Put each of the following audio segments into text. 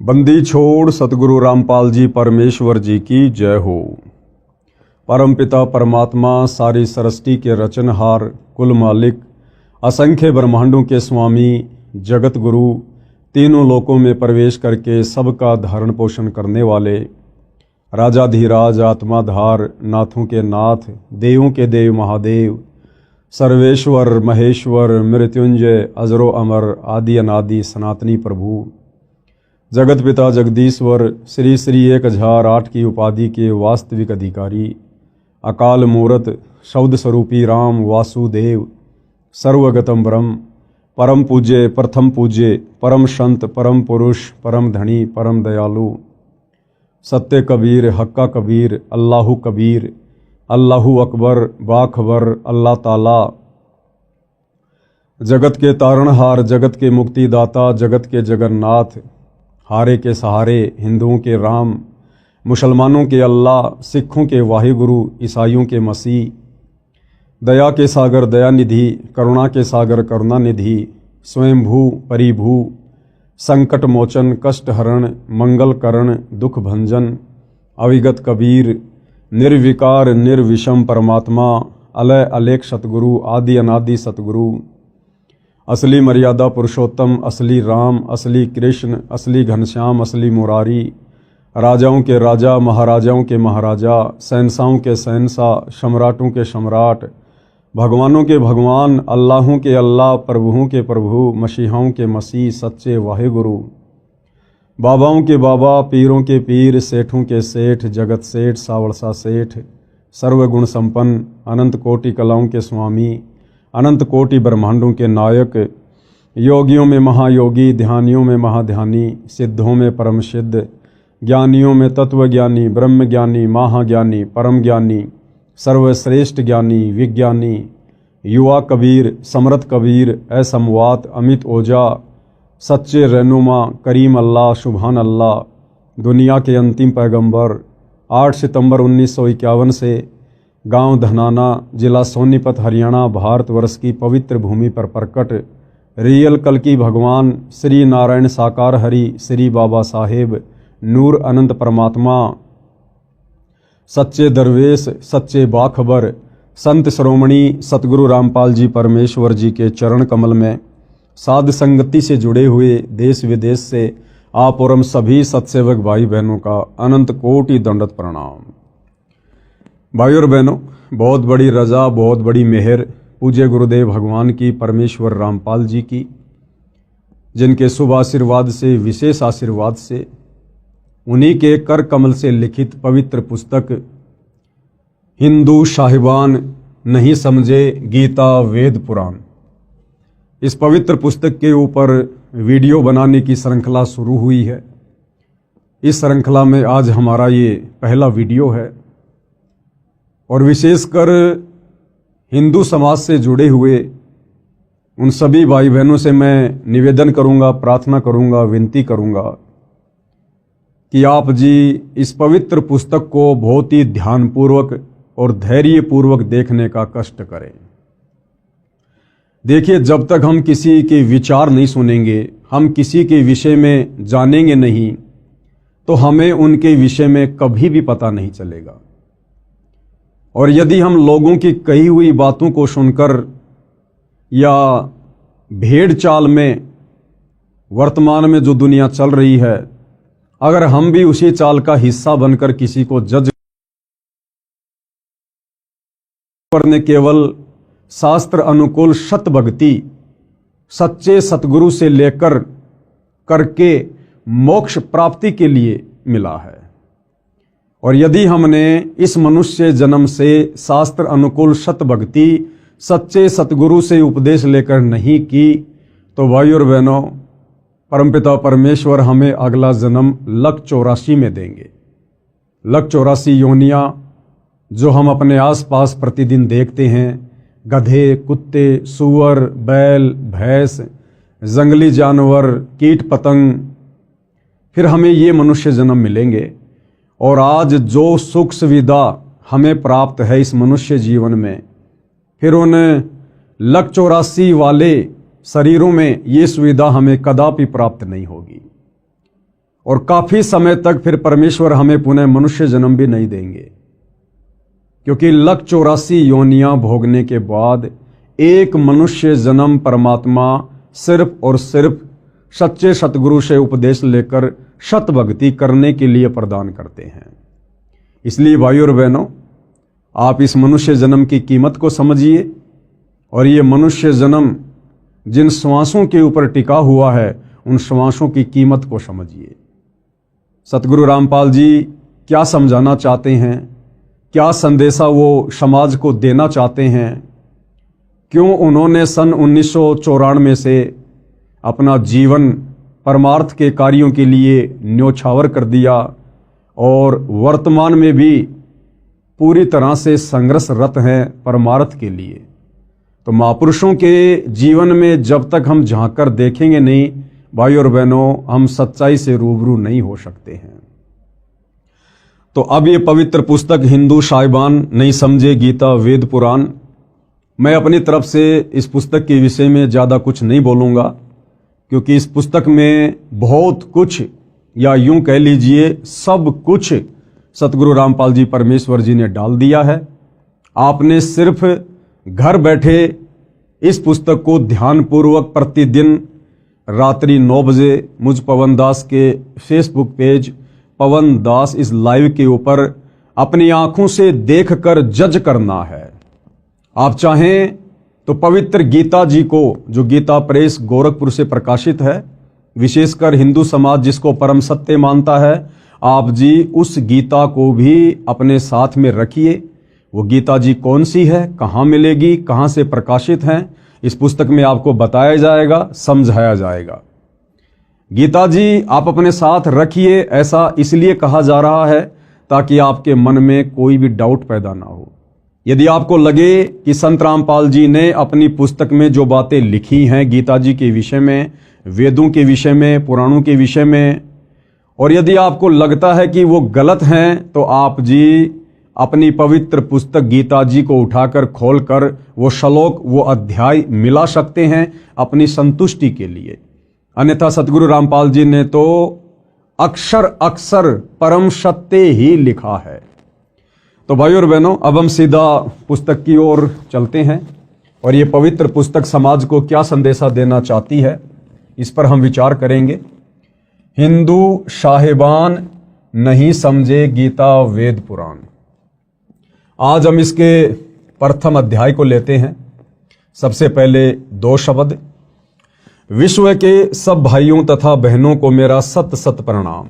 बंदी छोड़ सतगुरु रामपाल जी परमेश्वर जी की जय हो। परमपिता परमात्मा सारी सृष्टि के रचनहार, कुल मालिक, असंख्य ब्रह्मांडों के स्वामी, जगत गुरु, तीनों लोकों में प्रवेश करके सबका धारण पोषण करने वाले, राजाधिराज, आत्माधार, नाथों के नाथ, देवों के देव महादेव, सर्वेश्वर महेश्वर, मृत्युंजय, अजरो अमर, आदि अनादि सनातनी प्रभु, जगत पिता जगदीश्वर, श्री श्री 1008 की उपाधि के वास्तविक अधिकारी, अकाल मूरत, शब्द स्वरूपी राम वासुदेव, सर्वगतम ब्रह्म, परम पूज्य, प्रथम पूज्य, परम संत, परम पुरुष, परम धनी, परम दयालु, सत्य कबीर, हक्का कबीर, अल्लाहु कबीर, अल्लाहु अकबर, बाखबर, अल्लाह ताला, जगत के तारणहार, जगत के मुक्तिदाता, जगत के जगन्नाथ, हारे के सहारे, हिंदुओं के राम, मुसलमानों के अल्लाह, सिखों के वाहिगुरु, ईसाइयों के मसीह, दया के सागर दयानिधि, करुणा के सागर करुणानिधि, स्वयंभू परिभू, संकट मोचन, कष्ट हरण, मंगल करण, दुख भंजन, अविगत कबीर, निर्विकार निर्विषम परमात्मा, अलय अलेख सतगुरु, आदि अनादि सतगुरु, असली मर्यादा पुरुषोत्तम, असली राम, असली कृष्ण, असली घनश्याम, असली मुरारी, राजाओं के राजा, महाराजाओं के महाराजा, शहंशाहों के शहंशाह, सम्राटों के सम्राट, भगवानों के भगवान, अल्लाहों के अल्लाह, प्रभुओं के प्रभु, मसीहाओं के मसीह, सच्चे वाहिगुरु, बाबाओं के बाबा, पीरों के पीर, सेठों के सेठ, जगत सेठ, सावड़सा सेठ, सर्वगुण संपन्न, अनंत कोटि कलाओं के स्वामी, अनंत कोटि ब्रह्मांडों के नायक, योगियों में महायोगी, ध्यानियों में महाध्यानी, सिद्धों में परम सिद्ध, ज्ञानियों में तत्वज्ञानी, ब्रह्म ज्ञानी, महाज्ञानी, परम ज्ञानी, सर्वश्रेष्ठ ज्ञानी, विज्ञानी, युवा कबीर, समर्थ कबीर, असमवात, अमित ओजा, सच्चे रहनुमा, करीम अल्लाह, सुभान अल्लाह, दुनिया के अंतिम पैगंबर, 8 सितंबर 1951 से गांव धनाना, जिला सोनीपत, हरियाणा, भारतवर्ष की पवित्र भूमि पर प्रकट रियल कल्कि भगवान श्री नारायण साकार हरि, श्री बाबा साहेब, नूर अनंत परमात्मा, सच्चे दरवेश, सच्चे बाखबर, संत श्रोमणी सतगुरु रामपाल जी परमेश्वर जी के चरण कमल में साध संगति से जुड़े हुए देश विदेश से आप और हम सभी सत्सेवक भाई बहनों का अनंत कोटि दंडवत प्रणाम। भाई और बहनों, बहुत बड़ी रजा, बहुत बड़ी मेहर पूज्य गुरुदेव भगवान की, परमेश्वर रामपाल जी की, जिनके शुभ आशीर्वाद से, विशेष आशीर्वाद से, उन्हीं के कर कमल से लिखित पवित्र पुस्तक हिंदू साहिबान नहीं समझे गीता वेद पुराण, इस पवित्र पुस्तक के ऊपर वीडियो बनाने की श्रृंखला शुरू हुई है। इस श्रृंखला में आज हमारा ये पहला वीडियो है और विशेषकर हिंदू समाज से जुड़े हुए उन सभी भाई बहनों से मैं निवेदन करूंगा, प्रार्थना करूंगा, विनती करूंगा कि आप जी इस पवित्र पुस्तक को बहुत ही ध्यानपूर्वक और धैर्यपूर्वक देखने का कष्ट करें। देखिए, जब तक हम किसी के विचार नहीं सुनेंगे, हम किसी के विषय में जानेंगे नहीं, तो हमें उनके विषय में कभी भी पता नहीं चलेगा। और यदि हम लोगों की कही हुई बातों को सुनकर या भेड़ चाल में वर्तमान में जो दुनिया चल रही है, अगर हम भी उसी चाल का हिस्सा बनकर किसी को जज करने, केवल शास्त्र अनुकूल सत भक्ति सच्चे सतगुरु से लेकर करके मोक्ष प्राप्ति के लिए मिला है। और यदि हमने इस मनुष्य जन्म से शास्त्र अनुकूल सत भक्ति सच्चे सतगुरु से उपदेश लेकर नहीं की, तो भाई और बहनों, परमपिता परमेश्वर हमें अगला जन्म लक 84 में देंगे। लक 84 योनियां जो हम अपने आसपास प्रतिदिन देखते हैं, गधे, कुत्ते, सूअर, बैल, भैंस, जंगली जानवर, कीट पतंग, फिर हमें ये मनुष्य जन्म मिलेंगे। और आज जो सुख सुविधा हमें प्राप्त है इस मनुष्य जीवन में, फिर उन लक 84 वाले शरीरों में ये सुविधा हमें कदापि प्राप्त नहीं होगी। और काफी समय तक फिर परमेश्वर हमें पुनः मनुष्य जन्म भी नहीं देंगे, क्योंकि 184 योनियां भोगने के बाद एक मनुष्य जन्म परमात्मा सिर्फ और सिर्फ सच्चे सतगुरु से उपदेश लेकर सत भक्ति करने के लिए प्रदान करते हैं। इसलिए भाइयों और बहनों, आप इस मनुष्य जन्म की कीमत को समझिए और ये मनुष्य जन्म जिन श्वासों के ऊपर टिका हुआ है उन श्वासों की कीमत को समझिए। सतगुरु रामपाल जी क्या समझाना चाहते हैं, क्या संदेशा वो समाज को देना चाहते हैं, क्यों उन्होंने सन 1994 से अपना जीवन परमार्थ के कार्यों के लिए न्योछावर कर दिया और वर्तमान में भी पूरी तरह से संघर्षरत हैं परमार्थ के लिए। तो महापुरुषों के जीवन में जब तक हम झांक कर देखेंगे नहीं भाई और बहनों, हम सच्चाई से रूबरू नहीं हो सकते हैं। तो अब ये पवित्र पुस्तक हिंदू साहिबान नहीं समझे गीता वेद पुराण, मैं अपनी तरफ से इस पुस्तक के विषय में ज़्यादा कुछ नहीं बोलूँगा, क्योंकि इस पुस्तक में बहुत कुछ, या यूं कह लीजिए सब कुछ सतगुरु रामपाल जी परमेश्वर जी ने डाल दिया है। आपने सिर्फ घर बैठे इस पुस्तक को ध्यानपूर्वक प्रतिदिन रात्रि 9 बजे मुझ पवन दास के फेसबुक पेज पवन दास इस लाइव के ऊपर अपनी आंखों से देखकर जज करना है। आप चाहें तो पवित्र गीता जी को, जो गीता प्रेस गोरखपुर से प्रकाशित है, विशेषकर हिंदू समाज जिसको परम सत्य मानता है, आप जी उस गीता को भी अपने साथ में रखिए। वो गीता जी कौन सी है, कहाँ मिलेगी, कहाँ से प्रकाशित हैं, इस पुस्तक में आपको बताया जाएगा, समझाया जाएगा। गीता जी आप अपने साथ रखिए, ऐसा इसलिए कहा जा रहा है ताकि आपके मन में कोई भी डाउट पैदा ना हो। यदि आपको लगे कि संत रामपाल जी ने अपनी पुस्तक में जो बातें लिखी हैं गीता जी के विषय में, वेदों के विषय में, पुराणों के विषय में, और यदि आपको लगता है कि वो गलत हैं, तो आप जी अपनी पवित्र पुस्तक गीता जी को उठाकर खोलकर वो श्लोक, वो अध्याय मिला सकते हैं अपनी संतुष्टि के लिए। अन्यथा सतगुरु रामपाल जी ने तो अक्षर अक्षर परम सत्य ही लिखा है। तो भाइयों और बहनों, अब हम सीधा पुस्तक की ओर चलते हैं और ये पवित्र पुस्तक समाज को क्या संदेशा देना चाहती है, इस पर हम विचार करेंगे। हिंदू साहिबान नहीं समझे गीता वेद पुराण। आज हम इसके प्रथम अध्याय को लेते हैं। सबसे पहले 2 शब्द। विश्व के सब भाइयों तथा बहनों को मेरा सत सत प्रणाम।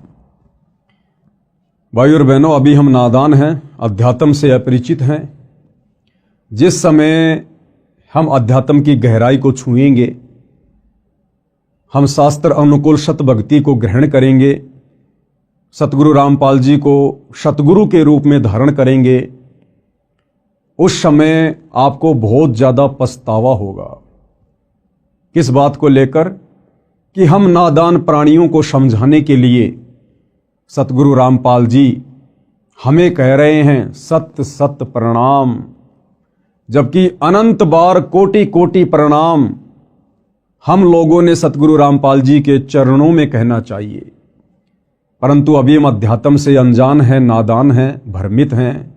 भाइयों और बहनों, अभी हम नादान हैं, अध्यात्म से अपरिचित हैं। जिस समय हम अध्यात्म की गहराई को छुएंगे, हम शास्त्र अनुकूल सत भक्ति को ग्रहण करेंगे, सतगुरु रामपाल जी को सतगुरु के रूप में धारण करेंगे, उस समय आपको बहुत ज़्यादा पछतावा होगा। किस बात को लेकर? कि हम नादान प्राणियों को समझाने के लिए सतगुरु रामपाल जी हमें कह रहे हैं सत सत प्रणाम, जबकि अनंत बार कोटि कोटि प्रणाम हम लोगों ने सतगुरु रामपाल जी के चरणों में कहना चाहिए। परंतु अभी हम अध्यात्म से अनजान हैं, नादान हैं, भ्रमित हैं।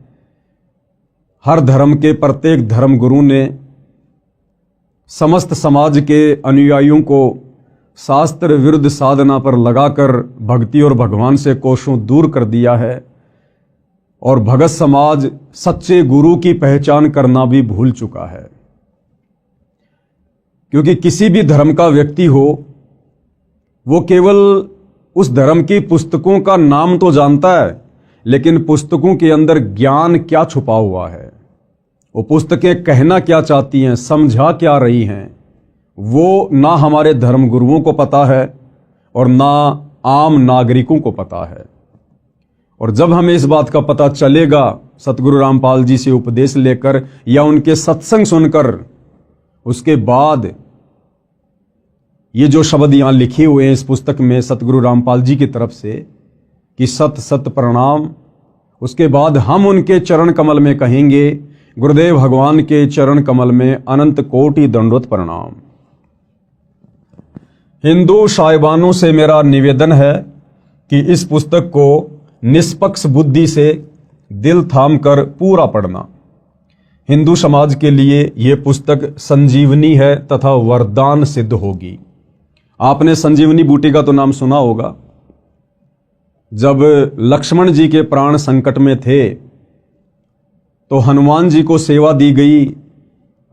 हर धर्म के प्रत्येक धर्म गुरु ने समस्त समाज के अनुयायियों को शास्त्र विरुद्ध साधना पर लगाकर भक्ति और भगवान से कोसों दूर कर दिया है, और भगत समाज सच्चे गुरु की पहचान करना भी भूल चुका है। क्योंकि किसी भी धर्म का व्यक्ति हो, वो केवल उस धर्म की पुस्तकों का नाम तो जानता है, लेकिन पुस्तकों के अंदर ज्ञान क्या छुपा हुआ है, वो पुस्तकें कहना क्या चाहती हैं, समझा क्या रही हैं, वो ना हमारे धर्म गुरुओं को पता है और ना आम नागरिकों को पता है। और जब हमें इस बात का पता चलेगा सतगुरु रामपाल जी से उपदेश लेकर या उनके सत्संग सुनकर, उसके बाद ये जो शब्द यहाँ लिखे हुए हैं इस पुस्तक में सतगुरु रामपाल जी की तरफ से कि सत सत प्रणाम, उसके बाद हम उनके चरण कमल में कहेंगे गुरुदेव भगवान के चरण कमल में अनंत कोटि दंडवत प्रणाम। हिंदू साहिबानों से मेरा निवेदन है कि इस पुस्तक को निष्पक्ष बुद्धि से दिल थाम कर पूरा पढ़ना। हिंदू समाज के लिए यह पुस्तक संजीवनी है तथा वरदान सिद्ध होगी। आपने संजीवनी बूटी का तो नाम सुना होगा। जब लक्ष्मण जी के प्राण संकट में थे तो हनुमान जी को सेवा दी गई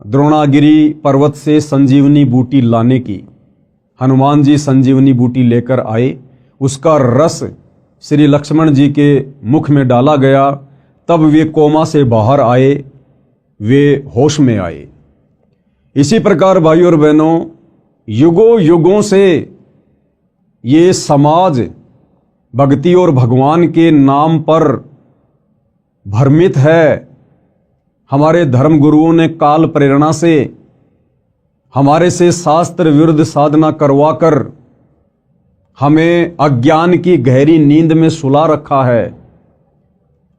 द्रोणागिरी पर्वत से संजीवनी बूटी लाने की। हनुमान जी संजीवनी बूटी लेकर आए, उसका रस श्री लक्ष्मण जी के मुख में डाला गया, तब वे कोमा से बाहर आए, वे होश में आए। इसी प्रकार भाइयों और बहनों, युगों युगों से ये समाज भक्ति और भगवान के नाम पर भ्रमित है। हमारे धर्म गुरुओं ने काल प्रेरणा से हमारे से शास्त्र विरुद्ध साधना करवाकर हमें अज्ञान की गहरी नींद में सुला रखा है।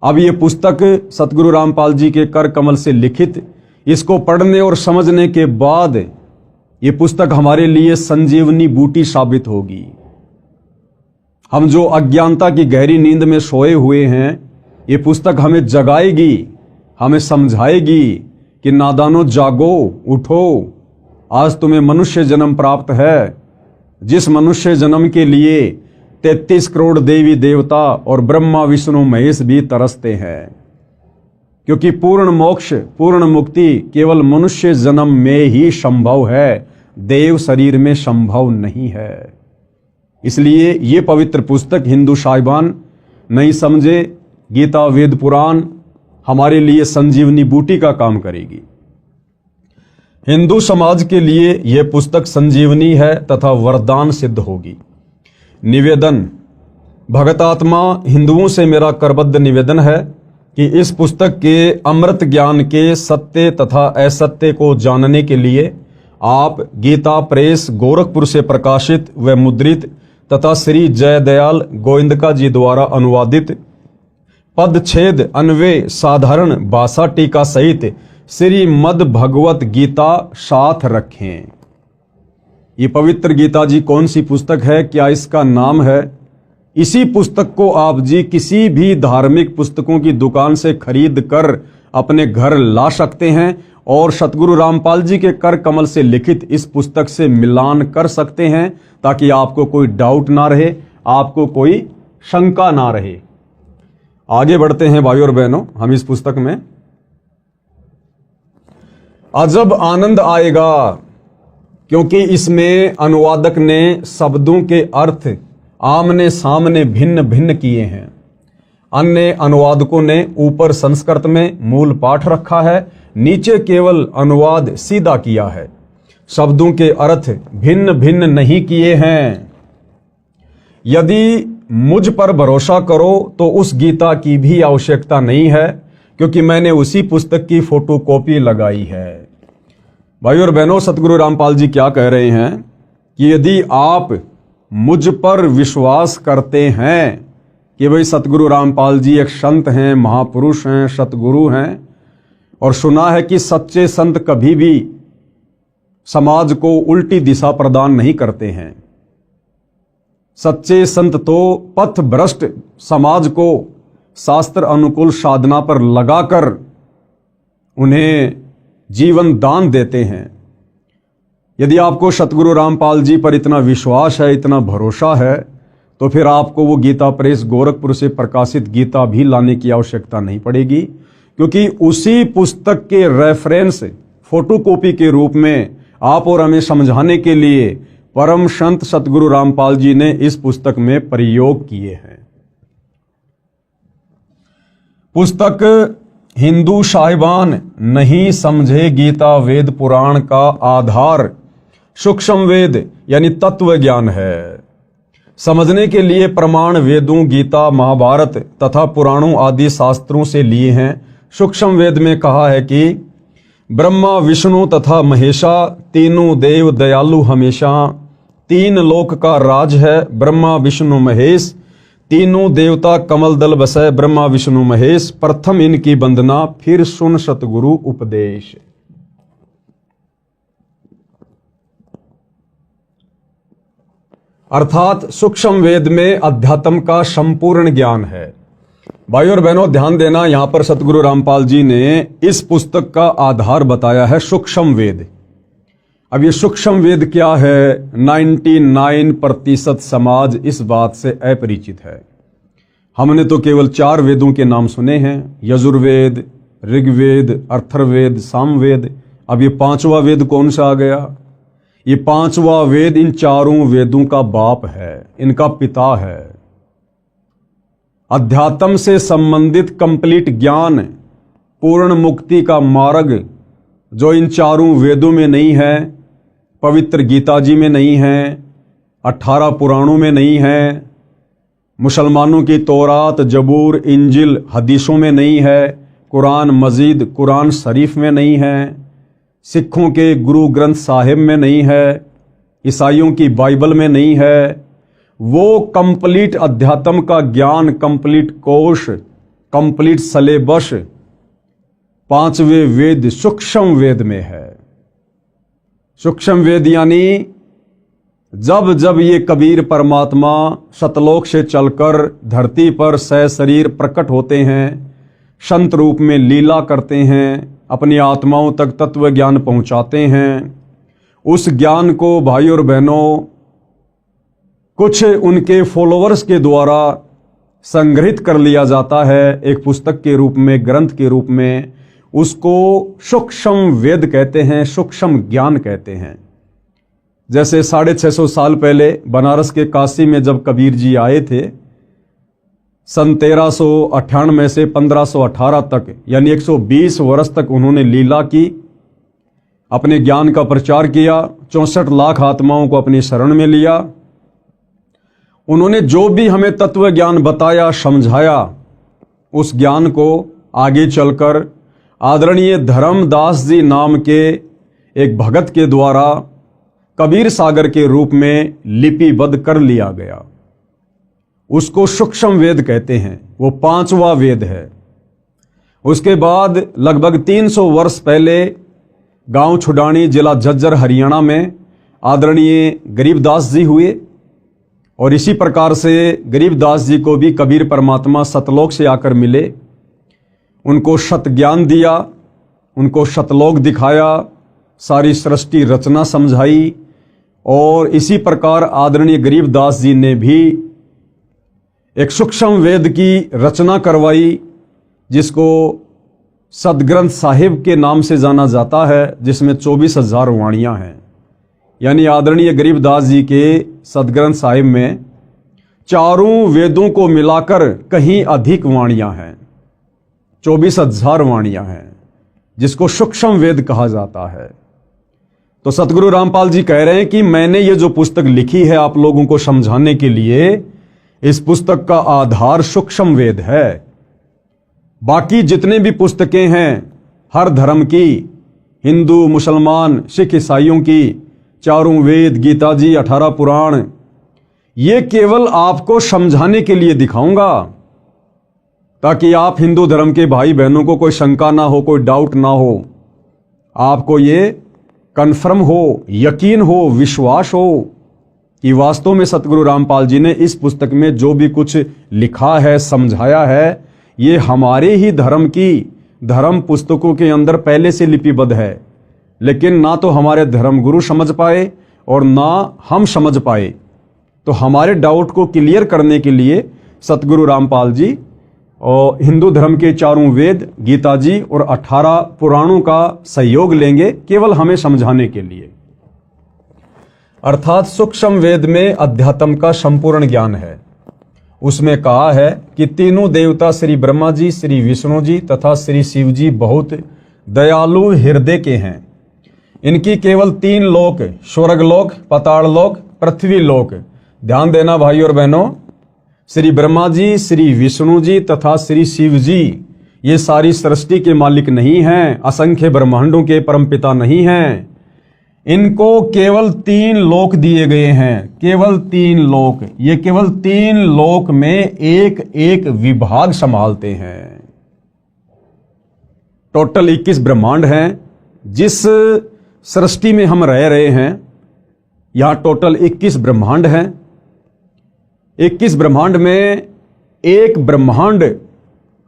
अब ये पुस्तक सतगुरु रामपाल जी के कर कमल से लिखित, इसको पढ़ने और समझने के बाद ये पुस्तक हमारे लिए संजीवनी बूटी साबित होगी। हम जो अज्ञानता की गहरी नींद में सोए हुए हैं, ये पुस्तक हमें जगाएगी, हमें समझाएगी कि नादानो जागो, उठो, आज तुम्हें मनुष्य जन्म प्राप्त है, जिस मनुष्य जन्म के लिए 33 करोड़ देवी देवता और ब्रह्मा विष्णु महेश भी तरसते हैं। क्योंकि पूर्ण मोक्ष, पूर्ण मुक्ति केवल मनुष्य जन्म में ही संभव है, देव शरीर में संभव नहीं है। इसलिए ये पवित्र पुस्तक हिंदू साहिबान नहीं समझे, गीता वेद पुराण हमारे लिए संजीवनी बूटी का काम करेगी। हिंदू समाज के लिए यह पुस्तक संजीवनी है तथा वरदान सिद्ध होगी। निवेदन, भगतात्मा हिंदुओं से मेरा करबद्ध निवेदन है कि इस पुस्तक के अमृत ज्ञान के सत्य तथा असत्य को जानने के लिए आप गीता प्रेस गोरखपुर से प्रकाशित व मुद्रित तथा श्री जयदयाल गोविंदका जी द्वारा अनुवादित पदछेद अन्वय साधारण भाषा टीका सहित श्रीमद् भगवत गीता साथ रखें। ये पवित्र गीता जी कौन सी पुस्तक है, क्या इसका नाम है? इसी पुस्तक को आप जी किसी भी धार्मिक पुस्तकों की दुकान से खरीद कर अपने घर ला सकते हैं और सतगुरु रामपाल जी के कर कमल से लिखित इस पुस्तक से मिलान कर सकते हैं, ताकि आपको कोई डाउट ना रहे, आपको कोई शंका ना रहे। आगे बढ़ते हैं भाइयों और बहनों, हम इस पुस्तक में अजब आनंद आएगा, क्योंकि इसमें अनुवादक ने शब्दों के अर्थ आमने सामने भिन्न भिन्न किए हैं। अन्य अनुवादकों ने ऊपर संस्कृत में मूल पाठ रखा है, नीचे केवल अनुवाद सीधा किया है, शब्दों के अर्थ भिन्न भिन्न नहीं किए हैं। यदि मुझ पर भरोसा करो तो उस गीता की भी आवश्यकता नहीं है, क्योंकि मैंने उसी पुस्तक की फोटोकॉपी लगाई है। भाइयों और बहनों, सतगुरु रामपाल जी क्या कह रहे हैं कि यदि आप मुझ पर विश्वास करते हैं कि भाई सतगुरु रामपाल जी एक संत हैं, महापुरुष हैं, सतगुरु हैं, और सुना है कि सच्चे संत कभी भी समाज को उल्टी दिशा प्रदान नहीं करते हैं। सच्चे संत तो पथ भ्रष्ट समाज को शास्त्र अनुकूल साधना पर लगाकर उन्हें जीवन दान देते हैं। यदि आपको सतगुरु रामपाल जी पर इतना विश्वास है, इतना भरोसा है, तो फिर आपको वो गीता प्रेस गोरखपुर से प्रकाशित गीता भी लाने की आवश्यकता नहीं पड़ेगी, क्योंकि उसी पुस्तक के रेफरेंस फोटोकॉपी के रूप में आप और हमें समझाने के लिए परम संत सतगुरु रामपाल जी ने इस पुस्तक में प्रयोग किए हैं। पुस्तक हिंदू साहिबान नहीं समझे गीता वेद पुराण का आधार सूक्ष्म वेद यानी तत्व ज्ञान है। समझने के लिए प्रमाण वेदों, गीता, महाभारत तथा पुराणों आदि शास्त्रों से लिए हैं। सूक्ष्म वेद में कहा है कि ब्रह्मा विष्णु तथा महेशा तीनों देव दयालु हमेशा, तीन लोक का राज है ब्रह्मा विष्णु महेश, तीनों देवता कमल दल बसै ब्रह्मा विष्णु महेश, प्रथम इनकी वंदना फिर सुन सतगुरु उपदेश। अर्थात सूक्ष्म वेद में अध्यात्म का संपूर्ण ज्ञान है। भाई और बहनों ध्यान देना, यहां पर सतगुरु रामपाल जी ने इस पुस्तक का आधार बताया है सूक्ष्म वेद। अब ये सूक्ष्म वेद क्या है, 99% समाज इस बात से अपरिचित है। हमने तो केवल 4 वेदों के नाम सुने हैं, यजुर्वेद, ऋग्वेद, अथर्ववेद, सामवेद। अब ये 5वां वेद कौन सा आ गया? ये 5वां वेद इन 4 वेदों का बाप है, इनका पिता है। अध्यात्म से संबंधित कंप्लीट ज्ञान, पूर्ण मुक्ति का मार्ग जो इन 4 वेदों में नहीं है, पवित्र गीता जी में नहीं है, 18 पुराणों में नहीं है, मुसलमानों की तौरात, जबूर, इंजिल, हदीसों में नहीं है, कुरान मजीद, कुरान शरीफ में नहीं है, सिखों के गुरु ग्रंथ साहिब में नहीं है, ईसाइयों की बाइबल में नहीं है, वो कंप्लीट अध्यात्म का ज्ञान, कंप्लीट कोश, कंप्लीट सलेबस 5वें वेद सूक्ष्म वेद में है। सूक्ष्म वेद यानी जब जब ये कबीर परमात्मा सतलोक से चलकर धरती पर सशरीर प्रकट होते हैं, संत रूप में लीला करते हैं, अपनी आत्माओं तक तत्व ज्ञान पहुंचाते हैं, उस ज्ञान को भाई और बहनों कुछ उनके फॉलोअर्स के द्वारा संग्रहित कर लिया जाता है एक पुस्तक के रूप में, ग्रंथ के रूप में। उसको सूक्ष्म वेद कहते हैं, सूक्ष्म ज्ञान कहते हैं। जैसे 650 साल पहले बनारस के काशी में जब कबीर जी आए थे, सन 1398 से 1518 तक, यानी 120 वर्ष तक उन्होंने लीला की, अपने ज्ञान का प्रचार किया, 64 लाख आत्माओं को अपनी शरण में लिया। उन्होंने जो भी हमें तत्व ज्ञान बताया, समझाया, उस ज्ञान को आगे चलकर आदरणीय धर्मदास जी नाम के एक भगत के द्वारा कबीर सागर के रूप में लिपिबद्ध कर लिया गया। उसको सूक्ष्म वेद कहते हैं, वो 5वां वेद है। उसके बाद लगभग 300 वर्ष पहले गांव छुडानी, जिला झज्जर, हरियाणा में आदरणीय गरीबदास जी हुए, और इसी प्रकार से गरीबदास जी को भी कबीर परमात्मा सतलोक से आकर मिले, उनको सत ज्ञान दिया, उनको सतलोक दिखाया, सारी सृष्टि रचना समझाई, और इसी प्रकार आदरणीय गरीबदास जी ने भी एक सूक्ष्म वेद की रचना करवाई, जिसको सदग्रंथ साहिब के नाम से जाना जाता है, जिसमें 24,000 वाणियां हैं। यानी आदरणीय गरीबदास जी के सदग्रंथ साहिब में 4 वेदों को मिलाकर कहीं अधिक वाणियां हैं, 24,000 वाणियां हैं, जिसको सूक्ष्म वेद कहा जाता है। तो सतगुरु रामपाल जी कह रहे हैं कि मैंने ये जो पुस्तक लिखी है आप लोगों को समझाने के लिए, इस पुस्तक का आधार सूक्ष्म वेद है। बाकी जितने भी पुस्तकें हैं हर धर्म की, हिंदू, मुसलमान, सिख, ईसाइयों की, 4 वेद, गीता जी, 18 पुराण, ये केवल आपको समझाने के लिए दिखाऊंगा, ताकि आप हिंदू धर्म के भाई बहनों को कोई शंका ना हो, कोई डाउट ना हो, आपको ये कन्फर्म हो, यकीन हो, विश्वास हो कि वास्तव में सतगुरु रामपाल जी ने इस पुस्तक में जो भी कुछ लिखा है, समझाया है, ये हमारे ही धर्म की धर्म पुस्तकों के अंदर पहले से लिपिबद्ध है। लेकिन ना तो हमारे धर्मगुरु समझ पाए और ना हम समझ पाए। तो हमारे डाउट को क्लियर करने के लिए सतगुरु रामपाल जी और हिंदू धर्म के 4 वेद, गीता जी और 18 पुराणों का सहयोग लेंगे, केवल हमें समझाने के लिए। अर्थात सूक्ष्म वेद में अध्यात्म का संपूर्ण ज्ञान है। उसमें कहा है कि तीनों देवता श्री ब्रह्मा जी, श्री विष्णु जी तथा श्री शिव जी बहुत दयालु हृदय के हैं। इनकी केवल 3 लोक, स्वर्गलोक, पाताललोक, पृथ्वी लोक। ध्यान देना भाई और बहनों, श्री ब्रह्मा जी, श्री विष्णु जी तथा श्री शिव जी ये सारी सृष्टि के मालिक नहीं हैं, असंख्य ब्रह्मांडों के परमपिता नहीं हैं। इनको केवल 3 लोक दिए गए हैं, केवल 3 लोक। ये केवल 3 लोक में एक एक विभाग संभालते हैं। टोटल 21 ब्रह्मांड हैं। जिस सृष्टि में हम रह रहे हैं, यहां टोटल 21 ब्रह्मांड हैं। 21 ब्रह्मांड में एक ब्रह्मांड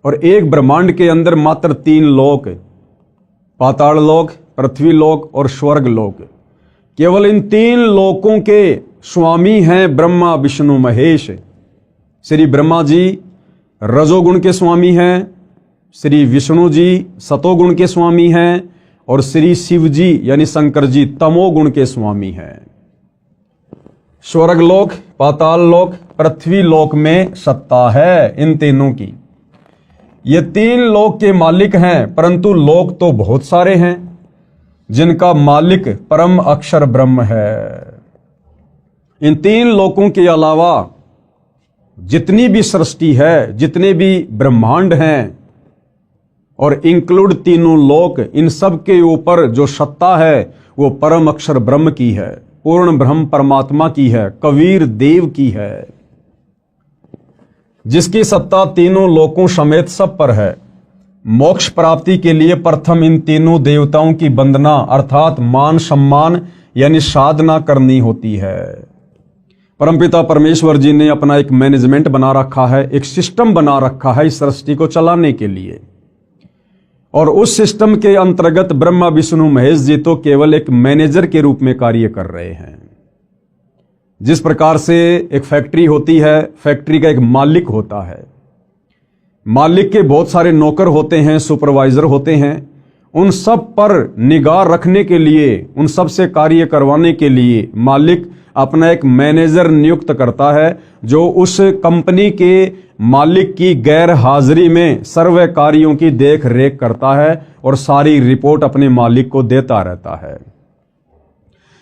और एक ब्रह्मांड के अंदर मात्र 3 लोक, पाताल लोक, पृथ्वी लोक और स्वर्ग लोक। केवल इन 3 लोकों के स्वामी हैं ब्रह्मा विष्णु महेश। श्री ब्रह्मा जी रजोगुण के स्वामी हैं, श्री विष्णु जी सतोगुण के स्वामी हैं और श्री शिव जी यानी शंकर जी तमोगुण के स्वामी हैं। स्वर्ग लोक, पाताल लोक, पृथ्वी लोक में सत्ता है इन तीनों की। ये 3 लोक के मालिक हैं, परंतु लोक तो बहुत सारे हैं जिनका मालिक परम अक्षर ब्रह्म है। इन 3 लोकों के अलावा जितनी भी सृष्टि है, जितने भी ब्रह्मांड हैं और इंक्लूड तीनों लोक, इन सब के ऊपर जो सत्ता है वो परम अक्षर ब्रह्म की है, पूर्ण ब्रह्म परमात्मा की है, कबीर देव की है, जिसकी सत्ता तीनों लोकों समेत सब पर है। मोक्ष प्राप्ति के लिए प्रथम इन तीनों देवताओं की वंदना अर्थात मान सम्मान यानी साधना करनी होती है। परमपिता परमेश्वर जी ने अपना एक मैनेजमेंट बना रखा है, एक सिस्टम बना रखा है इस सृष्टि को चलाने के लिए, और उस सिस्टम के अंतर्गत ब्रह्मा विष्णु महेश जी तो केवल एक मैनेजर के रूप में कार्य कर रहे हैं। जिस प्रकार से एक फैक्ट्री होती है, फैक्ट्री का एक मालिक होता है, मालिक के बहुत सारे नौकर होते हैं, सुपरवाइजर होते हैं, उन सब पर निगाह रखने के लिए, उन सब से कार्य करवाने के लिए मालिक अपना एक मैनेजर नियुक्त करता है, जो उस कंपनी के मालिक की गैर हाजिरी में सर्व कार्यों की देख रेख करता है और सारी रिपोर्ट अपने मालिक को देता रहता है।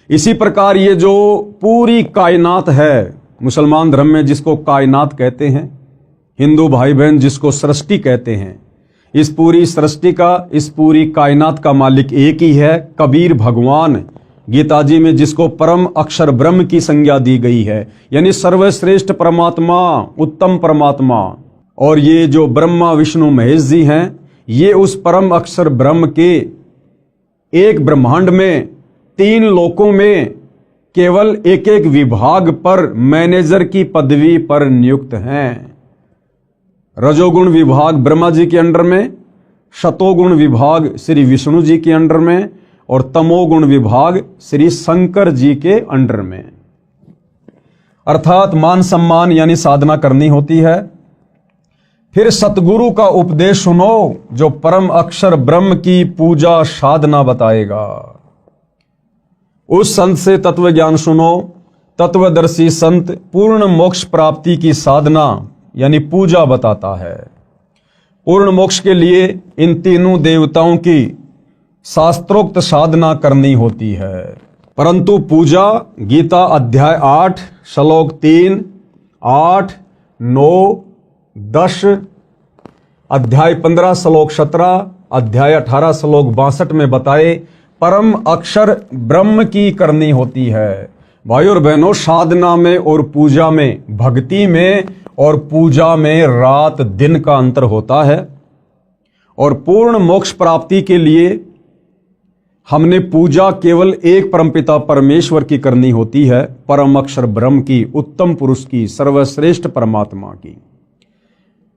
इसी प्रकार ये जो पूरी कायनात है, मुसलमान धर्म में जिसको कायनात कहते हैं, हिंदू भाई बहन जिसको सृष्टि कहते हैं, इस पूरी सृष्टि का, इस पूरी कायनात का मालिक एक ही है, कबीर भगवान। गीता जी में जिसको परम अक्षर ब्रह्म की संज्ञा दी गई है, यानी सर्वश्रेष्ठ परमात्मा, उत्तम परमात्मा। और ये जो ब्रह्मा विष्णु महेश जी हैं, ये उस परम अक्षर ब्रह्म के एक ब्रह्मांड में 3 लोकों में केवल एक एक विभाग पर मैनेजर की पदवी पर नियुक्त हैं। रजोगुण विभाग ब्रह्मा जी के अंडर में, शतोगुण विभाग श्री विष्णु जी के अंडर में और तमोगुण विभाग श्री शंकर जी के अंडर में। अर्थात मान सम्मान यानी साधना करनी होती है। फिर सतगुरु का उपदेश सुनो, जो परम अक्षर ब्रह्म की पूजा साधना बताएगा। उस संत से तत्व ज्ञान सुनो। तत्वदर्शी संत पूर्ण मोक्ष प्राप्ति की साधना यानी पूजा बताता है। पूर्ण मोक्ष के लिए इन तीनों देवताओं की शास्त्रोक्त साधना करनी होती है। परंतु पूजा गीता अध्याय 8 श्लोक 3, 8, 9, 10, अध्याय 15 श्लोक 17, अध्याय 18 श्लोक 62 में बताए परम अक्षर ब्रह्म की करनी होती है। भाई और बहनों, साधना में और पूजा में, भक्ति में और पूजा में रात दिन का अंतर होता है। और पूर्ण मोक्ष प्राप्ति के लिए हमने पूजा केवल एक परमपिता परमेश्वर की करनी होती है, परम अक्षर ब्रह्म की, उत्तम पुरुष की, सर्वश्रेष्ठ परमात्मा की।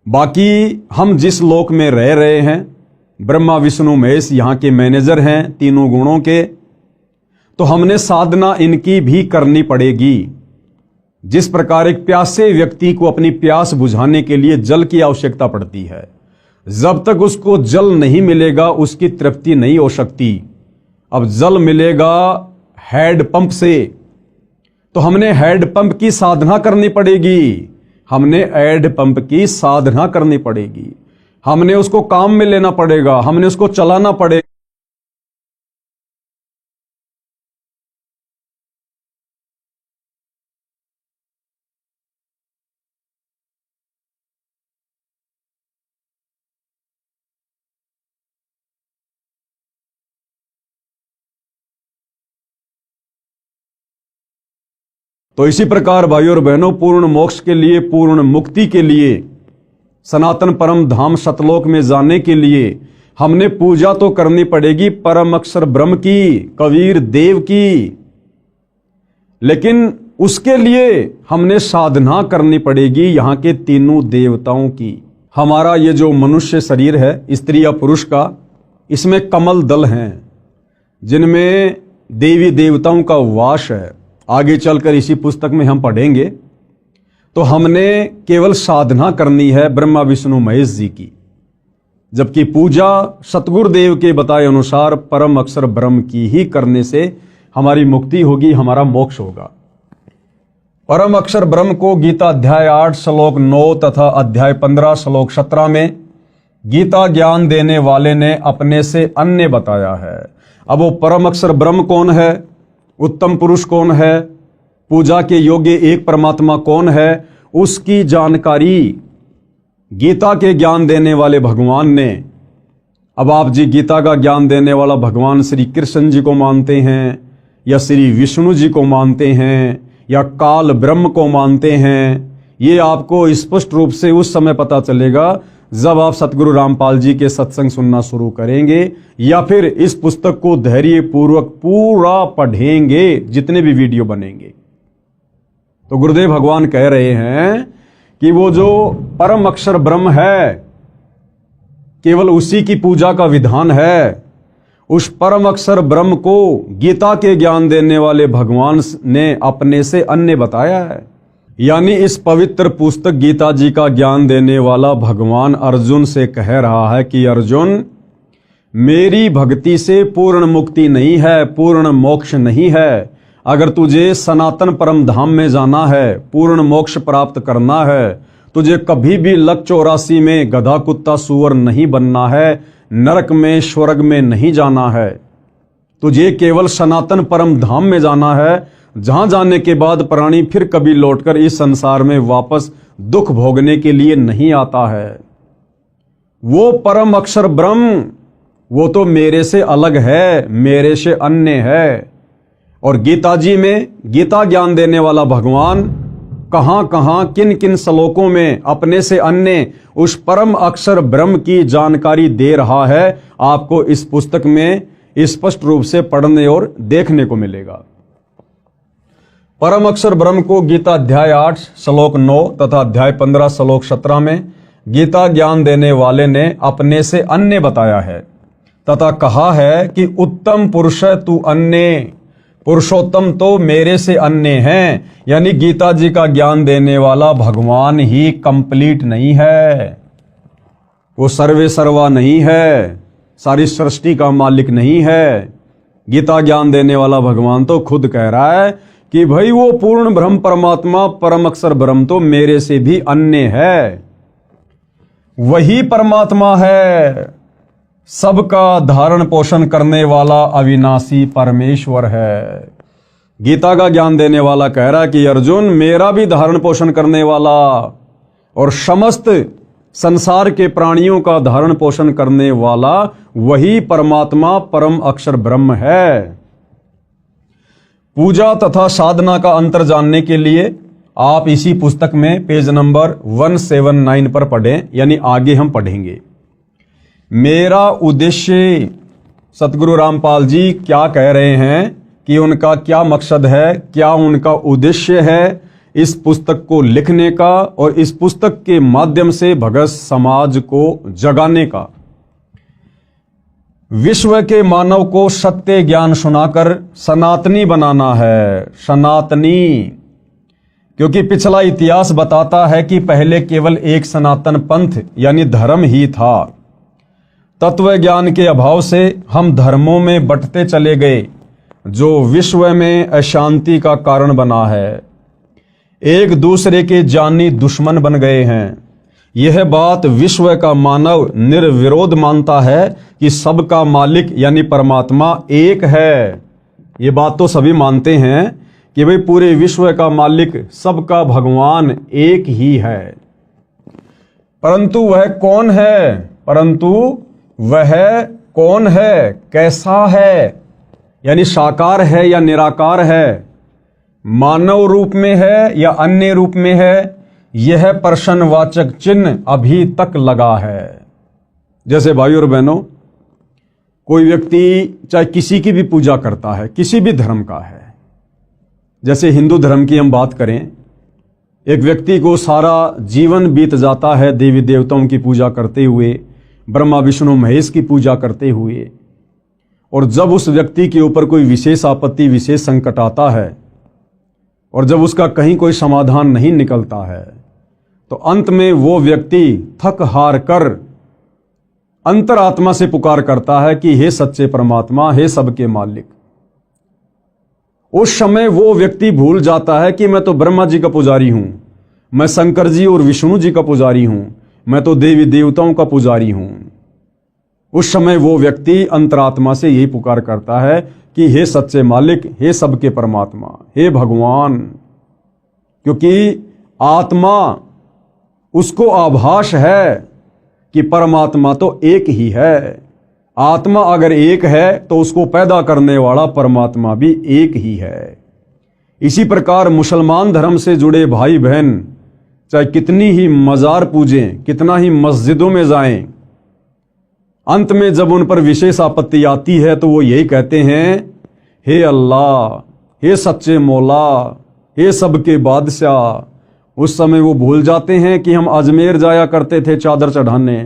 बाकी हम जिस लोक में रह रहे हैं, ब्रह्मा विष्णु महेश यहाँ के मैनेजर हैं तीनों गुणों के, तो हमने साधना इनकी भी करनी पड़ेगी। जिस प्रकार एक प्यासे व्यक्ति को अपनी प्यास बुझाने के लिए जल की आवश्यकता पड़ती है, जब तक उसको जल नहीं मिलेगा उसकी तृप्ति नहीं हो सकती। अब जल मिलेगा हैंड पंप से, तो हमने हैंड पंप की साधना करनी पड़ेगी, हमने हैंड पंप की साधना करनी पड़ेगी, हमने उसको काम में लेना पड़ेगा, हमने उसको चलाना पड़ेगा। तो इसी प्रकार भाइयों और बहनों, पूर्ण मोक्ष के लिए, पूर्ण मुक्ति के लिए, सनातन परम धाम सतलोक में जाने के लिए हमने पूजा तो करनी पड़ेगी परम अक्षर ब्रह्म की, कबीर देव की। लेकिन उसके लिए हमने साधना करनी पड़ेगी यहाँ के तीनों देवताओं की। हमारा ये जो मनुष्य शरीर है, स्त्री या पुरुष का, इसमें कमल दल हैं जिनमें देवी देवताओं का वास है। आगे चलकर इसी पुस्तक में हम पढ़ेंगे। तो हमने केवल साधना करनी है ब्रह्मा विष्णु महेश जी की, जबकि पूजा सतगुरुदेव के बताए अनुसार परम अक्षर ब्रह्म की ही करने से हमारी मुक्ति होगी, हमारा मोक्ष होगा। परम अक्षर ब्रह्म को गीता अध्याय 8 श्लोक 9 तथा अध्याय 15 श्लोक 17 में गीता ज्ञान देने वाले ने अपने से अन्य बताया है। अब वो परम अक्षर ब्रह्म कौन है, उत्तम पुरुष कौन है, पूजा के योग्य एक परमात्मा कौन है, उसकी जानकारी गीता के ज्ञान देने वाले भगवान ने। अब आप जी गीता का ज्ञान देने वाला भगवान श्री कृष्ण जी को मानते हैं या श्री विष्णु जी को मानते हैं या काल ब्रह्म को मानते हैं, ये आपको स्पष्ट रूप से उस समय पता चलेगा जब आप सतगुरु रामपाल जी के सत्संग सुनना शुरू करेंगे या फिर इस पुस्तक को धैर्य पूर्वक पूरा पढ़ेंगे, जितने भी वीडियो बनेंगे। तो गुरुदेव भगवान कह रहे हैं कि वो जो परम अक्षर ब्रह्म है, केवल उसी की पूजा का विधान है। उस परम अक्षर ब्रह्म को गीता के ज्ञान देने वाले भगवान ने अपने से अन्य बताया है। यानी इस पवित्र पुस्तक गीता जी का ज्ञान देने वाला भगवान अर्जुन से कह रहा है कि अर्जुन, मेरी भक्ति से पूर्ण मुक्ति नहीं है, पूर्ण मोक्ष नहीं है। अगर तुझे सनातन परम धाम में जाना है, पूर्ण मोक्ष प्राप्त करना है, तुझे कभी भी लक 84 में गधा कुत्ता सूअर नहीं बनना है, नरक में स्वर्ग में नहीं जाना है। तुझे केवल सनातन परम धाम में जाना है, जहां जाने के बाद प्राणी फिर कभी लौटकर इस संसार में वापस दुख भोगने के लिए नहीं आता है। वो परम अक्षर ब्रह्म, वो तो मेरे से अलग है, मेरे से अन्य है। और गीता जी में गीता ज्ञान देने वाला भगवान कहां कहां किन किन श्लोकों में अपने से अन्य उस परम अक्षर ब्रह्म की जानकारी दे रहा है, आपको इस पुस्तक में स्पष्ट रूप से पढ़ने और देखने को मिलेगा। परम अक्षर ब्रह्म को गीता अध्याय 8 श्लोक 9 तथा अध्याय 15 श्लोक 17 में गीता ज्ञान देने वाले ने अपने से अन्य बताया है तथा कहा है कि उत्तम पुरुष तू अन्य, पुरुषोत्तम तो मेरे से अन्य हैं। यानी गीता जी का ज्ञान देने वाला भगवान ही कंप्लीट नहीं है, वो सर्वे सर्वा नहीं है, सारी सृष्टि का मालिक नहीं है। गीता ज्ञान देने वाला भगवान तो खुद कह रहा है कि भाई वो पूर्ण ब्रह्म परमात्मा परम अक्षर ब्रह्म तो मेरे से भी अन्य है। वही परमात्मा है, सबका धारण पोषण करने वाला अविनाशी परमेश्वर है। गीता का ज्ञान देने वाला कह रहा है कि अर्जुन, मेरा भी धारण पोषण करने वाला और समस्त संसार के प्राणियों का धारण पोषण करने वाला वही परमात्मा परम अक्षर ब्रह्म है। पूजा तथा साधना का अंतर जानने के लिए आप इसी पुस्तक में पेज नंबर 179 पर पढ़ें, यानी आगे हम पढ़ेंगे। मेरा उद्देश्य, सतगुरु रामपाल जी क्या कह रहे हैं कि उनका क्या मकसद है, क्या उनका उद्देश्य है इस पुस्तक को लिखने का और इस पुस्तक के माध्यम से भगत समाज को जगाने का। विश्व के मानव को सत्य ज्ञान सुनाकर सनातनी बनाना है, सनातनी। क्योंकि पिछला इतिहास बताता है कि पहले केवल एक सनातन पंथ यानी धर्म ही था। तत्व ज्ञान के अभाव से हम धर्मों में बंटते चले गए, जो विश्व में अशांति का कारण बना है। एक दूसरे के जानी दुश्मन बन गए हैं। यह बात विश्व का मानव निर्विरोध मानता है कि सबका मालिक यानी परमात्मा एक है। ये बात तो सभी मानते हैं कि भाई पूरे विश्व का मालिक सबका भगवान एक ही है। परंतु वह कौन है, कैसा है, यानी साकार है या निराकार है, मानव रूप में है या अन्य रूप में है, यह प्रश्नवाचक चिन्ह अभी तक लगा है। जैसे भाइयों और बहनों, कोई व्यक्ति चाहे किसी की भी पूजा करता है, किसी भी धर्म का है, जैसे हिंदू धर्म की हम बात करें, एक व्यक्ति को सारा जीवन बीत जाता है देवी देवताओं की पूजा करते हुए, ब्रह्मा विष्णु महेश की पूजा करते हुए, और जब उस व्यक्ति के ऊपर कोई विशेष आपत्ति, विशेष संकट आता है और जब उसका कहीं कोई समाधान नहीं निकलता है, तो अंत में वो व्यक्ति थक हार कर अंतरात्मा से पुकार करता है कि हे सच्चे परमात्मा, हे सबके मालिक। उस समय वो व्यक्ति भूल जाता है कि मैं तो ब्रह्मा जी का पुजारी हूं, मैं शंकर जी और विष्णु जी का पुजारी हूं, मैं तो देवी देवताओं का पुजारी हूं। उस समय वो व्यक्ति अंतरात्मा से यही पुकार करता है कि हे सच्चे मालिक, हे सबके परमात्मा, हे भगवान। क्योंकि आत्मा उसको आभास है कि परमात्मा तो एक ही है। आत्मा अगर एक है तो उसको पैदा करने वाला परमात्मा भी एक ही है। इसी प्रकार मुसलमान धर्म से जुड़े भाई बहन चाहे कितनी ही मजार पूजें, कितना ही मस्जिदों में जाएं, अंत में जब उन पर विशेष आपत्ति आती है तो वो यही कहते हैं, हे अल्लाह, हे सच्चे मौला, हे सबके बादशाह। उस समय वो भूल जाते हैं कि हम अजमेर जाया करते थे चादर चढ़ाने,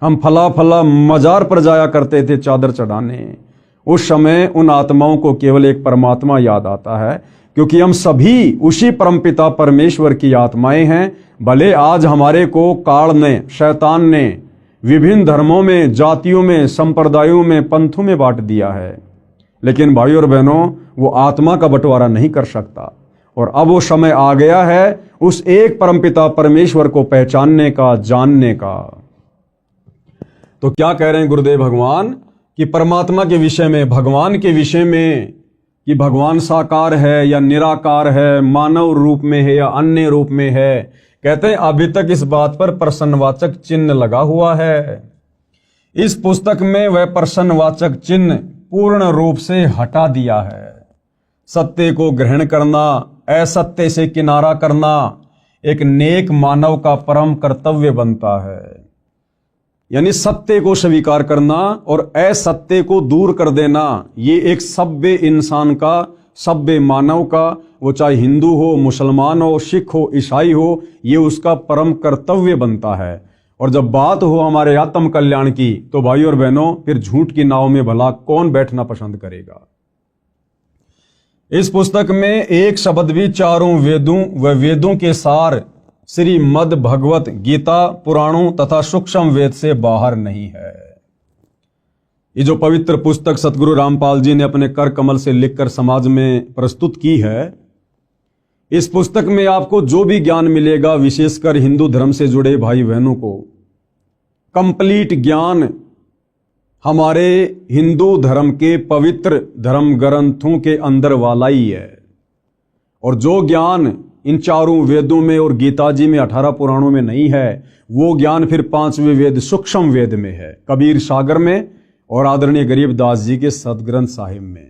हम फला फला मजार पर जाया करते थे चादर चढ़ाने। उस समय उन आत्माओं को केवल एक परमात्मा याद आता है, क्योंकि हम सभी उसी परमपिता परमेश्वर की आत्माएं हैं। भले आज हमारे को काल ने, शैतान ने विभिन्न धर्मों में, जातियों में, संप्रदायों में, पंथों में बांट दिया है, लेकिन भाइयों और बहनों, वो आत्मा का बंटवारा नहीं कर सकता। और अब वो समय आ गया है उस एक परमपिता परमेश्वर को पहचानने का, जानने का। तो क्या कह रहे हैं गुरुदेव भगवान कि परमात्मा के विषय में, भगवान के विषय में, कि भगवान साकार है या निराकार है, मानव रूप में है या अन्य रूप में है। कहते हैं अभी तक इस बात पर प्रश्नवाचक चिन्ह लगा हुआ है। इस पुस्तक में वह प्रश्नवाचक चिन्ह पूर्ण रूप से हटा दिया है। सत्य को ग्रहण करना, असत्य से किनारा करना एक नेक मानव का परम कर्तव्य बनता है। यानी सत्य को स्वीकार करना और असत्य को दूर कर देना, ये एक सभ्य इंसान का, सभ्य मानव का, वो चाहे हिंदू हो, मुसलमान हो, सिख हो, ईसाई हो, ये उसका परम कर्तव्य बनता है। और जब बात हो हमारे आत्म कल्याण की, तो भाइयों और बहनों, फिर झूठ की नाव में भला कौन बैठना पसंद करेगा। इस पुस्तक में एक शब्द भी चारों वेदों व वेदों के सार श्रीमद् भगवत गीता, पुराणों तथा सूक्ष्म वेद से बाहर नहीं है। ये जो पवित्र पुस्तक सतगुरु रामपाल जी ने अपने कर कमल से लिखकर समाज में प्रस्तुत की है, इस पुस्तक में आपको जो भी ज्ञान मिलेगा, विशेषकर हिंदू धर्म से जुड़े भाई बहनों को कंप्लीट ज्ञान हमारे हिंदू धर्म के पवित्र धर्म ग्रंथों के अंदर वाला ही है। और जो ज्ञान इन चारों वेदों में और गीता जी में 18 पुराणों में नहीं है, वो ज्ञान फिर 5वें वेद सूक्ष्म वेद में है, कबीर सागर में और आदरणीय गरीबदास जी के सदग्रंथ साहिब में।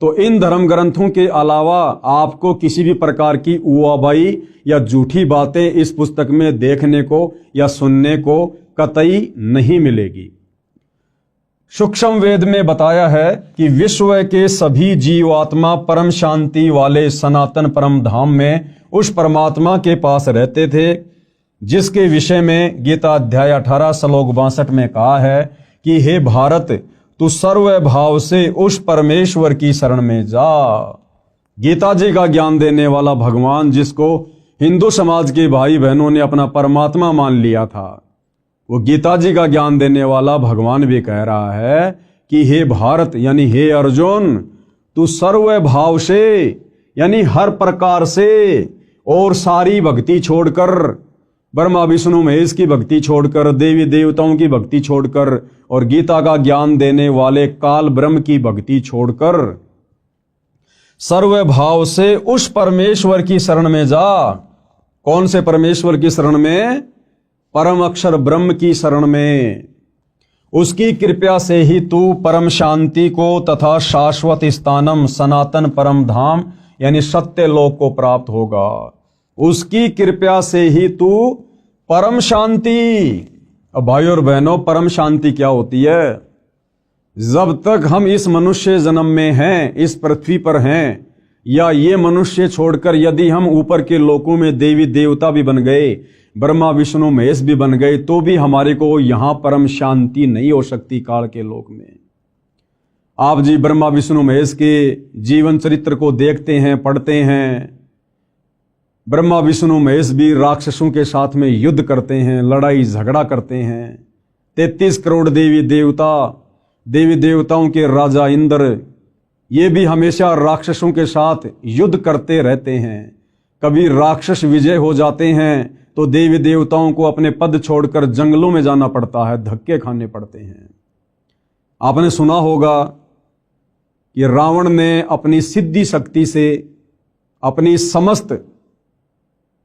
तो इन धर्म ग्रंथों के अलावा आपको किसी भी प्रकार की उवाबाई या झूठी बातें इस पुस्तक में देखने को या सुनने को कतई नहीं मिलेगी। सूक्ष्म वेद में बताया है कि विश्व के सभी जीवात्मा परम शांति वाले सनातन परम धाम में उस परमात्मा के पास रहते थे, जिसके विषय में गीता अध्याय 18 श्लोक 62 में कहा है कि हे भारत, तू सर्व भाव से उस परमेश्वर की शरण में जा। गीता जी का ज्ञान देने वाला भगवान, जिसको हिंदू समाज के भाई बहनों ने अपना परमात्मा मान लिया था, वो गीता जी का ज्ञान देने वाला भगवान भी कह रहा है कि हे भारत, यानी हे अर्जुन, तू सर्व भाव से, यानी हर प्रकार से, और सारी भक्ति छोड़कर, ब्रह्मा विष्णु महेश की भक्ति छोड़कर, देवी देवताओं की भक्ति छोड़कर, और गीता का ज्ञान देने वाले काल ब्रह्म की भक्ति छोड़कर सर्व भाव से उस परमेश्वर की शरण में जा। कौन से परमेश्वर की शरण में? परम अक्षर ब्रह्म की शरण में। उसकी कृपा से ही तू परम शांति को तथा शाश्वत स्थानम सनातन परम धाम यानी सत्य लोक को प्राप्त होगा। उसकी कृपा से ही तू परम शांति। अब भाइयों और बहनों, परम शांति क्या होती है? जब तक हम इस मनुष्य जन्म में हैं, इस पृथ्वी पर हैं, या ये मनुष्य छोड़कर यदि हम ऊपर के लोकों में देवी देवता भी बन गए, ब्रह्मा विष्णु महेश भी बन गए, तो भी हमारे को यहाँ परम शांति नहीं हो सकती काल के लोक में। आप जी ब्रह्मा विष्णु महेश के जीवन चरित्र को देखते हैं, पढ़ते हैं। ब्रह्मा विष्णु महेश भी राक्षसों के साथ में युद्ध करते हैं, लड़ाई झगड़ा करते हैं। 33 करोड़ देवी देवताओं के राजा इंद्र, ये भी हमेशा राक्षसों के साथ युद्ध करते रहते हैं। कभी राक्षस विजय हो जाते हैं तो देवी देवताओं को अपने पद छोड़कर जंगलों में जाना पड़ता है, धक्के खाने पड़ते हैं। आपने सुना होगा कि रावण ने अपनी सिद्धि शक्ति से अपनी समस्त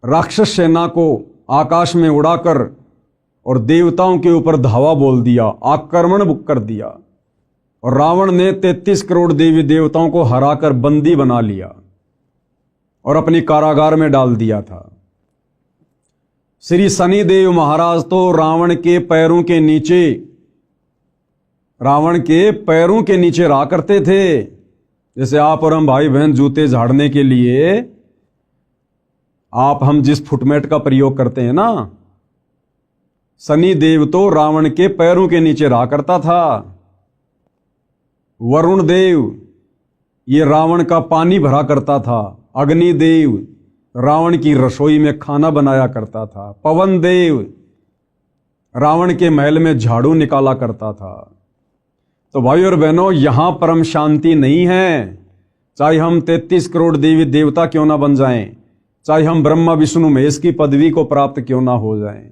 राक्षस सेना को आकाश में उड़ाकर और देवताओं के ऊपर धावा बोल दिया, आक्रमण कर दिया, और रावण ने 33 करोड़ देवी देवताओं को हराकर बंदी बना लिया और अपनी कारागार में डाल दिया था। श्री शनिदेव महाराज तो रावण के पैरों के नीचे रहा करते थे। जैसे आप और हम भाई बहन जूते झाड़ने के लिए हम जिस फुटमेट का प्रयोग करते हैं ना, शनिदेव तो रावण के पैरों के नीचे रहा करता था। वरुण देव ये रावण का पानी भरा करता था। अग्निदेव रावण की रसोई में खाना बनाया करता था। पवन देव रावण के महल में झाड़ू निकाला करता था। तो भाई और बहनों, यहां परम शांति नहीं है। चाहे हम 33 करोड़ देवी देवता क्यों ना बन जाएं, चाहे हम ब्रह्मा विष्णु महेश की पदवी को प्राप्त क्यों ना हो जाएं,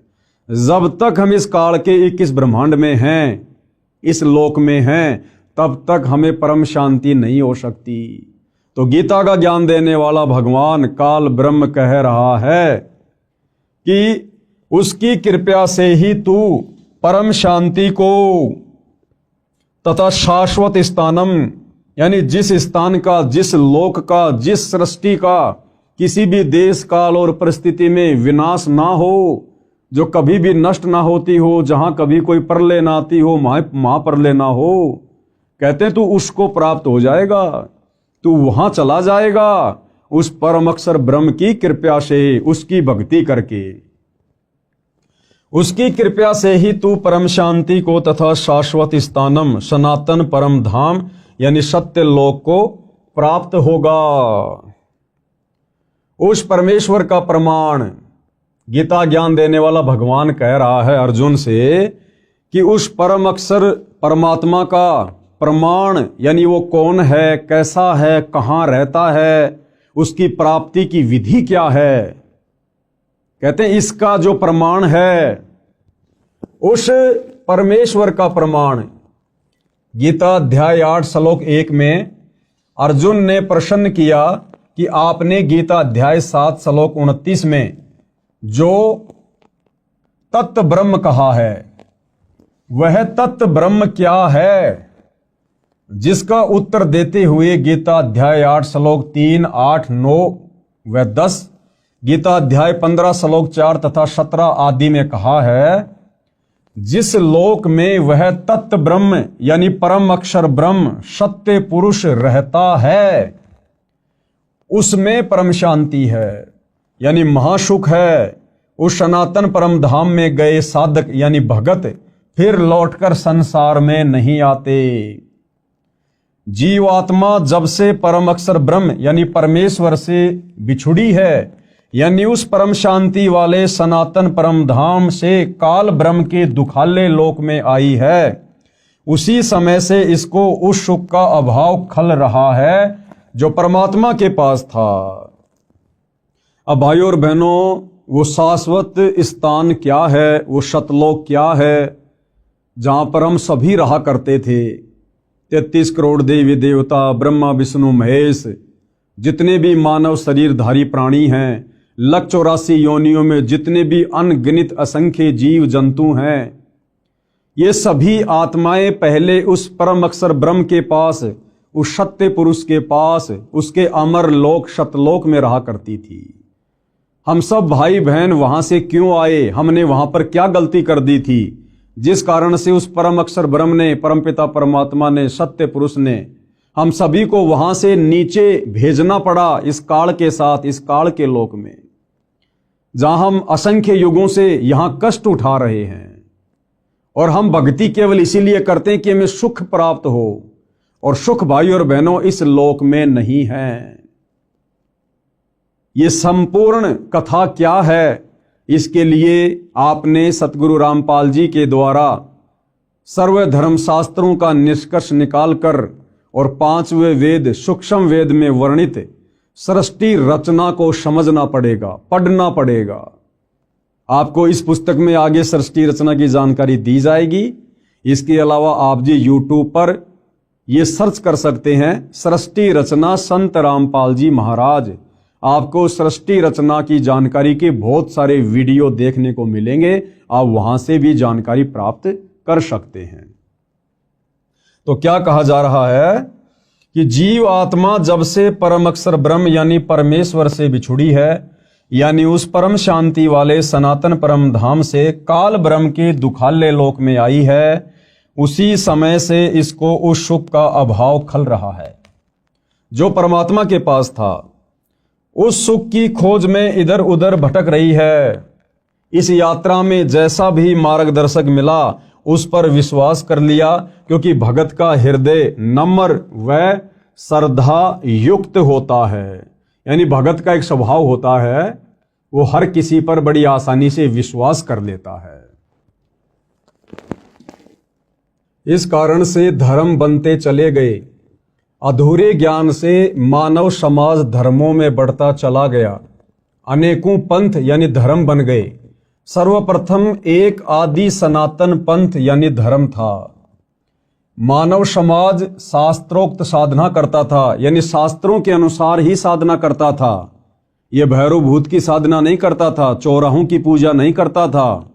जब तक हम इस काल के 21 ब्रह्मांड में हैं, इस लोक में हैं, तब तक हमें परम शांति नहीं हो सकती। तो गीता का ज्ञान देने वाला भगवान काल ब्रह्म कह रहा है कि उसकी कृपा से ही तू परम शांति को तथा शाश्वत स्थानम, यानी जिस स्थान का, जिस लोक का, जिस सृष्टि का किसी भी देश काल और परिस्थिति में विनाश ना हो, जो कभी भी नष्ट ना होती हो, जहां कभी कोई प्रलय ना आती हो, महाप्रलय ना हो, कहते हैं तू उसको प्राप्त हो जाएगा, तू वहां चला जाएगा उस परम अक्षर ब्रह्म की कृपा से, उसकी भक्ति करके। उसकी कृपा से ही तू परम शांति को तथा शाश्वत स्थानम, सनातन परम धाम यानी सत्य लोक को प्राप्त होगा। उस परमेश्वर का प्रमाण गीता ज्ञान देने वाला भगवान कह रहा है अर्जुन से कि उस परम अक्षर परमात्मा का प्रमाण, यानी वो कौन है, कैसा है, कहां रहता है, उसकी प्राप्ति की विधि क्या है। कहते हैं इसका जो प्रमाण है, उस परमेश्वर का प्रमाण, गीता अध्याय 8 श्लोक 1 में अर्जुन ने प्रश्न किया कि आपने गीता अध्याय 7 श्लोक 29 में जो तत्व ब्रह्म कहा है, वह तत्व ब्रह्म क्या है, जिसका उत्तर देते हुए गीता अध्याय 8 श्लोक 3, 8, 9 व 10, गीता अध्याय 15 श्लोक 4 तथा 17 आदि में कहा है, जिस लोक में वह तत्व ब्रह्म यानी परम अक्षर ब्रह्म सत्य पुरुष रहता है, उसमें परम शांति है, यानी महासुख है। उस सनातन परम धाम में गए साधक यानी भगत फिर लौटकर संसार में नहीं आते। जीवात्मा जब से परम अक्षर ब्रह्म यानी परमेश्वर से बिछुड़ी है, यानी उस परम शांति वाले सनातन परम धाम से काल ब्रह्म के दुखाले लोक में आई है, उसी समय से इसको उस सुख का अभाव खल रहा है जो परमात्मा के पास था। अब भाइयों और बहनों, वो शाश्वत स्थान क्या है, वो सतलोक क्या है, जहां पर हम सभी रहा करते थे। 33 करोड़ देवी देवता, ब्रह्मा विष्णु महेश, जितने भी मानव शरीरधारी प्राणी हैं, 184 योनियों में जितने भी अनगिनत असंख्य जीव जंतु हैं, ये सभी आत्माएं पहले उस परम अक्षर ब्रह्म के पास, उस सत्य पुरुष के पास, उसके अमर लोक सतलोक में रहा करती थी। हम सब भाई बहन वहां से क्यों आए, हमने वहां पर क्या गलती कर दी थी, जिस कारण से उस परम अक्षर ब्रह्म ने, परमपिता परमात्मा ने, सत्य पुरुष ने हम सभी को वहां से नीचे भेजना पड़ा इस काल के साथ, इस काल के लोक में, जहां हम असंख्य युगों से यहां कष्ट उठा रहे हैं। और हम भक्ति केवल इसीलिए करते हैं कि हमें सुख प्राप्त हो, और सुख भाई और बहनों इस लोक में नहीं है। ये संपूर्ण कथा क्या है, इसके लिए आपने सतगुरु रामपाल जी के द्वारा सर्व धर्म शास्त्रों का निष्कर्ष निकालकर और 5वें वेद सूक्ष्म वेद में वर्णित सृष्टि रचना को समझना पड़ेगा, पढ़ना पड़ेगा। आपको इस पुस्तक में आगे सृष्टि रचना की जानकारी दी जाएगी। इसके अलावा आप जी YouTube पर ये सर्च कर सकते हैं, सृष्टि रचना संत रामपाल जी महाराज। आपको सृष्टि रचना की जानकारी के बहुत सारे वीडियो देखने को मिलेंगे, आप वहां से भी जानकारी प्राप्त कर सकते हैं। तो क्या कहा जा रहा है कि जीव आत्मा जब से परम अक्षर ब्रह्म यानी परमेश्वर से बिछुड़ी है, यानी उस परम शांति वाले सनातन परम धाम से काल ब्रह्म के दुखाले लोक में आई है, उसी समय से इसको उस सुख का अभाव खल रहा है जो परमात्मा के पास था। उस सुख की खोज में इधर उधर भटक रही है। इस यात्रा में जैसा भी मार्गदर्शक मिला उस पर विश्वास कर लिया, क्योंकि भगत का हृदय नम्र व श्रद्धा युक्त होता है। यानी भगत का एक स्वभाव होता है, वो हर किसी पर बड़ी आसानी से विश्वास कर लेता है। इस कारण से धर्म बनते चले गए। अधूरे ज्ञान से मानव समाज धर्मों में बढ़ता चला गया। अनेकों पंथ यानी धर्म बन गए। सर्वप्रथम एक आदि सनातन पंथ यानी धर्म था। मानव समाज शास्त्रोक्त साधना करता था, यानी शास्त्रों के अनुसार ही साधना करता था। यह भैरव भूत की साधना नहीं करता था, चौराहों की पूजा नहीं करता था,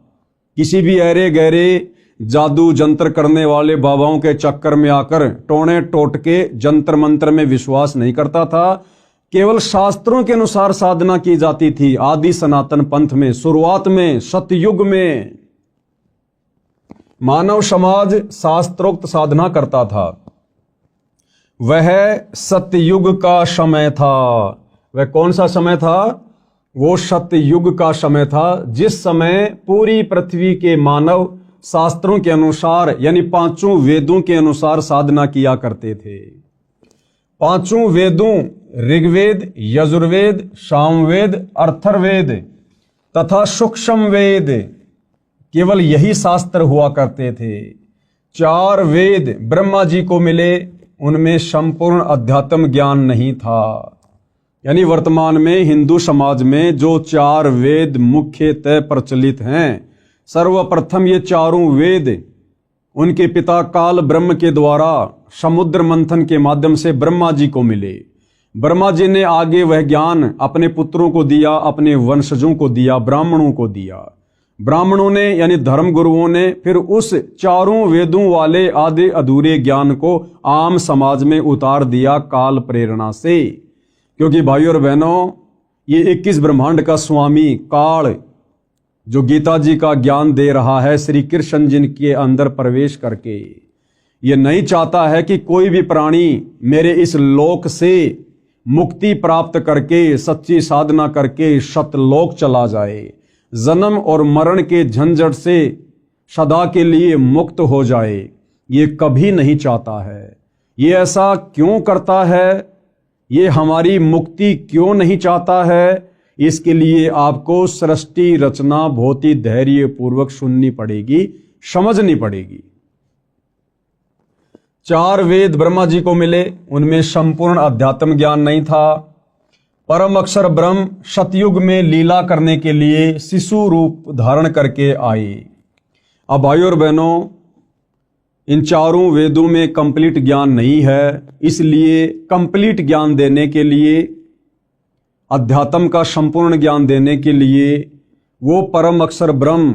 किसी भी ऐरे गहरे जादू जंत्र करने वाले बाबाओं के चक्कर में आकर टोने टोटके जंत्र मंत्र में विश्वास नहीं करता था। केवल शास्त्रों के अनुसार साधना की जाती थी। आदि सनातन पंथ में शुरुआत में सतयुग में मानव समाज शास्त्रोक्त साधना करता था। वह सतयुग का समय था। वह कौन सा समय था? वो सतयुग का समय था, जिस समय पूरी पृथ्वी के मानव शास्त्रों के अनुसार यानी पांचों वेदों के अनुसार साधना किया करते थे। पांचों वेदों ऋग्वेद, यजुर्वेद, सामवेद, अथर्ववेद तथा सूक्ष्म वेद, केवल यही शास्त्र हुआ करते थे। 4 वेद ब्रह्मा जी को मिले, उनमें संपूर्ण अध्यात्म ज्ञान नहीं था। यानी वर्तमान में हिंदू समाज में जो 4 वेद मुख्यतः प्रचलित हैं, सर्वप्रथम ये चारों वेद उनके पिता काल ब्रह्म के द्वारा समुद्र मंथन के माध्यम से ब्रह्मा जी को मिले। ब्रह्मा जी ने आगे वह ज्ञान अपने पुत्रों को दिया, अपने वंशजों को दिया, ब्राह्मणों को दिया। ब्राह्मणों ने यानी धर्म गुरुओं ने फिर उस चारों वेदों वाले आधे अधूरे ज्ञान को आम समाज में उतार दिया काल प्रेरणा से। क्योंकि भाइयों और बहनों, ये 21 ब्रह्मांड का स्वामी काल जो गीता जी का ज्ञान दे रहा है श्री कृष्ण जी के अंदर प्रवेश करके, ये नहीं चाहता है कि कोई भी प्राणी मेरे इस लोक से मुक्ति प्राप्त करके सच्ची साधना करके सतलोक चला जाए, जन्म और मरण के झंझट से सदा के लिए मुक्त हो जाए। ये कभी नहीं चाहता है। ये ऐसा क्यों करता है? ये हमारी मुक्ति क्यों नहीं चाहता है? इसके लिए आपको सृष्टि रचना बहुत ही धैर्य पूर्वक सुननी पड़ेगी, समझनी पड़ेगी। 4 वेद ब्रह्मा जी को मिले, उनमें संपूर्ण अध्यात्म ज्ञान नहीं था। परम अक्षर ब्रह्म सतयुग में लीला करने के लिए शिशु रूप धारण करके आए। अब भाइयों और बहनों, इन चारों वेदों में कंप्लीट ज्ञान नहीं है, इसलिए कंप्लीट ज्ञान देने के लिए, अध्यात्म का संपूर्ण ज्ञान देने के लिए वो परम अक्षर ब्रह्म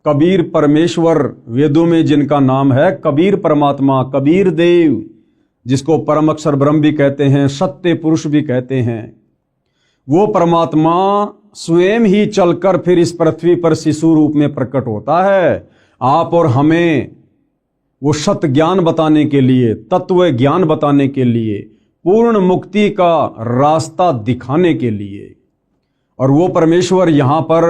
कबीर परमेश्वर, वेदों में जिनका नाम है कबीर परमात्मा, कबीर देव, जिसको परम अक्षर ब्रह्म भी कहते हैं, सत्य पुरुष भी कहते हैं, वो परमात्मा स्वयं ही चलकर फिर इस पृथ्वी पर शिशु रूप में प्रकट होता है। आप और हमें वो सत ज्ञान बताने के लिए, तत्व ज्ञान बताने के लिए, पूर्ण मुक्ति का रास्ता दिखाने के लिए। और वो परमेश्वर यहां पर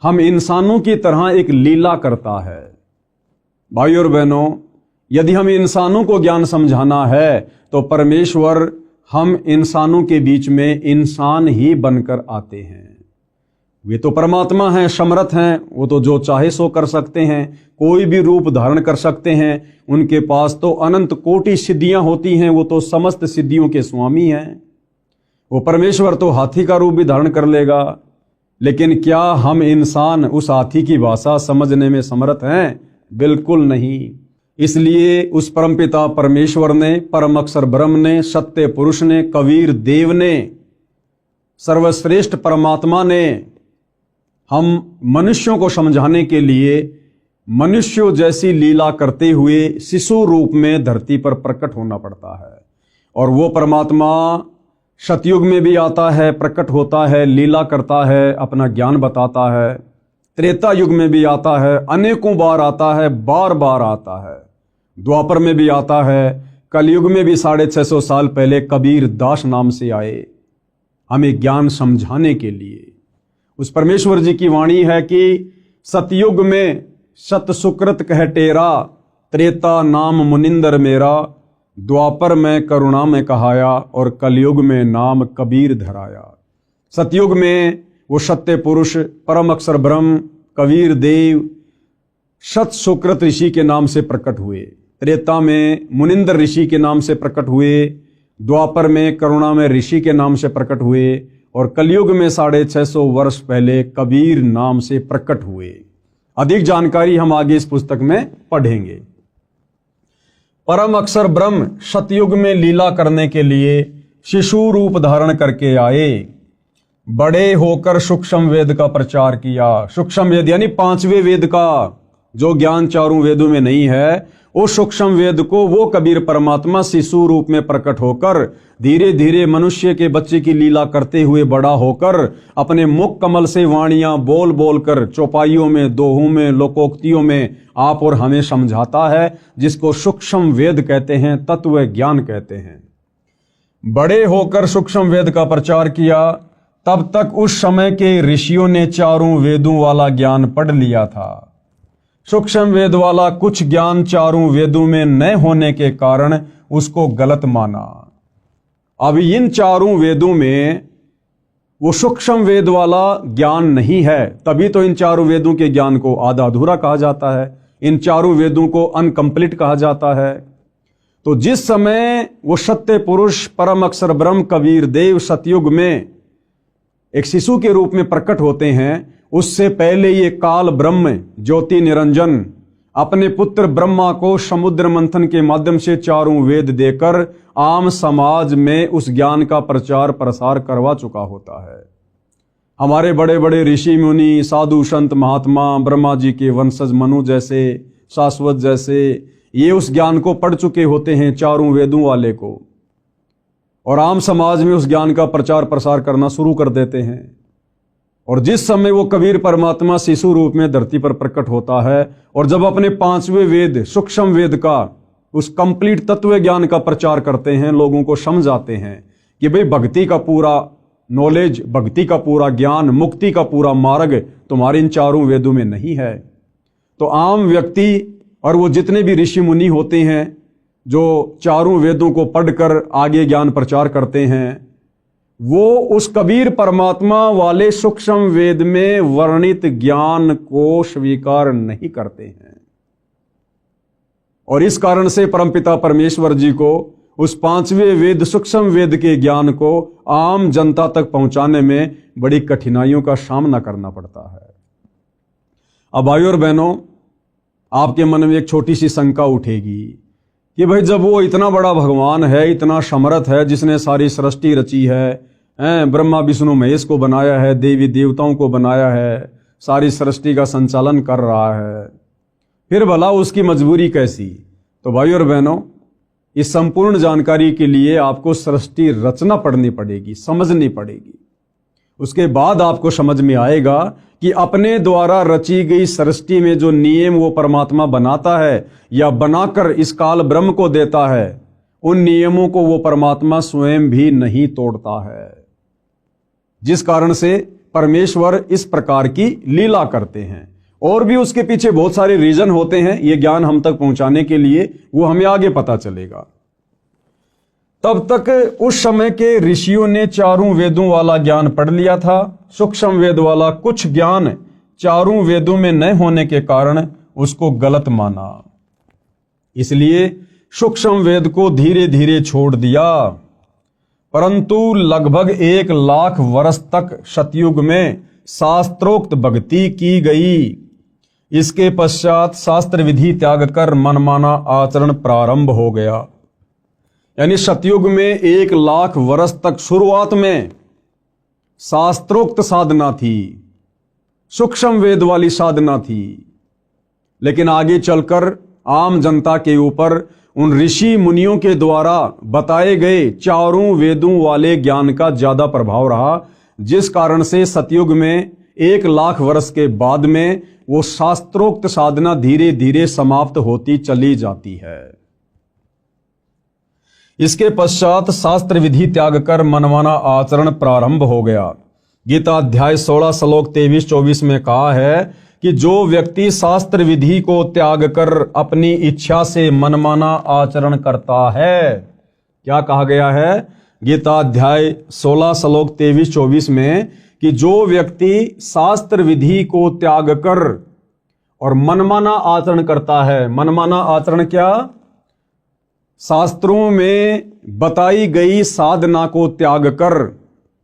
हम इंसानों की तरह एक लीला करता है। भाइयों और बहनों, यदि हम इंसानों को ज्ञान समझाना है तो परमेश्वर हम इंसानों के बीच में इंसान ही बनकर आते हैं। वे तो परमात्मा हैं, समर्थ हैं, वो तो जो चाहे सो कर सकते हैं, कोई भी रूप धारण कर सकते हैं। उनके पास तो अनंत कोटि सिद्धियां होती हैं, वो तो समस्त सिद्धियों के स्वामी हैं। वो परमेश्वर तो हाथी का रूप भी धारण कर लेगा, लेकिन क्या हम इंसान उस हाथी की भाषा समझने में समर्थ हैं? बिल्कुल नहीं। इसलिए उस परमपिता परमेश्वर ने, परम अक्षर ब्रह्म ने, सत्य पुरुष ने, कबीर देव ने, सर्वश्रेष्ठ परमात्मा ने हम मनुष्यों को समझाने के लिए मनुष्यों जैसी लीला करते हुए शिशु रूप में धरती पर प्रकट होना पड़ता है। और वो परमात्मा सतयुग में भी आता है, प्रकट होता है, लीला करता है, अपना ज्ञान बताता है। त्रेता युग में भी आता है, अनेकों बार आता है, बार बार आता है। द्वापर में भी आता है। कलयुग में भी 650 साल पहले कबीर दास नाम से आए हमें ज्ञान समझाने के लिए। उस परमेश्वर जी की वाणी है कि सतयुग में सत सुकृत कह टेरा, त्रेता नाम मुनिंदर मेरा, द्वापर में करुणा में कहाया, और कलयुग में नाम कबीर धराया। सतयुग में वो सत्य पुरुष परम अक्षर ब्रह्म कबीर देव सत सुकृत ऋषि के नाम से प्रकट हुए। त्रेता में मुनिंदर ऋषि के नाम से प्रकट हुए, द्वापर में करुणा में ऋषि के नाम से प्रकट हुए, और कलयुग में 650 वर्ष पहले कबीर नाम से प्रकट हुए। अधिक जानकारी हम आगे इस पुस्तक में पढ़ेंगे। परम अक्षर ब्रह्म सतयुग में लीला करने के लिए शिशु रूप धारण करके आए। बड़े होकर सूक्ष्म वेद का प्रचार किया। सूक्ष्म वेद यानी 5वें वेद का जो ज्ञान चारों वेदों में नहीं है, वो सूक्ष्म वेद को वो कबीर परमात्मा शिशु रूप में प्रकट होकर धीरे धीरे मनुष्य के बच्चे की लीला करते हुए बड़ा होकर अपने मुख कमल से वाणियां बोल बोल कर चौपाइयों में, दोहों में, लोकोक्तियों में आप और हमें समझाता है, जिसको सूक्ष्म वेद कहते हैं, तत्व ज्ञान कहते हैं। बड़े होकर सूक्ष्म वेद का प्रचार किया। तब तक उस समय के ऋषियों ने चारों वेदों वाला ज्ञान पढ़ लिया था। सूक्ष्म वेद वाला कुछ ज्ञान चारों वेदों में न होने के कारण उसको गलत माना। अब इन चारों वेदों में वो सूक्ष्म वेद वाला ज्ञान नहीं है, तभी तो इन चारों वेदों के ज्ञान को आधा अधूरा कहा जाता है, इन चारों वेदों को अनकंप्लीट कहा जाता है। तो जिस समय वो सत्य पुरुष परम अक्षर ब्रह्म कबीर देव सतयुग में एक शिशु के रूप में प्रकट होते हैं, उससे पहले ये काल ब्रह्म ज्योति निरंजन अपने पुत्र ब्रह्मा को समुद्र मंथन के माध्यम से चारों वेद देकर आम समाज में उस ज्ञान का प्रचार प्रसार करवा चुका होता है। हमारे बड़े बड़े ऋषि मुनि, साधु संत महात्मा, ब्रह्मा जी के वंशज मनु जैसे, शाश्वत जैसे, ये उस ज्ञान को पढ़ चुके होते हैं, चारों वेदों वाले को, और आम समाज में उस ज्ञान का प्रचार प्रसार करना शुरू कर देते हैं। और जिस समय वो कबीर परमात्मा शिशु रूप में धरती पर प्रकट होता है और जब अपने 5वें वेद सूक्ष्म वेद का उस कंप्लीट तत्व ज्ञान का प्रचार करते हैं, लोगों को समझाते हैं कि भाई भक्ति का पूरा नॉलेज, भक्ति का पूरा ज्ञान, मुक्ति का पूरा मार्ग तुम्हारे इन चारों वेदों में नहीं है। तो आम व्यक्ति और वो जितने भी ऋषि मुनि होते हैं जो चारों वेदों को पढ़कर आगे ज्ञान प्रचार करते हैं, वो उस कबीर परमात्मा वाले सूक्ष्म वेद में वर्णित ज्ञान को स्वीकार नहीं करते हैं। और इस कारण से परमपिता परमेश्वर जी को उस 5वें वेद सूक्ष्म वेद के ज्ञान को आम जनता तक पहुंचाने में बड़ी कठिनाइयों का सामना करना पड़ता है। अब भाइयों और बहनों, आपके मन में एक छोटी सी शंका उठेगी कि भाई जब वो इतना बड़ा भगवान है, इतना समर्थ है, जिसने सारी सृष्टि रची है, ब्रह्मा विष्णु महेश को बनाया है, देवी देवताओं को बनाया है, सारी सृष्टि का संचालन कर रहा है, फिर भला उसकी मजबूरी कैसी? तो भाइयों और बहनों, इस संपूर्ण जानकारी के लिए आपको सृष्टि रचना पढ़नी पड़ेगी, समझनी पड़ेगी। उसके बाद आपको समझ में आएगा कि अपने द्वारा रची गई सृष्टि में जो नियम वो परमात्मा बनाता है या बनाकर इस काल ब्रह्म को देता है, उन नियमों को वो परमात्मा स्वयं भी नहीं तोड़ता है, जिस कारण से परमेश्वर इस प्रकार की लीला करते हैं। और भी उसके पीछे बहुत सारे रीजन होते हैं, ये ज्ञान हम तक पहुंचाने के लिए, वो हमें आगे पता चलेगा। तब तक उस समय के ऋषियों ने चारों वेदों वाला ज्ञान पढ़ लिया था। सूक्ष्म वेद वाला कुछ ज्ञान चारों वेदों में न होने के कारण उसको गलत माना, इसलिए सूक्ष्म वेद को धीरे धीरे छोड़ दिया। परंतु लगभग 1 लाख वर्ष तक सतयुग में शास्त्रोक्त भक्ति की गई। इसके पश्चात शास्त्र विधि त्याग कर मनमाना आचरण प्रारंभ हो गया। यानी सतयुग में 1 लाख वर्ष तक शुरुआत में शास्त्रोक्त साधना थी, सूक्ष्म वेद वाली साधना थी, लेकिन आगे चलकर आम जनता के ऊपर उन ऋषि मुनियों के द्वारा बताए गए चारों वेदों वाले ज्ञान का ज्यादा प्रभाव रहा, जिस कारण से सतयुग में 1 लाख वर्ष के बाद में वो शास्त्रोक्त साधना धीरे धीरे समाप्त होती चली जाती है। इसके पश्चात शास्त्र विधि त्याग कर मनमाना आचरण प्रारंभ हो गया। गीता अध्याय 16 श्लोक 23-24 में कहा है कि जो व्यक्ति शास्त्र विधि को त्याग कर अपनी इच्छा से मनमाना आचरण करता है, क्या कहा गया है गीता अध्याय 16 श्लोक 23-24 में, कि जो व्यक्ति शास्त्र विधि को त्याग कर और मनमाना आचरण करता है। मनमाना आचरण क्या? शास्त्रों में बताई गई साधना को त्याग कर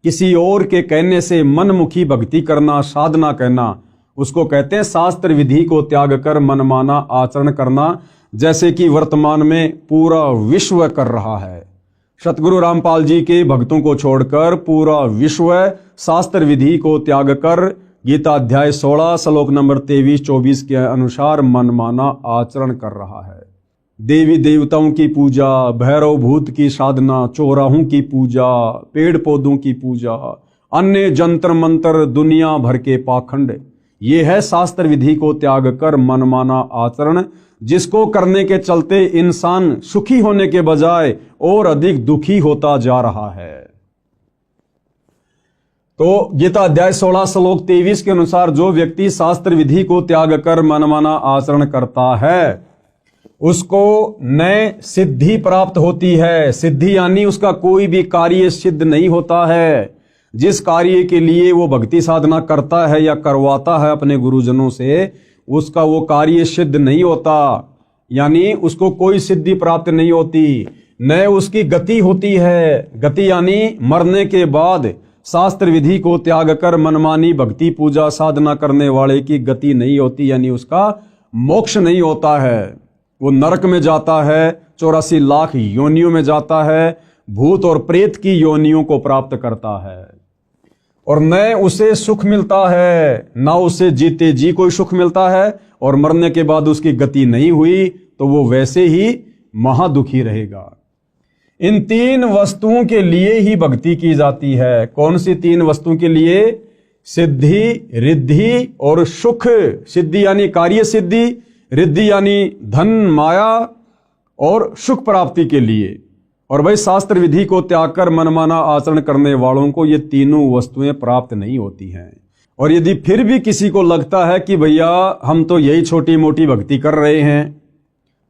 किसी और के कहने से मनमुखी भक्ति करना, साधना कहना, उसको कहते हैं शास्त्र विधि को त्याग कर मनमाना आचरण करना, जैसे कि वर्तमान में पूरा विश्व कर रहा है। सतगुरु रामपाल जी के भक्तों को छोड़कर पूरा विश्व शास्त्र विधि को त्याग कर गीता अध्याय 16 श्लोक नंबर 23-24 के अनुसार मनमाना आचरण कर रहा है। देवी देवताओं की पूजा, भैरव भूत की साधना, चौराहों की पूजा, पेड़ पौधों की पूजा, अन्य जंतर मंत्र, दुनिया भर के पाखंड, ये है शास्त्र विधि को त्याग कर मनमाना आचरण, जिसको करने के चलते इंसान सुखी होने के बजाय और अधिक दुखी होता जा रहा है। तो गीता अध्याय 16 श्लोक 23 के अनुसार जो व्यक्ति शास्त्र विधि को त्याग कर मनमाना आचरण करता है, उसको नए सिद्धि प्राप्त होती है। सिद्धि यानी उसका कोई भी कार्य सिद्ध नहीं होता है। जिस कार्य के लिए वो भक्ति साधना करता है या करवाता है अपने गुरुजनों से, उसका वो कार्य सिद्ध नहीं होता, यानी उसको कोई सिद्धि प्राप्त नहीं होती। न उसकी गति होती है। गति यानी मरने के बाद शास्त्र विधि को त्याग कर मनमानी भक्ति पूजा साधना करने वाले की गति नहीं होती, यानी उसका मोक्ष नहीं होता है। वो नरक में जाता है, 84 लाख योनियों में जाता है, भूत और प्रेत की योनियों को प्राप्त करता है, और न उसे सुख मिलता है, न उसे जीते जी कोई सुख मिलता है, और मरने के बाद उसकी गति नहीं हुई तो वो वैसे ही महादुखी रहेगा। इन 3 वस्तुओं के लिए ही भक्ति की जाती है। कौन सी 3 वस्तुओं के लिए? सिद्धि, रिद्धि और सुख। सिद्धि यानी कार्य सिद्धि, रिद्धि यानी धन माया और सुख प्राप्ति के लिए। और भाई शास्त्र विधि को त्याग कर मनमाना आचरण करने वालों को ये तीनों वस्तुएं प्राप्त नहीं होती हैं। और यदि फिर भी किसी को लगता है कि भैया हम तो यही छोटी मोटी भक्ति कर रहे हैं,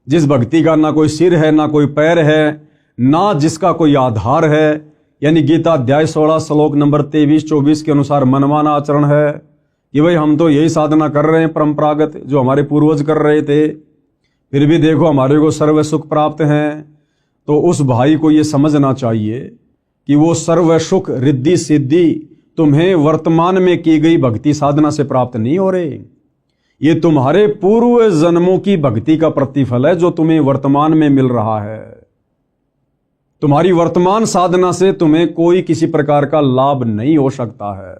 जिस भक्ति का ना कोई सिर है ना कोई पैर है, ना जिसका कोई आधार है, यानी गीता अध्याय 16 श्लोक नंबर 23-24 के अनुसार मनमाना आचरण है कि भाई हम तो यही साधना कर रहे हैं परंपरागत जो हमारे पूर्वज कर रहे थे, फिर भी देखो हमारे को सर्व सुख प्राप्त हैं, तो उस भाई को ये समझना चाहिए कि वो सर्व सुख रिद्धि सिद्धि तुम्हें वर्तमान में की गई भक्ति साधना से प्राप्त नहीं हो रहे। ये तुम्हारे पूर्व जन्मों की भक्ति का प्रतिफल है जो तुम्हें वर्तमान में मिल रहा है। तुम्हारी वर्तमान साधना से तुम्हें कोई किसी प्रकार का लाभ नहीं हो सकता है।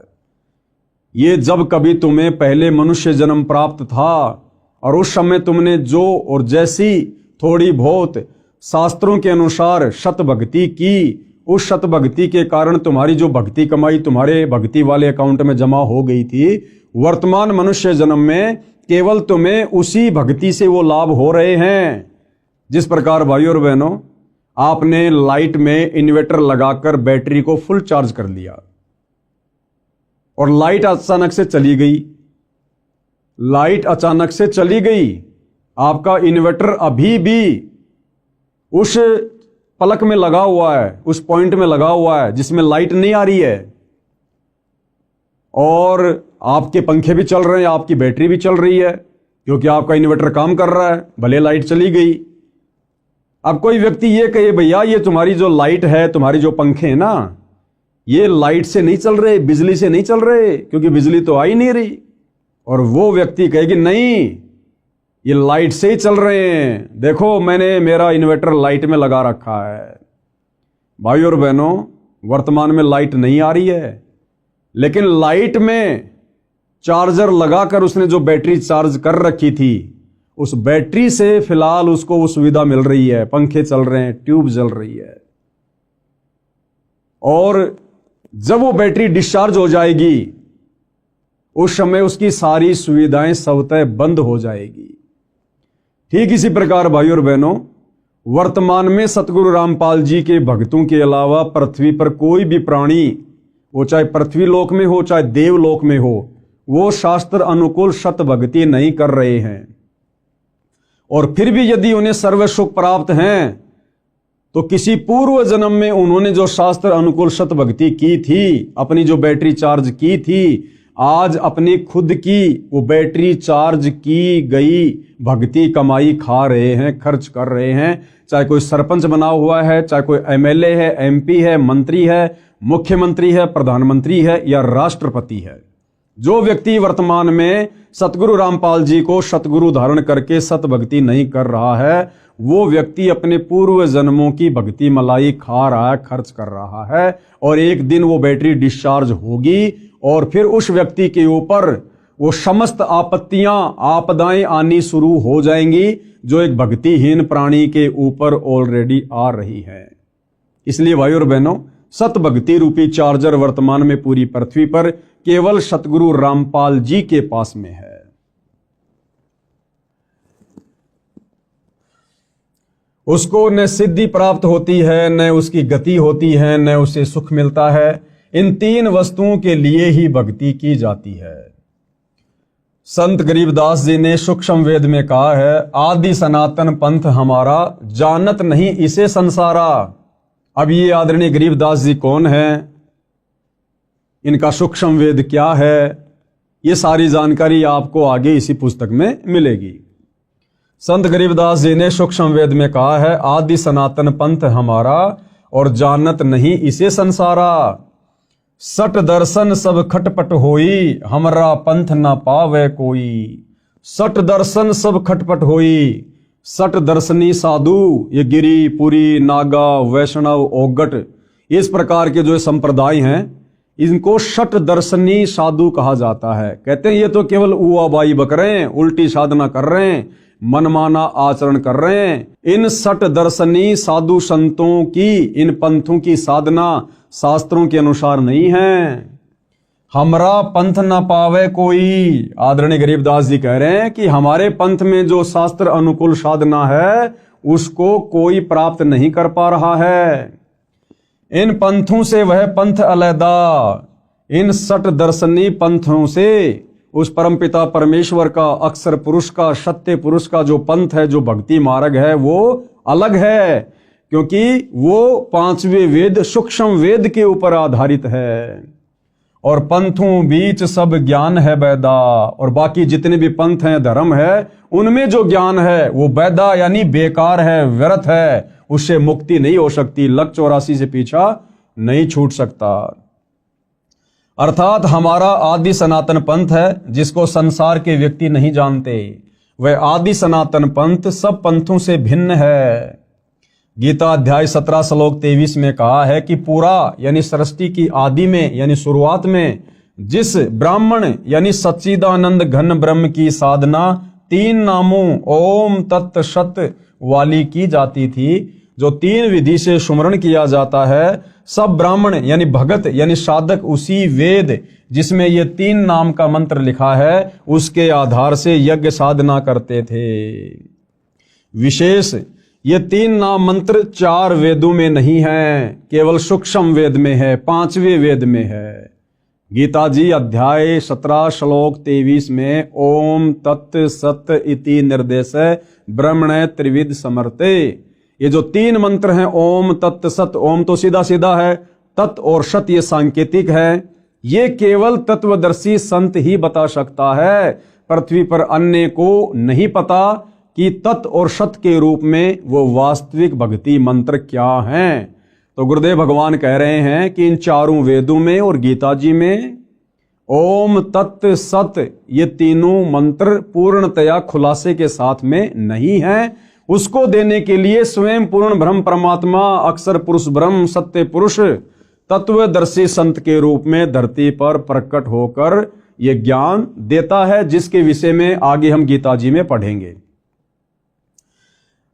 ये जब कभी तुम्हें पहले मनुष्य जन्म प्राप्त था और उस समय तुमने जो और जैसी थोड़ी बहुत शास्त्रों के अनुसार सत भक्ति की उस सत भक्ति के कारण तुम्हारी जो भक्ति कमाई तुम्हारे भक्ति वाले अकाउंट में जमा हो गई थी, वर्तमान मनुष्य जन्म में केवल तुम्हें उसी भक्ति से वो लाभ हो रहे हैं। जिस प्रकार भाइयों और बहनों, आपने लाइट में इन्वर्टर लगाकर बैटरी को फुल चार्ज कर लिया और लाइट अचानक से चली गई, लाइट अचानक से चली गई, आपका इन्वर्टर अभी भी उस पलक में लगा हुआ है, उस पॉइंट में लगा हुआ है जिसमें लाइट नहीं आ रही है, और आपके पंखे भी चल रहे हैं, आपकी बैटरी भी चल रही है, क्योंकि आपका इन्वर्टर काम कर रहा है, भले लाइट चली गई। अब कोई व्यक्ति ये कहे भैया ये तुम्हारी जो लाइट है, तुम्हारी जो पंखे हैं ना, ये लाइट से नहीं चल रहे, बिजली से नहीं चल रहे, क्योंकि बिजली तो आ ही नहीं रही। और वो व्यक्ति कहेगी नहीं, ये लाइट से ही चल रहे हैं, देखो मैंने मेरा इन्वर्टर लाइट में लगा रखा है। भाइयों और बहनों, वर्तमान में लाइट नहीं आ रही है, लेकिन लाइट में चार्जर लगाकर उसने जो बैटरी चार्ज कर रखी थी, उस बैटरी से फिलहाल उसको वो सुविधा मिल रही है, पंखे चल रहे हैं, ट्यूब जल रही है। और जब वो बैटरी डिस्चार्ज हो जाएगी, उस समय उसकी सारी सुविधाएं स्वतः बंद हो जाएगी। ठीक इसी प्रकार भाइयों और बहनों, वर्तमान में सतगुरु रामपाल जी के भक्तों के अलावा पृथ्वी पर कोई भी प्राणी, वो चाहे पृथ्वी लोक में हो चाहे देवलोक में हो, वो शास्त्र अनुकूल सत भक्ति नहीं कर रहे हैं। और फिर भी यदि उन्हें सर्व सुख प्राप्त हैं, तो किसी पूर्व जन्म में उन्होंने जो शास्त्र अनुकूल सत भक्ति की थी, अपनी जो बैटरी चार्ज की थी, आज अपनी खुद की वो बैटरी चार्ज की गई भक्ति कमाई खा रहे हैं, खर्च कर रहे हैं। चाहे कोई सरपंच बना हुआ है, चाहे कोई एमएलए है, एमपी है, मंत्री है, मुख्यमंत्री है, प्रधानमंत्री है या राष्ट्रपति है, जो व्यक्ति वर्तमान में सतगुरु रामपाल जी को सतगुरु धारण करके सत भक्ति नहीं कर रहा है, वो व्यक्ति अपने पूर्व जन्मों की भक्ति मलाई खा रहा है, खर्च कर रहा है। और एक दिन वो बैटरी डिस्चार्ज होगी और फिर उस व्यक्ति के ऊपर वो समस्त आपत्तियां, आपदाएं आनी शुरू हो जाएंगी, जो एक भक्तिहीन प्राणी के ऊपर ऑलरेडी आ रही है। इसलिए भाइयों और बहनों, सत भक्ति रूपी चार्जर वर्तमान में पूरी पृथ्वी पर केवल सतगुरु रामपाल जी के पास में है। उसको न सिद्धि प्राप्त होती है, न उसकी गति होती है, न उसे सुख मिलता है। इन तीन वस्तुओं के लिए ही भक्ति की जाती है। संत गरीबदास जी ने सूक्ष्म वेद में कहा है, आदि सनातन पंथ हमारा, जानत नहीं इसे संसारा। अब ये आदरणीय गरीबदास जी कौन है, इनका सूक्ष्म वेद क्या है, ये सारी जानकारी आपको आगे इसी पुस्तक में मिलेगी। संत गरीबदास जी ने सूक्ष्म वेद में कहा है, आदि सनातन पंथ हमारा और जानत नहीं इसे संसारा। सट दर्शन सब खटपट होई, हमरा पंथ न पावे कोई। सट दर्शन सब खटपट होई, सट दर्शनी साधु, ये गिरी, पुरी, नागा, वैष्णव, ओगट, इस प्रकार के जो संप्रदाय हैं, इनको सट दर्शनी साधु कहा जाता है। कहते हैं ये तो केवल उआबाई बक रहे हैं, उल्टी साधना कर रहे हैं, मनमाना आचरण कर रहे हैं। इन सट दर्शनी साधु संतों की, इन पंथों की साधना शास्त्रों के अनुसार नहीं है। हमरा पंथ न पावे कोई, आदरणीय गरीबदास जी कह रहे हैं कि हमारे पंथ में जो शास्त्र अनुकूल साधना है, उसको कोई प्राप्त नहीं कर पा रहा है। इन पंथों से वह पंथ अलैदा, इन सट दर्शनी पंथों से उस परमपिता परमेश्वर का, अक्षर पुरुष का, सत्य पुरुष का जो पंथ है, जो भक्ति मार्ग है, वो अलग है, क्योंकि वो पांचवें वेद सूक्ष्म वेद के ऊपर आधारित है। और पंथों बीच सब ज्ञान है बैदा, और बाकी जितने भी पंथ हैं, धर्म है, उनमें जो ज्ञान है वो बैदा यानी बेकार है, व्यर्थ है, उससे मुक्ति नहीं हो सकती, लक 84 से पीछा नहीं छूट सकता। अर्थात हमारा आदि सनातन पंथ है, जिसको संसार के व्यक्ति नहीं जानते। वह आदि सनातन पंथ सब पंथों से भिन्न है। गीता अध्याय 17 श्लोक 23 में कहा है कि पूरा यानी सृष्टि की आदि में यानी शुरुआत में जिस ब्राह्मण यानी सच्चिदानंद घन ब्रह्म की साधना 3 नामों ओम तत् सत वाली की जाती थी, जो 3 विधि से सुमरण किया जाता है, सब ब्राह्मण यानी भगत यानी साधक उसी वेद जिसमें ये 3 नाम का मंत्र लिखा है उसके आधार से यज्ञ साधना करते थे। विशेष ये 3 नाम मंत्र 4 वेदों में नहीं है, केवल सूक्ष्म वेद में है, 5वें वेद में है। गीता जी अध्याय 17 श्लोक 23 में ओम तत् सत इति निर्देश ब्रह्मणे त्रिविध समर्थे, ये जो 3 मंत्र हैं ओम तत् सत, ओम तो सीधा सीधा है, तत् और सत ये सांकेतिक है। ये केवल तत्वदर्शी संत ही बता सकता है, पृथ्वी पर अन्य को नहीं पता कि तत् और सत के रूप में वो वास्तविक भक्ति मंत्र क्या हैं। तो गुरुदेव भगवान कह रहे हैं कि इन 4 वेदों में और गीता जी में ओम तत् सत ये तीनों मंत्र पूर्णतया खुलासे के साथ में नहीं है। उसको देने के लिए स्वयं पूर्ण ब्रह्म परमात्मा अक्षर पुरुष ब्रह्म सत्य पुरुष तत्वदर्शी संत के रूप में धरती पर प्रकट होकर ये ज्ञान देता है, जिसके विषय में आगे हम गीता जी में पढ़ेंगे।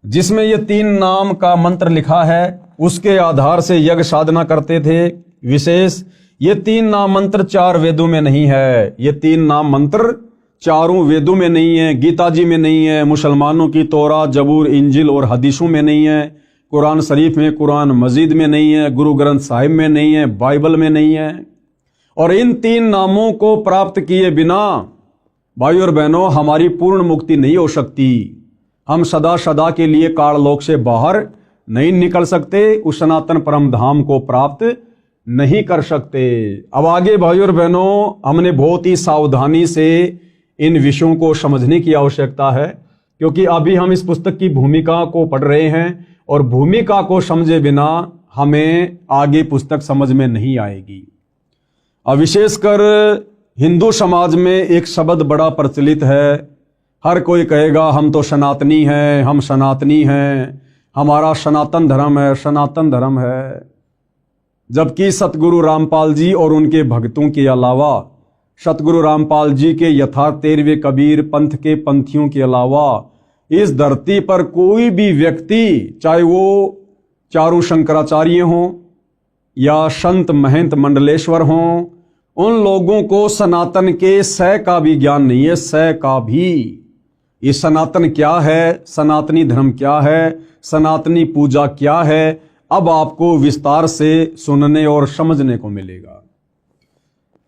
जिसमें ये 3 नाम का मंत्र लिखा है उसके आधार से यज्ञ साधना करते थे। विशेष ये 3 नाम मंत्र 4 वेदों में नहीं है, ये 3 नाम मंत्र 4 वेदों में नहीं है, गीता जी में नहीं है, मुसलमानों की तौरा जबूर इंजिल और हदीसों में नहीं है, कुरान शरीफ में, कुरान मजीद में नहीं है, गुरु ग्रंथ साहिब में नहीं है, बाइबल में नहीं है। और इन 3 नामों को प्राप्त किए बिना भाई और बहनों हमारी पूर्ण मुक्ति नहीं हो सकती। हम सदा सदा के लिए काललोक से बाहर नहीं निकल सकते, उस सनातन परम धाम को प्राप्त नहीं कर सकते। अब आगे भाई और बहनों हमने बहुत ही सावधानी से इन विषयों को समझने की आवश्यकता है, क्योंकि अभी हम इस पुस्तक की भूमिका को पढ़ रहे हैं और भूमिका को समझे बिना हमें आगे पुस्तक समझ में नहीं आएगी। अब विशेषकर हिंदू समाज में एक शब्द बड़ा प्रचलित है, हर कोई कहेगा हम तो सनातनी हैं, हम सनातनी हैं, हमारा सनातन धर्म है, सनातन धर्म है। जबकि सतगुरु रामपाल जी और उनके भक्तों के अलावा, सतगुरु रामपाल जी के यथार्थ 13वें कबीर पंथ के पंथियों के अलावा इस धरती पर कोई भी व्यक्ति, चाहे वो चारों शंकराचार्य हों या संत महंत मंडलेश्वर हों, उन लोगों को सनातन के सै का भी ज्ञान नहीं है, सै का भी। ये सनातन क्या है, सनातनी धर्म क्या है, सनातनी पूजा क्या है, अब आपको विस्तार से सुनने और समझने को मिलेगा।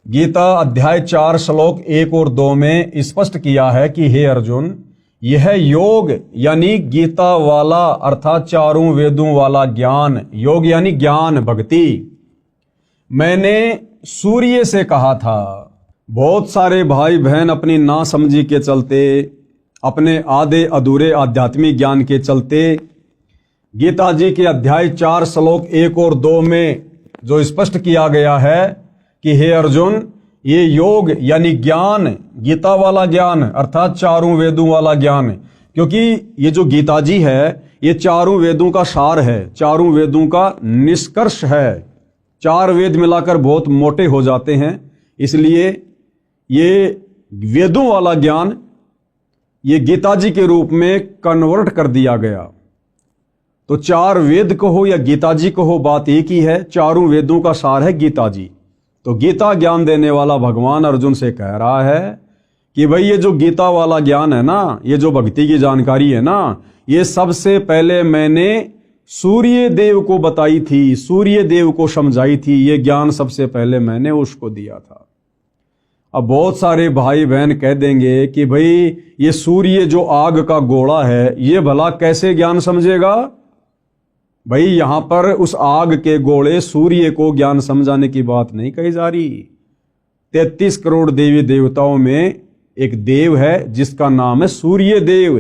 गीता अध्याय 4 श्लोक 1 और 2 में स्पष्ट किया है कि हे अर्जुन, यह योग यानी गीता वाला अर्थात 4 वेदों वाला ज्ञान, योग यानी ज्ञान भक्ति, मैंने सूर्य से कहा था। बहुत सारे भाई बहन अपनी नासमझी के चलते, अपने आधे अधूरे आध्यात्मिक ज्ञान के चलते गीता जी के अध्याय 4 श्लोक 1 और 2 में जो स्पष्ट किया गया है कि हे अर्जुन, ये योग यानी ज्ञान, गीता वाला ज्ञान अर्थात 4 वेदों वाला ज्ञान, क्योंकि ये जो गीता जी है ये 4 वेदों का सार है, 4 वेदों का निष्कर्ष है। 4 वेद मिलाकर बहुत मोटे हो जाते हैं, इसलिए ये वेदों वाला ज्ञान ये गीता जी के रूप में कन्वर्ट कर दिया गया। तो 4 वेद कहो या गीता जी कहो, बात एक ही है, 4 वेदों का सार है गीता जी। तो गीता ज्ञान देने वाला भगवान अर्जुन से कह रहा है कि भाई ये जो गीता वाला ज्ञान है ना, ये जो भक्ति की जानकारी है ना, ये सबसे पहले मैंने सूर्य देव को बताई थी, सूर्य देव को समझाई थी, ये ज्ञान सबसे पहले मैंने उसको दिया था। अब बहुत सारे भाई बहन कह देंगे कि भाई ये सूर्य जो आग का गोला है ये भला कैसे ज्ञान समझेगा। भाई यहां पर उस आग के गोले सूर्य को ज्ञान समझाने की बात नहीं कही जा रही। 33 करोड़ देवी देवताओं में एक देव है जिसका नाम है सूर्य देव।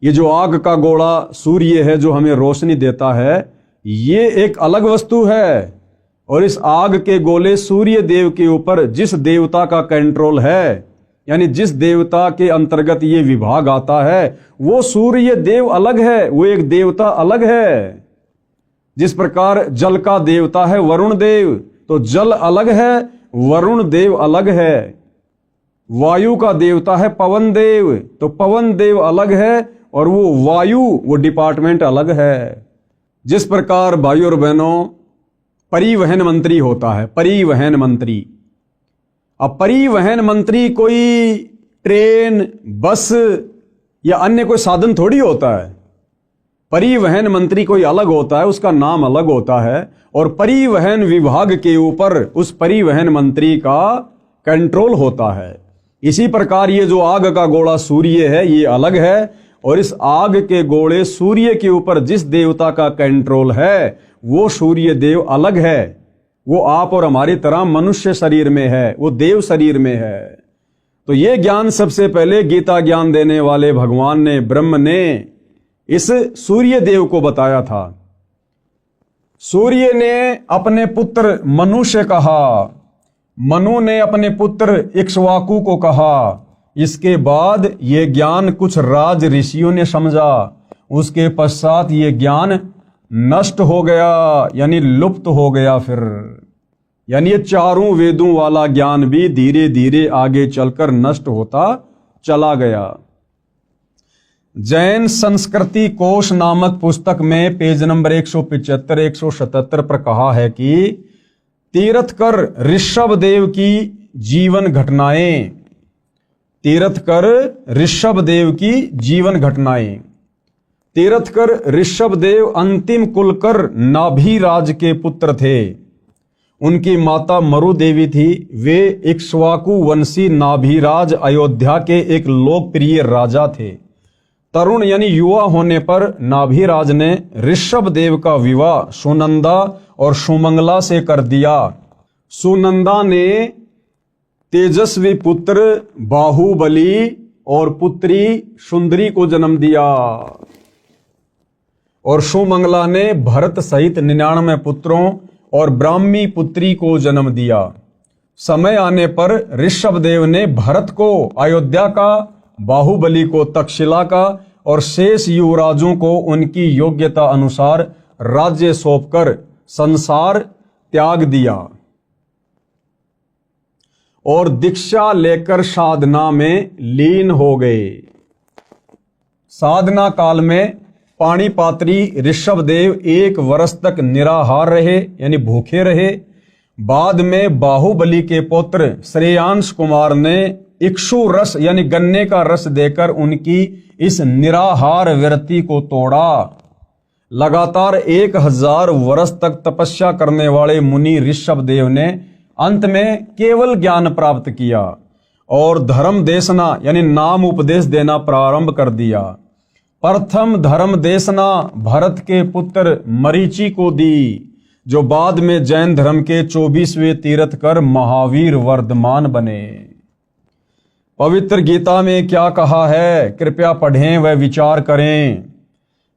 ये जो आग का गोला सूर्य है जो हमें रोशनी देता है, ये एक अलग वस्तु है। और इस आग के गोले सूर्य देव के ऊपर जिस देवता का कंट्रोल है, यानी जिस देवता के अंतर्गत ये विभाग आता है, वो सूर्य देव अलग है, वो एक देवता अलग है। जिस प्रकार जल का देवता है वरुण देव, तो जल अलग है, वरुण देव अलग है। वायु का देवता है पवन देव, तो पवन देव अलग है और वो वायु, वो डिपार्टमेंट अलग है। जिस प्रकार भाइयों और बहनों परिवहन मंत्री होता है, परिवहन मंत्री, अब परिवहन मंत्री कोई ट्रेन, बस या अन्य कोई साधन थोड़ी होता है। परिवहन मंत्री कोई अलग होता है, उसका नाम अलग होता है, और परिवहन विभाग के ऊपर उस परिवहन मंत्री का कंट्रोल होता है। इसी प्रकार ये जो आग का गोला सूर्य है, ये अलग है, और इस आग के गोले सूर्य के ऊपर जिस देवता का कंट्रोल है वो सूर्य देव अलग है। वो आप और हमारी तरह मनुष्य शरीर में है, वो देव शरीर में है। तो ये ज्ञान सबसे पहले गीता ज्ञान देने वाले भगवान ने, ब्रह्म ने इस सूर्य देव को बताया था। सूर्य ने अपने पुत्र मनु से कहा, मनु ने अपने पुत्र इक्ष्वाकु को कहा। इसके बाद ये ज्ञान कुछ राज ऋषियों ने समझा, उसके पश्चात ये ज्ञान नष्ट हो गया, यानी लुप्त हो गया। फिर यानी ये चारों वेदों वाला ज्ञान भी धीरे धीरे आगे चलकर नष्ट होता चला गया। जैन संस्कृति कोश नामक पुस्तक में पेज नंबर 175 177 पर कहा है कि तीर्थकर ऋषभ देव की जीवन घटनाएं, तीर्थकर ऋषभ देव की जीवन घटनाएं। तीर्थकर ऋषभ देव अंतिम कुलकर नाभिराज के पुत्र थे। उनकी माता मरु देवी थी। वे इक्ष्वाकु वंशी नाभिराज अयोध्या के एक लोकप्रिय राजा थे। तरुण यानी युवा होने पर नाभिराज ने ऋषभ देव का विवाह सुनंदा और सुमंगला से कर दिया। सुनंदा ने तेजस्वी पुत्र बाहुबली और पुत्री सुंदरी को जन्म दिया, और सुमंगला ने भरत सहित 99 पुत्रों और ब्राह्मी पुत्री को जन्म दिया। समय आने पर ऋषभ देव ने भरत को अयोध्या का, बाहुबली को तक्षशिला का और शेष युवराजों को उनकी योग्यता अनुसार राज्य सौंपकर संसार त्याग दिया और दीक्षा लेकर साधना में लीन हो गए। साधना काल में पाणिपात्री ऋषभ देव 1 वर्ष तक निराहार रहे, यानी भूखे रहे। बाद में बाहुबली के पुत्र श्रेयांश कुमार ने इक्षु रस यानी गन्ने का रस देकर उनकी इस निराहार व्रति को तोड़ा। लगातार 1000 वर्ष तक तपस्या करने वाले मुनि ऋषभ देव ने अंत में केवल ज्ञान प्राप्त किया और धर्म देशना यानी नाम उपदेश देना प्रारंभ कर दिया। प्रथम धर्म देशना भरत के पुत्र मरीचि को दी, जो बाद में जैन धर्म के 24वें तीर्थकर महावीर वर्धमान बने। पवित्र गीता में क्या कहा है, कृपया पढ़ें व विचार करें।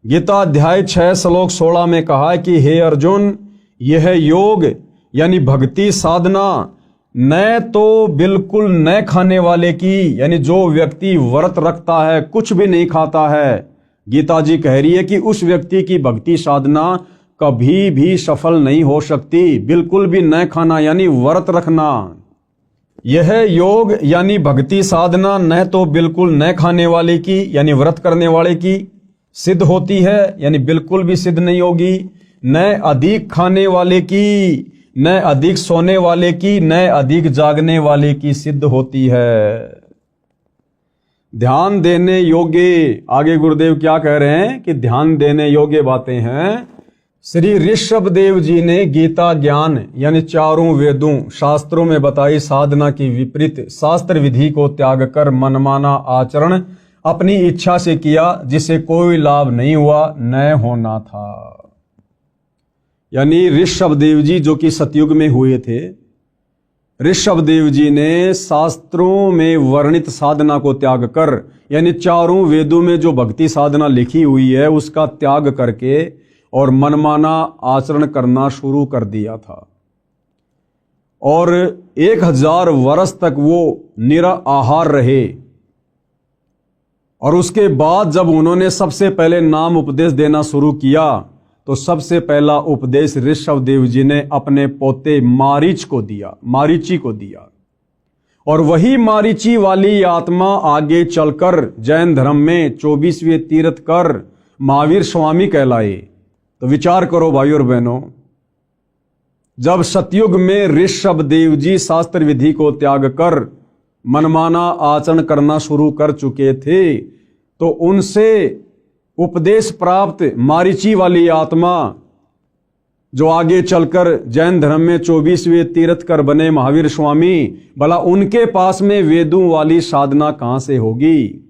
गीता अध्याय 6 श्लोक 16 में कहा है कि हे अर्जुन, यह योग यानी भक्ति साधना न तो बिल्कुल न खाने वाले की, यानी जो व्यक्ति व्रत रखता है, कुछ भी नहीं खाता है, गीता जी कह रही है कि उस व्यक्ति की भक्ति साधना कभी भी सफल नहीं हो सकती। बिल्कुल भी न खाना यानी व्रत रखना। यह योग यानी भक्ति साधना न तो बिल्कुल न खाने वाले की यानी व्रत करने वाले की सिद्ध होती है, यानी बिल्कुल भी सिद्ध नहीं होगी, न अधिक खाने वाले की, न अधिक सोने वाले की, न अधिक जागने वाले की सिद्ध होती है। ध्यान देने योग्य, आगे गुरुदेव क्या कह रहे हैं कि ध्यान देने योग्य बातें हैं। श्री ऋषभ देव जी ने गीता ज्ञान यानी चारों वेदों शास्त्रों में बताई साधना की विपरीत शास्त्र विधि को त्याग कर मनमाना आचरण अपनी इच्छा से किया, जिसे कोई लाभ नहीं हुआ, न होना था। यानी ऋषभ देव जी जो कि सतयुग में हुए थे, ऋषभ देव जी ने शास्त्रों में वर्णित साधना को त्याग कर, यानी चारों वेदों में जो भक्ति साधना लिखी हुई है उसका त्याग करके और मनमाना आचरण करना शुरू कर दिया था। और 1000 वर्ष तक वो निराहार रहे। और उसके बाद जब उन्होंने सबसे पहले नाम उपदेश देना शुरू किया तो सबसे पहला उपदेश ऋषभ देव जी ने अपने पोते मारीच को दिया, मारीची को दिया। और वही मारीची वाली आत्मा आगे चलकर जैन धर्म में 24वें तीर्थ कर महावीर स्वामी कहलाए। तो विचार करो भाई और बहनों, जब सतयुग में ऋषभ देव जी शास्त्र विधि को त्याग कर मनमाना आचरण करना शुरू कर चुके थे, तो उनसे उपदेश प्राप्त मारीची वाली आत्मा जो आगे चलकर जैन धर्म में 24वें तीर्थकर बने महावीर स्वामी, भला उनके पास में वेदों वाली साधना कहां से होगी।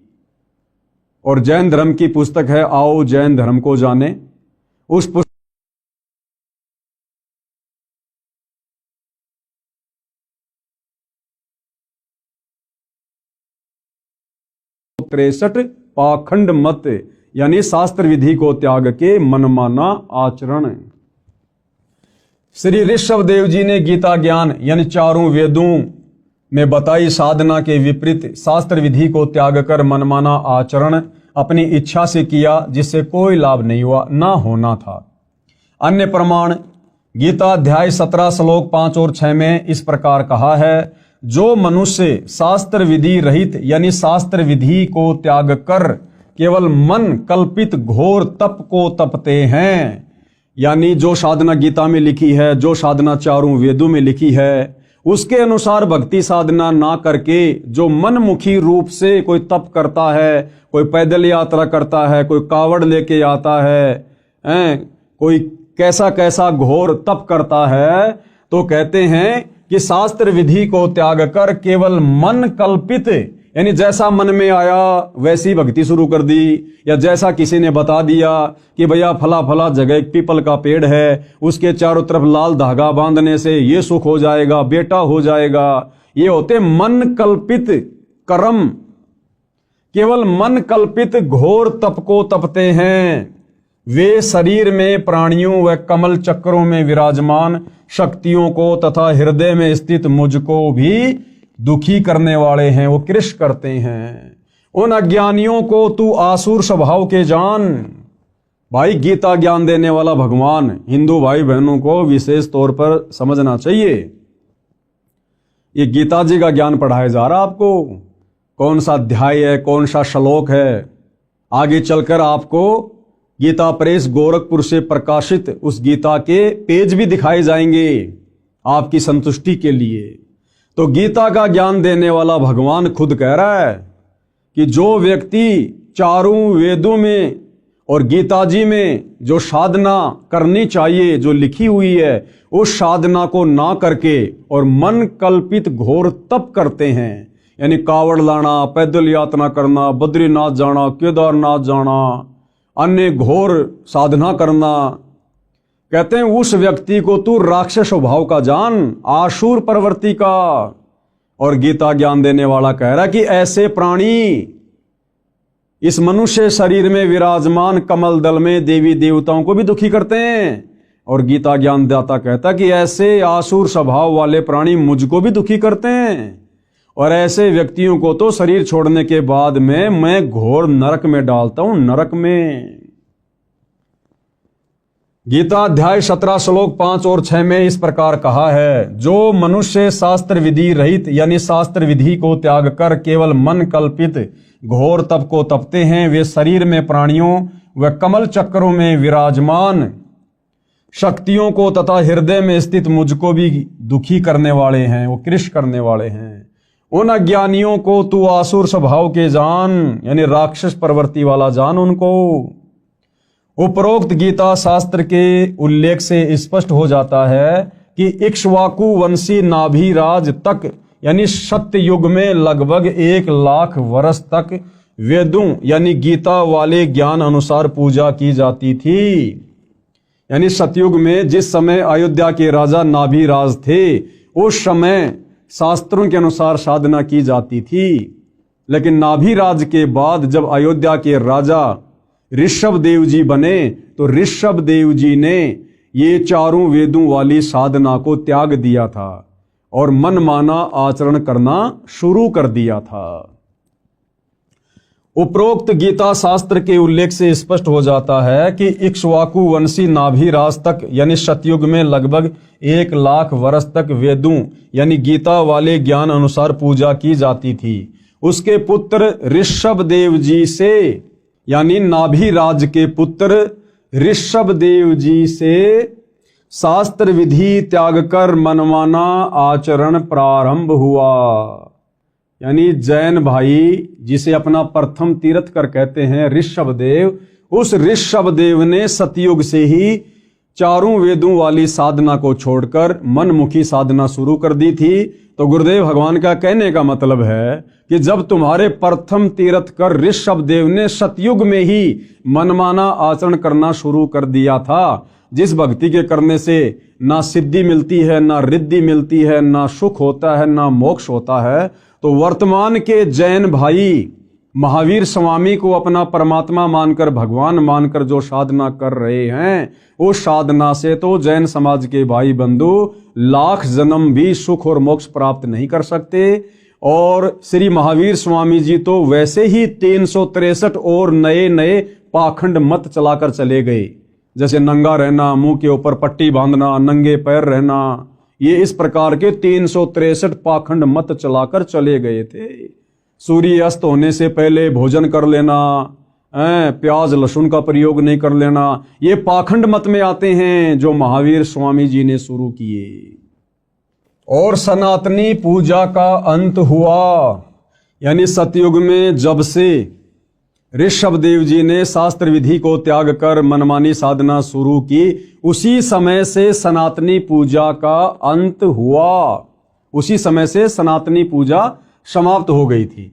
और जैन धर्म की पुस्तक है आओ जैन धर्म को जाने, उस पुस्तक 63 पाखंड मत यानी शास्त्र विधि को त्याग के मनमाना आचरण। श्री ऋषभ देव जी ने गीता ज्ञान यानी चारों वेदों में बताई साधना के विपरीत शास्त्र विधि को त्याग कर मनमाना आचरण अपनी इच्छा से किया, जिससे कोई लाभ नहीं हुआ, ना होना था। अन्य प्रमाण गीता अध्याय 17 श्लोक 5 और 6 में इस प्रकार कहा है, जो मनुष्य शास्त्र विधि रहित यानी शास्त्र विधि को त्याग कर केवल मन कल्पित घोर तप को तपते हैं, यानी जो साधना गीता में लिखी है, जो साधना चारों वेदों में लिखी है, उसके अनुसार भक्ति साधना ना करके जो मनमुखी रूप से कोई तप करता है, कोई पैदल यात्रा करता है, कोई कावड़ लेके आता है, कोई कैसा कैसा घोर तप करता है, तो कहते हैं कि शास्त्र विधि को त्याग कर केवल मन कल्पित यानी जैसा मन में आया वैसी भक्ति शुरू कर दी, या जैसा किसी ने बता दिया कि भैया फला फला जगह एक पीपल का पेड़ है, उसके चारों तरफ लाल धागा बांधने से ये सुख हो जाएगा, बेटा हो जाएगा, ये होते मन कल्पित कर्म। केवल मन कल्पित घोर तप को तपते हैं वे शरीर में प्राणियों व कमल चक्रों में विराजमान शक्तियों को तथा हृदय में स्थित मुझको भी दुखी करने वाले हैं, वो कृष करते हैं। उन अज्ञानियों को तू आसुर स्वभाव के जान। भाई गीता ज्ञान देने वाला भगवान हिंदू भाई बहनों को विशेष तौर पर समझना चाहिए। ये गीता जी का ज्ञान पढ़ाया जा रहा आपको, कौन सा अध्याय है, कौन सा श्लोक है, आगे चलकर आपको गीता प्रेस गोरखपुर से प्रकाशित उस गीता के पेज भी दिखाए जाएंगे आपकी संतुष्टि के लिए। तो गीता का ज्ञान देने वाला भगवान खुद कह रहा है कि जो व्यक्ति चारों वेदों में और गीता जी में जो साधना करनी चाहिए जो लिखी हुई है, उस साधना को ना करके और मन कल्पित घोर तप करते हैं, यानी कावड़ लाना, पैदल यात्रा करना, बद्रीनाथ जाना, केदारनाथ जाना, अन्य घोर साधना करना, कहते हैं उस व्यक्ति को तू राक्षस स्वभाव का जान, आसुर प्रवृत्ति का। और गीता ज्ञान देने वाला कह रहा है कि ऐसे प्राणी इस मनुष्य शरीर में विराजमान कमल दल में देवी देवताओं को भी दुखी करते हैं। और गीता ज्ञान दाता कहता कि ऐसे आसुर स्वभाव वाले प्राणी मुझको भी दुखी करते हैं, और ऐसे व्यक्तियों को तो शरीर छोड़ने के बाद में मैं घोर नरक में डालता हूं, नरक में। गीता अध्याय 17 श्लोक 5 और 6 में इस प्रकार कहा है, जो मनुष्य शास्त्र विधि रहित यानी शास्त्र विधि को त्याग कर केवल मन कल्पित घोर तप को तपते हैं, वे शरीर में प्राणियों व कमल चक्रों में विराजमान शक्तियों को तथा हृदय में स्थित मुझको भी दुखी करने वाले हैं, वो कृष करने वाले हैं। उन अज्ञानियों को तू आसुर स्वभाव के जान, यानी राक्षस प्रवृत्ति वाला जान उनको। उपरोक्त गीता शास्त्र के उल्लेख से स्पष्ट हो जाता है कि इक्ष्वाकु वंशी नाभिराज तक यानी सत्य युग में लगभग 1 लाख वर्ष तक वेदों यानी गीता वाले ज्ञान अनुसार पूजा की जाती थी। यानी सतयुग में जिस समय अयोध्या के राजा नाभिराज थे, उस समय शास्त्रों के अनुसार साधना की जाती थी। लेकिन नाभिराज के बाद जब अयोध्या के राजा ऋषभ देव जी बने, तो ऋषभ देव जी ने ये चारों वेदों वाली साधना को त्याग दिया था और मनमाना आचरण करना शुरू कर दिया था। उपरोक्त गीता शास्त्र के उल्लेख से स्पष्ट हो जाता है कि इक्ष्वाकु वंशी नाभिराज तक यानी सतयुग में लगभग 1,00,000 वर्ष तक वेदों यानी गीता वाले ज्ञान अनुसार पूजा की जाती थी। उसके पुत्र ऋषभदेव जी से यानी नाभिराज के पुत्र ऋषभदेव जी से शास्त्र विधि त्याग कर मनमाना आचरण प्रारंभ हुआ। यानी जैन भाई जिसे अपना प्रथम तीर्थकर कहते हैं ऋषभदेव, उस ऋषभदेव ने सतयुग से ही चारों वेदों वाली साधना को छोड़कर मनमुखी साधना शुरू कर दी थी। तो गुरुदेव भगवान का कहने का मतलब है कि जब तुम्हारे प्रथम तीर्थकर ऋषभदेव ने सतयुग में ही मनमाना आचरण करना शुरू कर दिया था, जिस भक्ति के करने से ना सिद्धि मिलती है, ना रिद्धि मिलती है, ना सुख होता है, ना मोक्ष होता है, तो वर्तमान के जैन भाई महावीर स्वामी को अपना परमात्मा मानकर, भगवान मानकर जो साधना कर रहे हैं, उस साधना से तो जैन समाज के भाई बंधु लाख जन्म भी सुख और मोक्ष प्राप्त नहीं कर सकते। और श्री महावीर स्वामी जी तो वैसे ही 363 और नए नए पाखंड मत चलाकर चले गए, जैसे नंगा रहना, मुंह के ऊपर पट्टी बांधना, नंगे पैर रहना, ये इस प्रकार के 363 पाखंड मत चलाकर चले गए थे। सूर्य अस्त होने से पहले भोजन कर लेना, प्याज लहसुन का प्रयोग नहीं कर लेना, ये पाखंड मत में आते हैं जो महावीर स्वामी जी ने शुरू किए। और सनातनी पूजा का अंत हुआ, यानी सतयुग में जब से ऋषभदेव जी ने शास्त्र विधि को त्याग कर मनमानी साधना शुरू की, उसी समय से सनातनी पूजा का अंत हुआ, उसी समय से सनातनी पूजा समाप्त हो गई थी।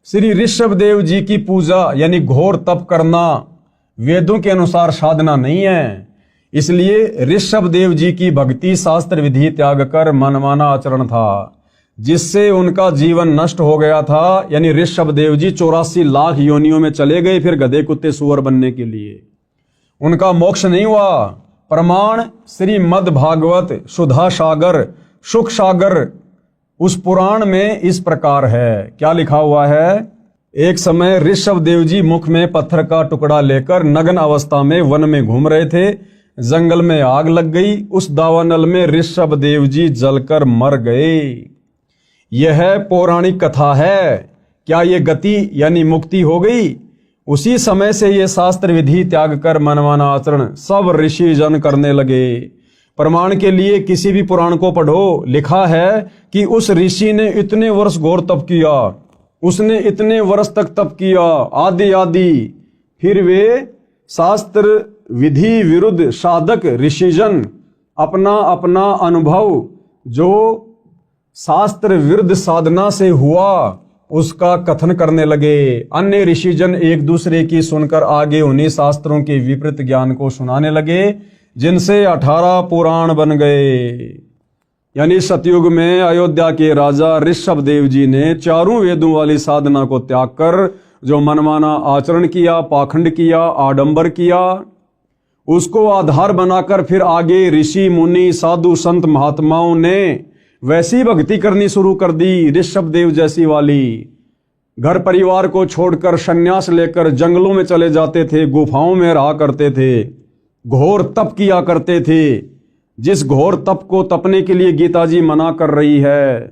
श्री ऋषभदेव जी की पूजा यानी घोर तप करना वेदों के अनुसार साधना नहीं है, इसलिए ऋषभदेव जी की भक्ति शास्त्र विधि त्याग कर मनमाना आचरण था, जिससे उनका जीवन नष्ट हो गया था। यानी ऋषभदेव जी 84 लाख योनियों में चले गए फिर गधे कुत्ते सुअर बनने के लिए, उनका मोक्ष नहीं हुआ। प्रमाण श्रीमद् भागवत सुधा सागर सुख सागर उस पुराण में इस प्रकार है। क्या लिखा हुआ है? एक समय ऋषभदेव जी मुख में पत्थर का टुकड़ा लेकर नग्न अवस्था में वन में घूम रहे थे। जंगल में आग लग गई, उस दावानल में ऋषभदेव जी जलकर मर गए। यह पौराणिक कथा है। क्या ये गति यानी मुक्ति हो गई? उसी समय से ये शास्त्र विधि त्याग कर मनमाना आचरण सब ऋषि जन करने लगे। प्रमाण के लिए किसी भी पुराण को पढ़ो, लिखा है कि उस ऋषि ने इतने वर्ष घोर तप किया, उसने इतने वर्ष तक तप किया आदि आदि, फिर वे शास्त्र विधि विरुद्ध साधक ऋषिजन अपना अपना अनुभव जो शास्त्र विरुद्ध साधना से हुआ उसका कथन करने लगे। अन्य ऋषिजन एक दूसरे की सुनकर आगे उन्हीं शास्त्रों के विपरीत ज्ञान को सुनाने लगे, जिनसे 18 पुराण बन गए। यानी सतयुग में अयोध्या के राजा ऋषभदेव जी ने चारों वेदों वाली साधना को त्याग कर जो मनमाना आचरण किया, पाखंड किया, आडंबर किया, उसको आधार बनाकर फिर आगे ऋषि मुनि साधु संत महात्माओं ने वैसी भक्ति करनी शुरू कर दी ऋषभदेव जैसी वाली। घर परिवार को छोड़कर संन्यास लेकर जंगलों में चले जाते थे, गुफाओं में रहा करते थे, घोर तप किया करते थे, जिस घोर तप को तपने के लिए गीता जी मना कर रही है।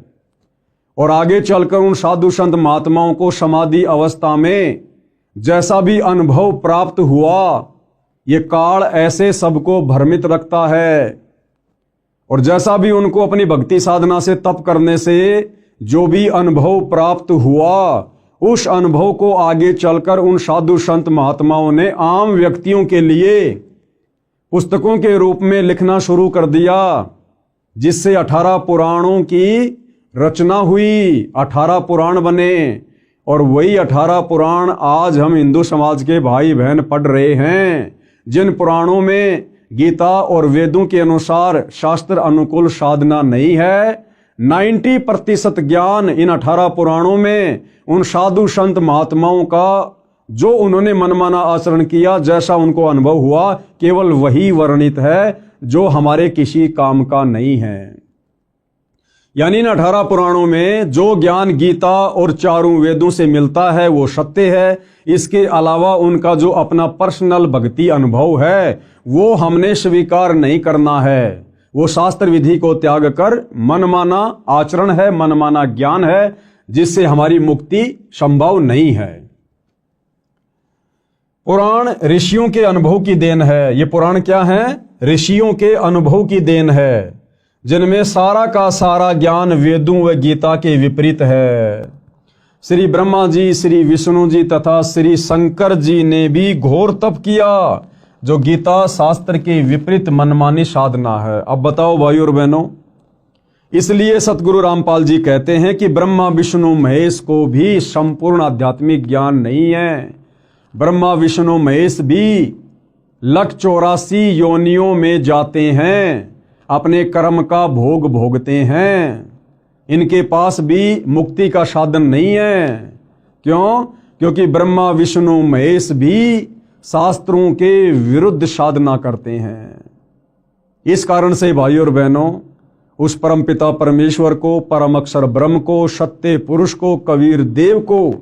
और आगे चलकर उन साधु संत महात्माओं को समाधि अवस्था में जैसा भी अनुभव प्राप्त हुआ, ये काल ऐसे सबको भ्रमित रखता है। और जैसा भी उनको अपनी भक्ति साधना से तप करने से जो भी अनुभव प्राप्त हुआ, उस अनुभव को आगे चलकर उन साधु संत महात्माओं ने आम व्यक्तियों के लिए पुस्तकों के रूप में लिखना शुरू कर दिया, जिससे 18 पुराणों की रचना हुई, 18 पुराण बने। और वही 18 पुराण आज हम हिंदू समाज के भाई बहन पढ़ रहे हैं, जिन पुराणों में गीता और वेदों के अनुसार शास्त्र अनुकूल साधना नहीं है। 90% ज्ञान इन 18 पुराणों में उन साधु संत महात्माओं का जो उन्होंने मनमाना आचरण किया, जैसा उनको अनुभव हुआ, केवल वही वर्णित है जो हमारे किसी काम का नहीं है। यानी इन 18 पुराणों में जो ज्ञान गीता और चारों वेदों से मिलता है वो सत्य है। इसके अलावा उनका जो अपना पर्सनल भक्ति अनुभव है वो हमने स्वीकार नहीं करना है। वो शास्त्र विधि को त्याग कर मनमाना आचरण है, मनमाना ज्ञान है, जिससे हमारी मुक्ति संभव नहीं है। पुराण ऋषियों के अनुभव की देन है। ये पुराण क्या है? ऋषियों के अनुभव की देन है, जिनमें सारा का सारा ज्ञान वेदों व गीता के विपरीत है। श्री ब्रह्मा जी, श्री विष्णु जी तथा श्री शंकर जी ने भी घोर तप किया, जो गीता शास्त्र के विपरीत मनमानी साधना है। अब बताओ भाई और बहनों, इसलिए सतगुरु रामपाल जी कहते हैं कि ब्रह्मा विष्णु महेश को भी संपूर्ण आध्यात्मिक ज्ञान नहीं है। ब्रह्मा विष्णु महेश भी 184 योनियों में जाते हैं, अपने कर्म का भोग भोगते हैं। इनके पास भी मुक्ति का साधन नहीं है। क्यों? क्योंकि ब्रह्मा विष्णु महेश भी शास्त्रों के विरुद्ध साधना करते हैं। इस कारण से भाई और बहनों, उस परम पिता परमेश्वर को, परम अक्षर ब्रह्म को, सत्य पुरुष को, कबीर देव को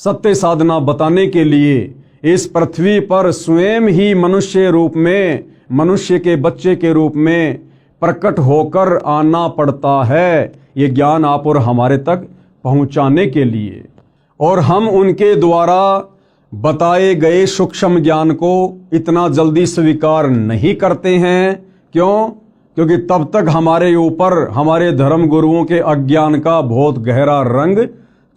सत्य साधना बताने के लिए इस पृथ्वी पर स्वयं ही मनुष्य रूप में, मनुष्य के बच्चे के रूप में प्रकट होकर आना पड़ता है, ये ज्ञान आप और हमारे तक पहुंचाने के लिए। और हम उनके द्वारा बताए गए सूक्ष्म ज्ञान को इतना जल्दी स्वीकार नहीं करते हैं। क्यों? क्योंकि तब तक हमारे ऊपर हमारे धर्म गुरुओं के अज्ञान का बहुत गहरा रंग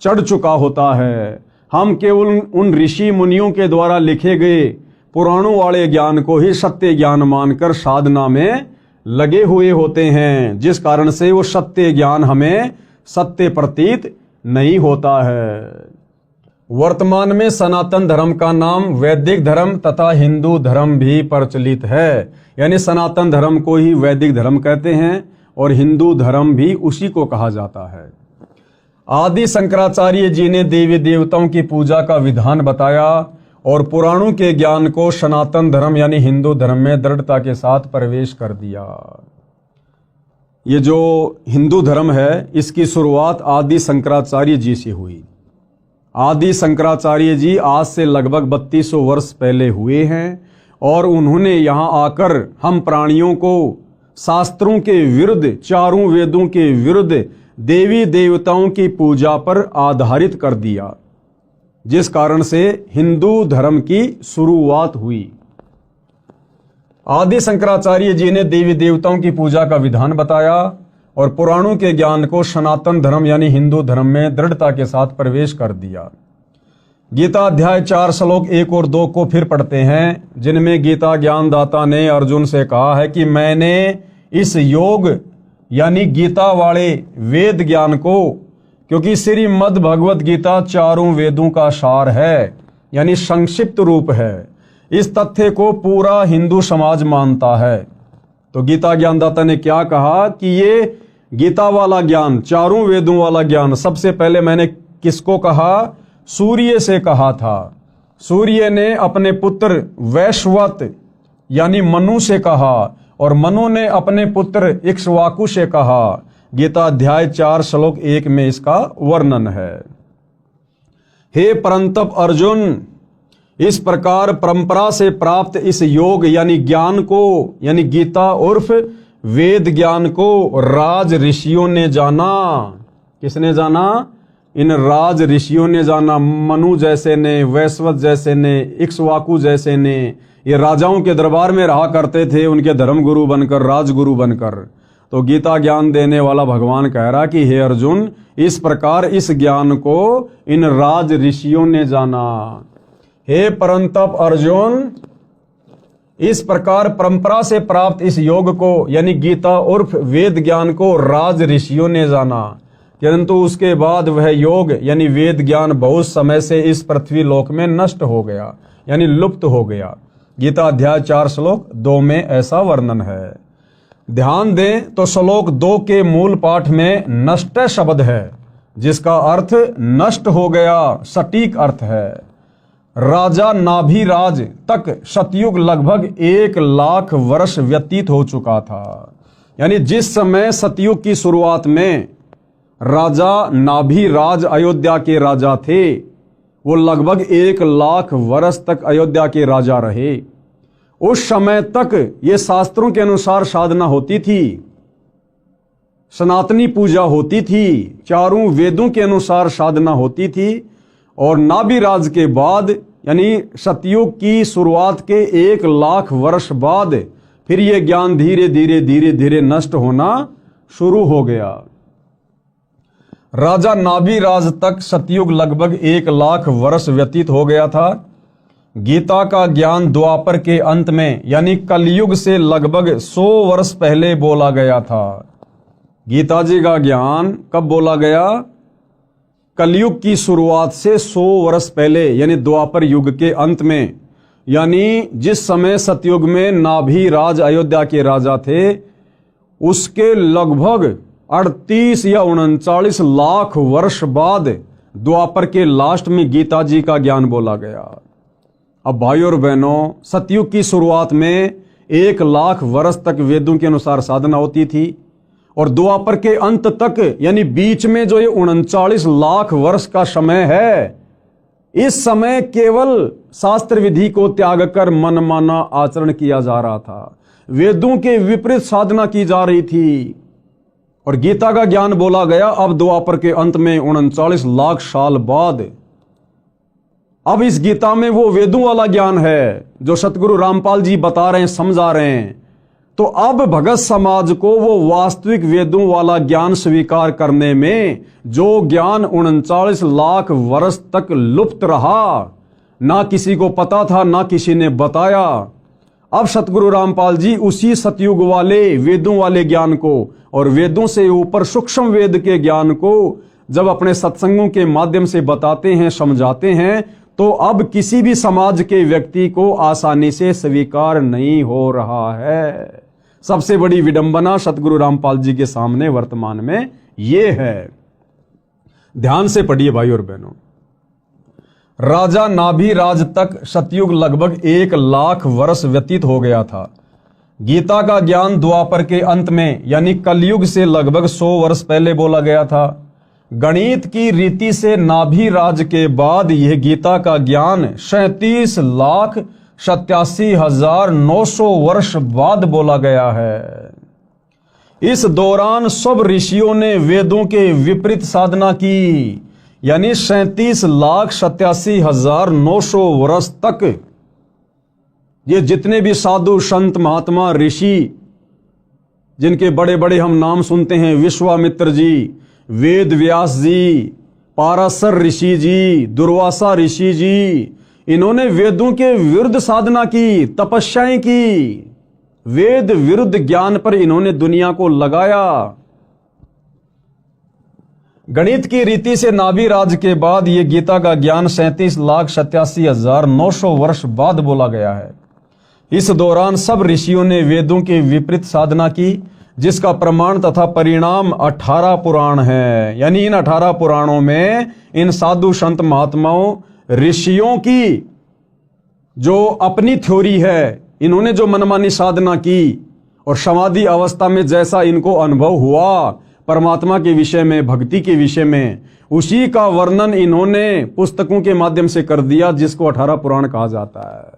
चढ़ चुका होता है। हम केवल उन ऋषि मुनियों के द्वारा लिखे गए पुराणों वाले ज्ञान को ही सत्य ज्ञान मानकर साधना में लगे हुए होते हैं, जिस कारण से वो सत्य ज्ञान हमें सत्य प्रतीत नहीं होता है। वर्तमान में सनातन धर्म का नाम वैदिक धर्म तथा हिंदू धर्म भी प्रचलित है। यानी सनातन धर्म को ही वैदिक धर्म कहते हैं और हिंदू धर्म भी उसी को कहा जाता है। आदि शंकराचार्य जी ने देवी देवताओं की पूजा का विधान बताया और पुराणों के ज्ञान को सनातन धर्म यानी हिंदू धर्म में दृढ़ता के साथ प्रवेश कर दिया। ये जो हिंदू धर्म है, इसकी शुरुआत आदि शंकराचार्य जी से हुई। आदि शंकराचार्य जी आज से लगभग 3200 वर्ष पहले हुए हैं और उन्होंने यहाँ आकर हम प्राणियों को शास्त्रों के विरुद्ध, चारों वेदों के विरुद्ध देवी देवताओं की पूजा पर आधारित कर दिया, जिस कारण से हिंदू धर्म की शुरुआत हुई। आदि शंकराचार्य जी ने देवी देवताओं की पूजा का विधान बताया और पुराणों के ज्ञान को सनातन धर्म यानी हिंदू धर्म में दृढ़ता के साथ प्रवेश कर दिया। गीता अध्याय 4 श्लोक 1 और 2 को फिर पढ़ते हैं, जिनमें गीता ज्ञानदाता ने अर्जुन से कहा है कि मैंने इस योग यानी गीता वाले वेद ज्ञान को, क्योंकि श्रीमद् भगवत गीता चारों वेदों का सार है यानी संक्षिप्त रूप है, इस तथ्य को पूरा हिंदू समाज मानता है। तो गीता ज्ञानदाता ने क्या कहा कि ये गीता वाला ज्ञान, चारों वेदों वाला ज्ञान सबसे पहले मैंने किसको कहा? सूर्य से कहा था। सूर्य ने अपने पुत्र वैश्वत यानी मनु से कहा और मनु ने अपने पुत्र इक्ष्वाकु से कहा। गीता अध्याय 4 श्लोक 1 में इसका वर्णन है। हे परंतप अर्जुन, इस प्रकार परंपरा से प्राप्त इस योग यानी ज्ञान को यानी गीता उर्फ वेद ज्ञान को राज ऋषियों ने जाना। किसने जाना? इन राज ऋषियों ने जाना। मनु जैसे ने, वैश्वत जैसे ने, इक्ष्वाकु जैसे ने, ये राजाओं के दरबार में रहा करते थे, उनके धर्मगुरु बनकर, राजगुरु बनकर। तो गीता ज्ञान देने वाला भगवान कह रहा कि हे अर्जुन, इस प्रकार इस ज्ञान को इन राज ऋषियों ने जाना। हे परंतप अर्जुन, इस प्रकार परंपरा से प्राप्त इस योग को यानी गीता उर्फ वेद ज्ञान को राज ऋषियों ने जाना, किंतु उसके बाद वह योग यानी वेद ज्ञान बहुत समय से इस पृथ्वी लोक में नष्ट हो गया यानी लुप्त हो गया। गीता अध्याय 4 श्लोक 2 में ऐसा वर्णन है। ध्यान दें तो श्लोक 2 के मूल पाठ में नष्ट शब्द है, जिसका अर्थ नष्ट हो गया सटीक अर्थ है। राजा नाभिराज तक सतयुग लगभग 1 लाख वर्ष व्यतीत हो चुका था। यानी जिस समय सतयुग की शुरुआत में राजा नाभिराज अयोध्या के राजा थे, वो लगभग 1,00,000 वर्ष तक अयोध्या के राजा रहे। उस समय तक ये शास्त्रों के अनुसार साधना होती थी, सनातनी पूजा होती थी, चारों वेदों के अनुसार साधना होती थी। और नाभिराज के बाद यानी सतयुग की शुरुआत के 1,00,000 वर्ष बाद फिर ये ज्ञान धीरे धीरे नष्ट होना शुरू हो गया। राजा नाभिराज तक सतयुग लगभग 1,00,000 वर्ष व्यतीत हो गया था। गीता का ज्ञान द्वापर के अंत में यानी कलयुग से लगभग 100 वर्ष पहले बोला गया था। गीता जी का ज्ञान कब बोला गया? कलयुग की शुरुआत से 100 वर्ष पहले यानी द्वापर युग के अंत में। यानी जिस समय सतयुग में नाभिराज अयोध्या के राजा थे, उसके लगभग 38 या 39 लाख वर्ष बाद द्वापर के लास्ट में गीता जी का ज्ञान बोला गया। अब भाइयों और बहनों, सतयुग की शुरुआत में 1,00,000 वर्ष तक वेदों के अनुसार साधना होती थी और द्वापर के अंत तक यानी बीच में जो ये 39 लाख वर्ष का समय है, इस समय केवल शास्त्र विधि को त्याग कर मनमाना आचरण किया जा रहा था। वेदों के विपरीत साधना की जा रही थी और गीता का ज्ञान बोला गया अब द्वापर के अंत में 39 लाख साल बाद। अब इस गीता में वो वेदों वाला ज्ञान है जो सतगुरु रामपाल जी बता रहे हैं, समझा रहे हैं। तो अब भगत समाज को वो वास्तविक वेदों वाला ज्ञान स्वीकार करने में जो ज्ञान 39 लाख वर्ष तक लुप्त रहा, ना किसी को पता था, ना किसी ने बताया, अब सतगुरु रामपाल जी उसी सतयुग वाले वेदों वाले ज्ञान को और वेदों से ऊपर सूक्ष्म वेद के ज्ञान को जब अपने सत्संगों के माध्यम से बताते हैं, समझाते हैं, तो अब किसी भी समाज के व्यक्ति को आसानी से स्वीकार नहीं हो रहा है। सबसे बड़ी विडंबना सतगुरु रामपाल जी के सामने वर्तमान में ये है। ध्यान से पढ़िए भाई और बहनों। राजा नाभिराज तक सतयुग लगभग 1,00,000 वर्ष व्यतीत हो गया था। गीता का ज्ञान द्वापर के अंत में यानी कलयुग से लगभग 100 वर्ष पहले बोला गया था। गणित की रीति से नाभिराज के बाद यह गीता का ज्ञान 37,87,900 वर्ष बाद बोला गया है। इस दौरान सब ऋषियों ने वेदों के विपरीत साधना की, यानी 37,87,900 वर्ष तक ये जितने भी साधु संत महात्मा ऋषि जिनके बड़े बड़े हम नाम सुनते हैं, विश्वामित्र जी, वेद व्यास जी, पाराशर ऋषि जी, दुर्वासा ऋषि जी, इन्होंने वेदों के विरुद्ध साधना की, तपस्याएं की, वेद विरुद्ध ज्ञान पर इन्होंने दुनिया को लगाया। गणित की रीति से नाभिराज के बाद यह गीता का ज्ञान 37,87,900 वर्ष बाद बोला गया है। इस दौरान सब ऋषियों ने वेदों के विपरीत साधना की, जिसका प्रमाण तथा परिणाम 18 पुराण है। यानी इन 18 पुराणों में इन साधु संत महात्माओं ऋषियों की जो अपनी थ्योरी है, इन्होंने जो मनमानी साधना की और समाधि अवस्था में जैसा इनको अनुभव हुआ परमात्मा के विषय में, भक्ति के विषय में, उसी का वर्णन इन्होंने पुस्तकों के माध्यम से कर दिया, जिसको 18 पुराण कहा जाता है।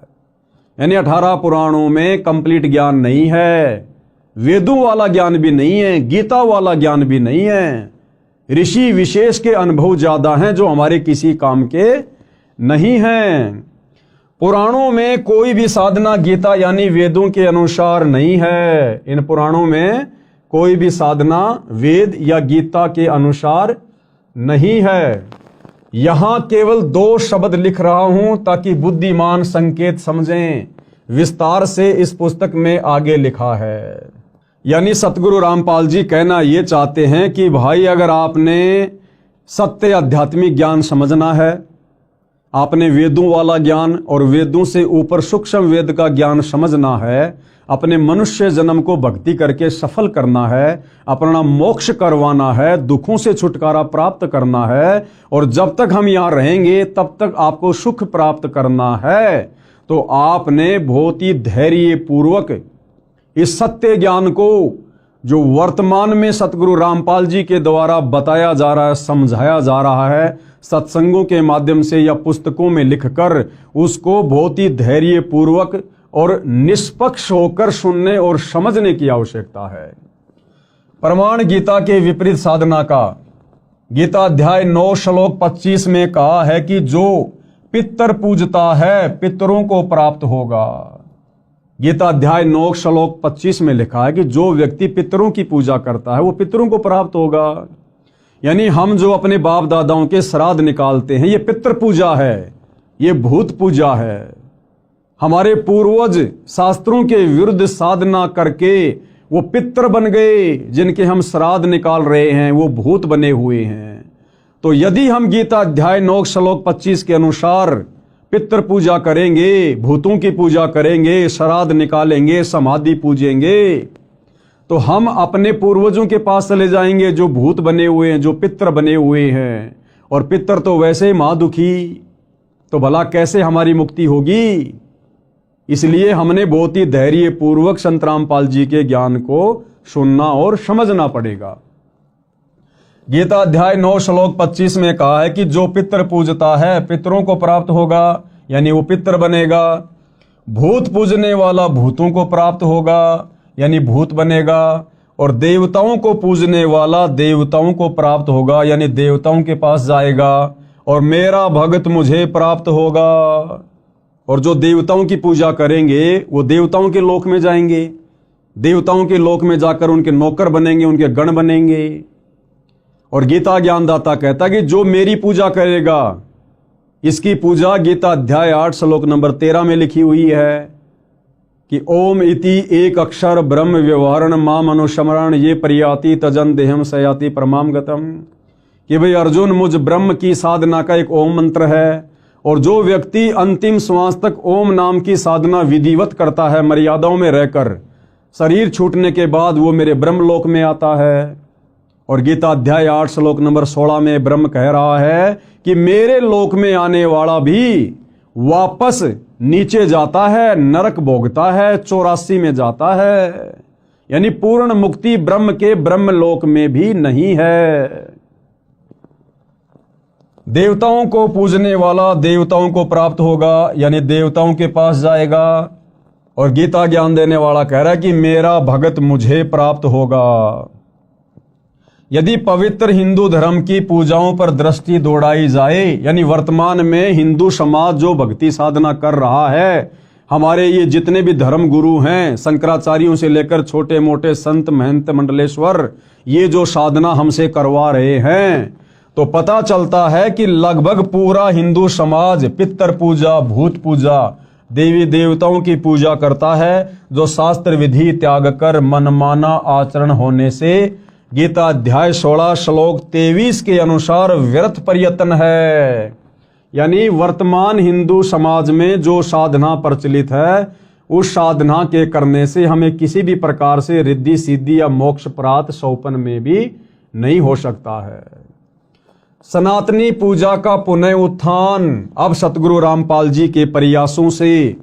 यानी 18 पुराणों में कंप्लीट ज्ञान नहीं है, वेदों वाला ज्ञान भी नहीं है, गीता वाला ज्ञान भी नहीं है। ऋषि विशेष के अनुभव ज्यादा हैं जो हमारे किसी काम के नहीं हैं। पुराणों में कोई भी साधना गीता यानी वेदों के अनुसार नहीं है। इन पुराणों में कोई भी साधना वेद या गीता के अनुसार नहीं है। यहां केवल 2 शब्द लिख रहा हूं ताकि बुद्धिमान संकेत समझें। विस्तार से इस पुस्तक में आगे लिखा है। यानी सतगुरु रामपाल जी कहना ये चाहते हैं कि भाई, अगर आपने सत्य आध्यात्मिक ज्ञान समझना है, आपने वेदों वाला ज्ञान और वेदों से ऊपर सूक्ष्म वेद का ज्ञान समझना है, अपने मनुष्य जन्म को भक्ति करके सफल करना है, अपना मोक्ष करवाना है, दुखों से छुटकारा प्राप्त करना है, और जब तक हम यहाँ रहेंगे तब तक आपको सुख प्राप्त करना है, तो आपने बहुत ही धैर्य पूर्वक इस सत्य ज्ञान को जो वर्तमान में सतगुरु रामपाल जी के द्वारा बताया जा रहा है, समझाया जा रहा है, सत्संगों के माध्यम से या पुस्तकों में लिखकर, उसको बहुत ही धैर्यपूर्वक और निष्पक्ष होकर सुनने और समझने की आवश्यकता है। प्रमाण गीता के विपरीत साधना का गीता अध्याय 9 श्लोक 25 में कहा है कि जो पितर पूजता है पितरों को प्राप्त होगा। गीता अध्याय 9 श्लोक 25 में लिखा है कि जो व्यक्ति पितरों की पूजा करता है वो पितरों को प्राप्त होगा। यानी हम जो अपने बाप दादाओं के श्राद्ध निकालते हैं, ये पितृ पूजा है, ये भूत पूजा है। हमारे पूर्वज शास्त्रों के विरुद्ध साधना करके वो पितृ बन गए, जिनके हम श्राद्ध निकाल रहे हैं वो भूत बने हुए हैं। तो यदि हम गीता अध्याय 9 श्लोक 25 के अनुसार पितृ पूजा करेंगे, भूतों की पूजा करेंगे, श्राद्ध निकालेंगे, समाधि पूजेंगे, तो हम अपने पूर्वजों के पास चले जाएंगे जो भूत बने हुए हैं, जो पितृ बने हुए हैं। और पितृ तो वैसे महादुखी, तो भला कैसे हमारी मुक्ति होगी। इसलिए हमने बहुत ही धैर्यपूर्वक संत रामपाल जी के ज्ञान को सुनना और समझना पड़ेगा। गीता अध्याय 9 श्लोक 25 में कहा है कि जो पितृ पूजता है पितरों को प्राप्त होगा, यानी वो पितृ बनेगा। भूत पूजने वाला भूतों को प्राप्त होगा, यानी भूत बनेगा। और देवताओं को पूजने वाला देवताओं को प्राप्त होगा, यानी देवताओं के पास जाएगा। और मेरा भगत मुझे प्राप्त होगा। और जो देवताओं की पूजा करेंगे वो देवताओं के लोक में जाएंगे, देवताओं के लोक में जाकर उनके नौकर बनेंगे, उनके गण बनेंगे। और गीता ज्ञानदाता कहता है कि जो मेरी पूजा करेगा, इसकी पूजा गीता अध्याय 8 श्लोक नंबर 13 में लिखी हुई है कि ओम इति एक अक्षर ब्रह्म व्यवहारण माम अनुस्मरण ये परियाति तजन देहम सयाति परमाम गतम। कि भाई अर्जुन, मुझ ब्रह्म की साधना का एक ओम मंत्र है, और जो व्यक्ति अंतिम श्वास तक ओम नाम की साधना विधिवत करता है, मर्यादाओं में रहकर, शरीर छूटने के बाद वो मेरे ब्रह्मलोक में आता है। और गीता अध्याय 8 श्लोक नंबर 16 में ब्रह्म कह रहा है कि मेरे लोक में आने वाला भी वापस नीचे जाता है, नरक भोगता है, 84 में जाता है। यानी पूर्ण मुक्ति ब्रह्म के ब्रह्मलोक में भी नहीं है। देवताओं को पूजने वाला देवताओं को प्राप्त होगा, यानी देवताओं के पास जाएगा। और गीता ज्ञान देने वाला कह रहा है कि मेरा भगत मुझे प्राप्त होगा। यदि पवित्र हिंदू धर्म की पूजाओं पर दृष्टि दौड़ाई जाए, यानी वर्तमान में हिंदू समाज जो भक्ति साधना कर रहा है, हमारे ये जितने भी धर्म गुरु हैं, शंकराचार्यों से लेकर छोटे मोटे संत महंत मंडलेश्वर, ये जो साधना हमसे करवा रहे हैं, तो पता चलता है कि लगभग पूरा हिंदू समाज पितृ पूजा, भूत पूजा, देवी देवताओं की पूजा करता है, जो शास्त्र विधि त्याग कर मनमाना आचरण होने से गीता अध्याय 16 श्लोक 23 के अनुसार व्यर्थ प्रयत्न है। यानी वर्तमान हिंदू समाज में जो साधना प्रचलित है, उस साधना के करने से हमें किसी भी प्रकार से रिद्धि सिद्धि या मोक्ष प्राप्त सौपन में भी नहीं हो सकता है। सनातनी पूजा का पुनः उत्थान अब सतगुरु रामपाल जी के प्रयासों से,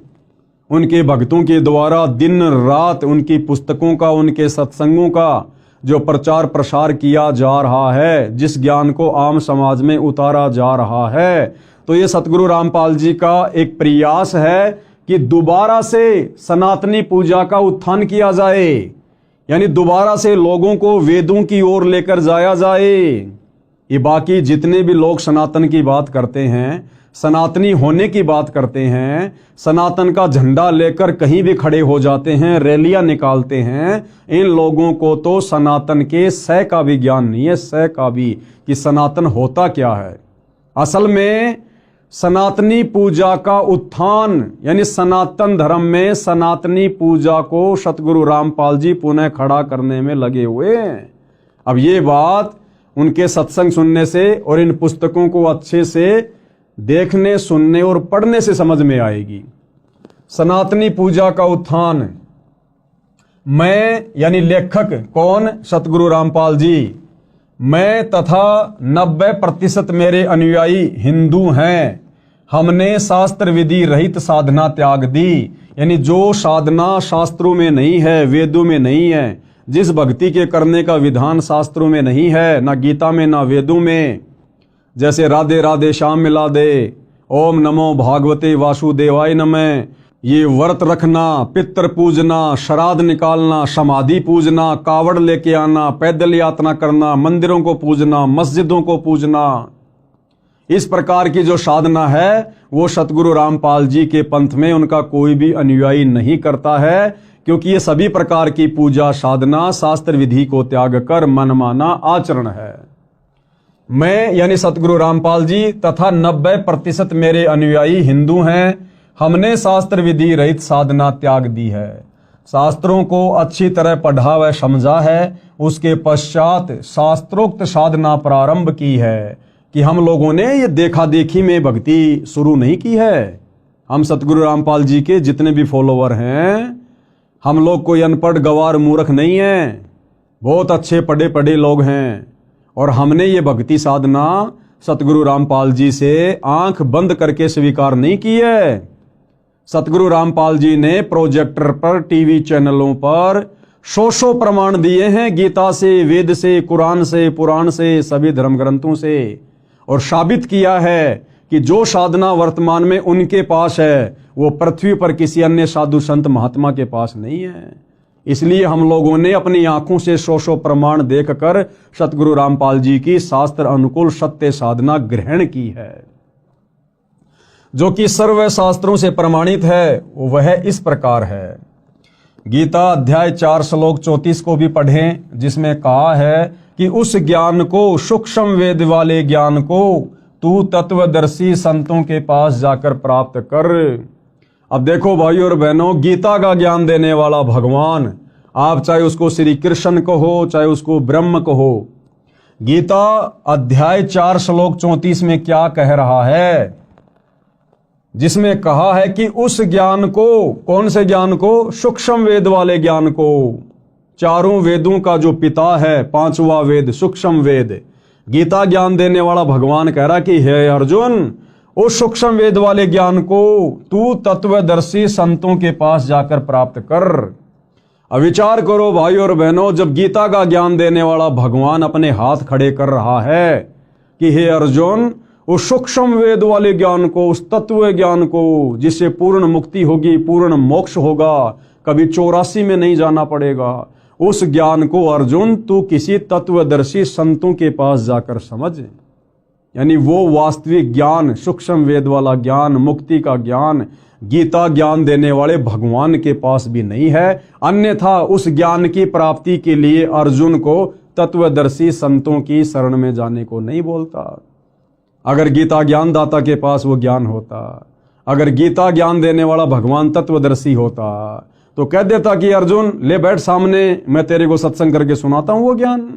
उनके भक्तों के द्वारा दिन रात उनकी पुस्तकों का, उनके सत्संगों का जो प्रचार प्रसार किया जा रहा है, जिस ज्ञान को आम समाज में उतारा जा रहा है, तो ये सतगुरु रामपाल जी का एक प्रयास है कि दोबारा से सनातनी पूजा का उत्थान किया जाए। यानी दोबारा से लोगों को वेदों की ओर लेकर जाया जाए। ये बाकी जितने भी लोग सनातन की बात करते हैं, सनातनी होने की बात करते हैं, सनातन का झंडा लेकर कहीं भी खड़े हो जाते हैं, रैलियां निकालते हैं, इन लोगों को तो सनातन के सह का भी ज्ञान नहीं है, सह का भी, कि सनातन होता क्या है। असल में सनातनी पूजा का उत्थान, यानी सनातन धर्म में सनातनी पूजा को सतगुरु रामपाल जी पुनः खड़ा करने में लगे हुए हैं। अब ये बात उनके सत्संग सुनने से और इन पुस्तकों को अच्छे से देखने, सुनने और पढ़ने से समझ में आएगी। सनातनी पूजा का उत्थान, मैं यानी लेखक कौन? सतगुरु रामपाल जी। मैं तथा 90% मेरे अनुयायी हिंदू हैं। हमने शास्त्र विधि रहित साधना त्याग दी, यानी जो साधना शास्त्रों में नहीं है, वेदों में नहीं है, जिस भक्ति के करने का विधान शास्त्रों में नहीं है, ना गीता में ना वेदों में, जैसे राधे राधे श्याम मिला दे, ओम नमो भागवते वासुदेवाय नमः, ये व्रत रखना, पितर पूजना, श्राद्ध निकालना, समाधि पूजना, कावड़ लेके आना, पैदल यात्रा करना, मंदिरों को पूजना, मस्जिदों को पूजना, इस प्रकार की जो साधना है वो सतगुरु रामपाल जी के पंथ में उनका कोई भी अनुयायी नहीं करता है, क्योंकि ये सभी प्रकार की पूजा साधना शास्त्र विधि को त्याग कर मनमाना आचरण है। मैं यानी सतगुरु रामपाल जी तथा 90% मेरे अनुयायी हिंदू हैं। हमने शास्त्र विधि रहित साधना त्याग दी है, शास्त्रों को अच्छी तरह पढ़ा व समझा है, उसके पश्चात शास्त्रोक्त साधना प्रारंभ की है। कि हम लोगों ने ये देखा देखी में भक्ति शुरू नहीं की है। हम सतगुरु रामपाल जी के जितने भी फॉलोवर हैं, हम लोग कोई अनपढ़ गवार मूर्ख नहीं है, बहुत अच्छे पढ़े पढ़े लोग हैं। और हमने ये भक्ति साधना सतगुरु रामपाल जी से आंख बंद करके स्वीकार नहीं की है। सतगुरु रामपाल जी ने प्रोजेक्टर पर, टीवी चैनलों पर सौ प्रमाण दिए हैं, गीता से, वेद से, कुरान से, पुराण से, सभी धर्म ग्रंथों से, और साबित किया है कि जो साधना वर्तमान में उनके पास है वो पृथ्वी पर किसी अन्य साधु संत महात्मा के पास नहीं है। इसलिए हम लोगों ने अपनी आंखों से सौ प्रमाण देखकर सतगुरु रामपाल जी की शास्त्र अनुकूल सत्य साधना ग्रहण की है, जो कि सर्व शास्त्रों से प्रमाणित है। वह इस प्रकार है। गीता अध्याय 4 श्लोक 34 को भी पढ़ें, जिसमें कहा है कि उस ज्ञान को, सूक्ष्म वेद वाले ज्ञान को तू तत्वदर्शी संतों के पास जाकर प्राप्त कर। अब देखो भाइयों और बहनों, गीता का ज्ञान देने वाला भगवान, आप चाहे उसको श्री कृष्ण कहो, चाहे उसको ब्रह्म कहो, गीता अध्याय 4 श्लोक 34 में क्या कह रहा है, जिसमें कहा है कि उस ज्ञान को, कौन से ज्ञान को, सूक्ष्म वेद वाले ज्ञान को, चारों वेदों का जो पिता है, 5वां वेद सूक्ष्म वेद, गीता ज्ञान देने वाला भगवान कह रहा कि हे अर्जुन, उस सूक्ष्म वेद वाले ज्ञान को तू तत्वदर्शी संतों के पास जाकर प्राप्त कर। अब विचार करो भाई और बहनों, जब गीता का ज्ञान देने वाला भगवान अपने हाथ खड़े कर रहा है कि हे अर्जुन, उस सूक्ष्म वेद वाले ज्ञान को, उस तत्व ज्ञान को, जिससे पूर्ण मुक्ति होगी, पूर्ण मोक्ष होगा, कभी 84 में नहीं जाना पड़ेगा, उस ज्ञान को अर्जुन तू किसी तत्वदर्शी संतों के पास जाकर समझ। यानी वो वास्तविक ज्ञान, सूक्ष्म वेद वाला ज्ञान, मुक्ति का ज्ञान गीता ज्ञान देने वाले भगवान के पास भी नहीं है। अन्यथा उस ज्ञान की प्राप्ति के लिए अर्जुन को तत्वदर्शी संतों की शरण में जाने को नहीं बोलता। अगर गीता ज्ञानदाता के पास वो ज्ञान होता, अगर गीता ज्ञान देने वाला भगवान तत्वदर्शी होता, तो कह देता कि अर्जुन ले बैठ सामने, मैं तेरे को सत्संग करके सुनाता हूं वो ज्ञान।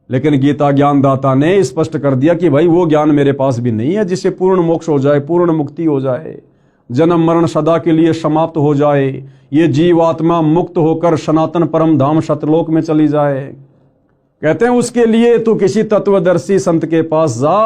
लेकिन गीता ज्ञानदाता ने स्पष्ट कर दिया कि भाई वो ज्ञान मेरे पास भी नहीं है जिससे पूर्ण मोक्ष हो जाए, पूर्ण मुक्ति हो जाए, जन्म मरण सदा के लिए समाप्त हो जाए, ये जीवात्मा मुक्त होकर सनातन परम धाम सतलोक में चली जाए। कहते हैं उसके लिए तू किसी तत्वदर्शी संत के पास जा।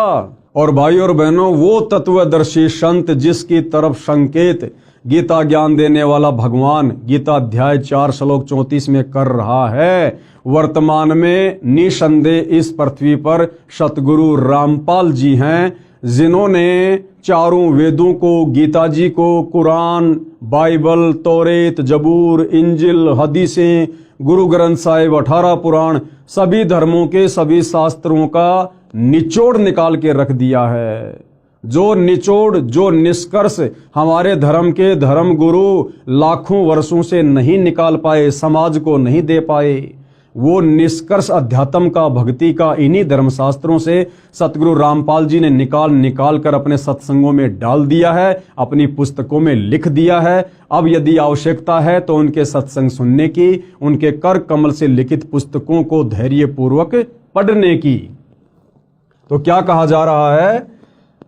और भाई और बहनों, वो तत्वदर्शी संत जिसकी तरफ संकेत गीता ज्ञान देने वाला भगवान गीता अध्याय 4 श्लोक 34 में कर रहा है, वर्तमान में निसंदेह इस पृथ्वी पर सतगुरु रामपाल जी हैं, जिन्होंने चारों वेदों को, गीता जी को, कुरान, बाइबल, तौरेत, जबूर, इंजिल, हदीसें, गुरु ग्रंथ साहिब, 18 पुराण, सभी धर्मों के सभी शास्त्रों का निचोड़ निकाल के रख दिया है। जो निचोड़, जो निष्कर्ष हमारे धर्म के धर्म गुरु लाखों वर्षों से नहीं निकाल पाए, समाज को नहीं दे पाए, वो निष्कर्ष अध्यात्म का, भक्ति का इन्हीं धर्मशास्त्रों से सतगुरु रामपाल जी ने निकाल कर अपने सत्संगों में डाल दिया है, अपनी पुस्तकों में लिख दिया है। अब यदि आवश्यकता है तो उनके सत्संग सुनने की, उनके कर कमल से लिखित पुस्तकों को धैर्यपूर्वक पढ़ने की। तो क्या कहा जा रहा है,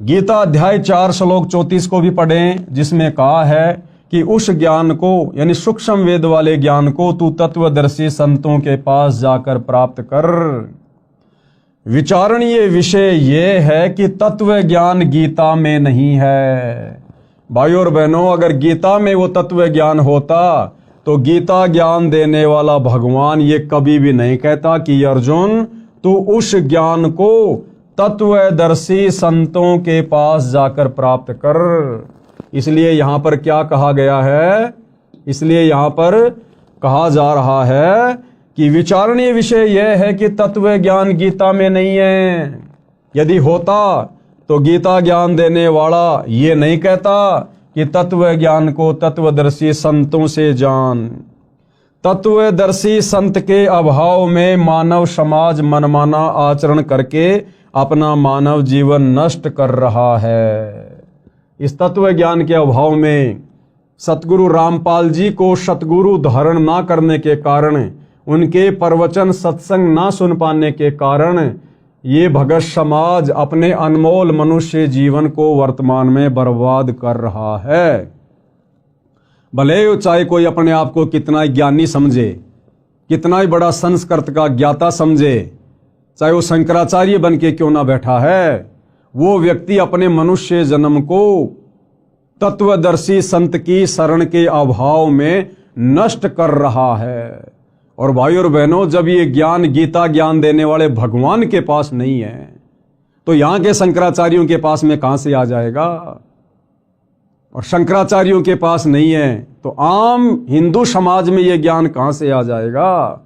गीता अध्याय 4 श्लोक 34 को भी पढ़ें, जिसमें कहा है कि उस ज्ञान को, यानी सूक्ष्म वेद वाले ज्ञान को तू तत्वदर्शी संतों के पास जाकर प्राप्त कर। विचारणीय विषय यह है कि तत्व ज्ञान गीता में नहीं है। भाइयों और बहनों, अगर गीता में वो तत्व ज्ञान होता तो गीता ज्ञान देने वाला भगवान ये कभी भी नहीं कहता कि अर्जुन तू उस ज्ञान को तत्वदर्शी संतों के पास जाकर प्राप्त कर। इसलिए यहां पर क्या कहा गया है, इसलिए यहां पर कहा जा रहा है कि विचारणीय विषय यह है कि तत्व ज्ञान गीता में नहीं है। यदि होता तो गीता ज्ञान देने वाला ये नहीं कहता कि तत्व ज्ञान को तत्वदर्शी संतों से जान। तत्वदर्शी संत के अभाव में मानव समाज मनमाना आचरण करके अपना मानव जीवन नष्ट कर रहा है। इस तत्व ज्ञान के अभाव में सतगुरु रामपाल जी को सतगुरु धारण ना करने के कारण, उनके प्रवचन सत्संग ना सुन पाने के कारण ये भगत समाज अपने अनमोल मनुष्य जीवन को वर्तमान में बर्बाद कर रहा है। भले चाहे कोई अपने आप को कितना ही ज्ञानी समझे, कितना ही बड़ा संस्कृत का ज्ञाता समझे, चाहे वो शंकराचार्य बन के क्यों ना बैठा है, वो व्यक्ति अपने मनुष्य जन्म को तत्वदर्शी संत की शरण के अभाव में नष्ट कर रहा है। और भाई और बहनों, जब ये ज्ञान गीता ज्ञान देने वाले भगवान के पास नहीं है तो यहां के शंकराचार्यों के पास में कहां से आ जाएगा। और शंकराचार्यों के पास नहीं है तो आम हिंदू समाज में ये ज्ञान कहां से आ जाएगा।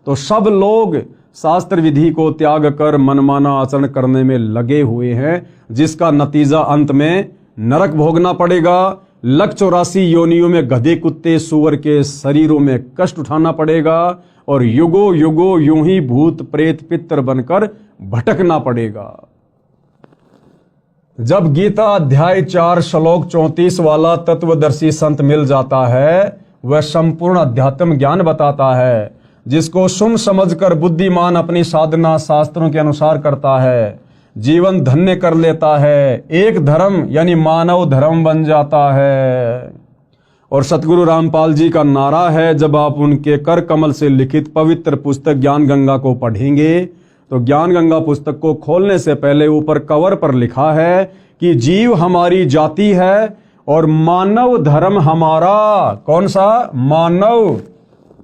तो सब लोग शास्त्र विधि को त्याग कर मनमाना आचरण करने में लगे हुए हैं, जिसका नतीजा अंत में नरक भोगना पड़ेगा। 184 योनियों में गधे कुत्ते सूअर के शरीरों में कष्ट उठाना पड़ेगा और युगो युगो यूं ही भूत प्रेत पितर बनकर भटकना पड़ेगा। जब गीता अध्याय 4 श्लोक 34 वाला तत्वदर्शी संत मिल जाता है, वह संपूर्ण अध्यात्म ज्ञान बताता है, जिसको सुन समझकर बुद्धिमान अपनी साधना शास्त्रों के अनुसार करता है, जीवन धन्य कर लेता है, एक धर्म यानी मानव धर्म बन जाता है। और सतगुरु रामपाल जी का नारा है, जब आप उनके कर कमल से लिखित पवित्र पुस्तक ज्ञान गंगा को पढ़ेंगे तो ज्ञान गंगा पुस्तक को खोलने से पहले ऊपर कवर पर लिखा है कि जीव हमारी जाति है और मानव धर्म हमारा, कौन सा, मानव।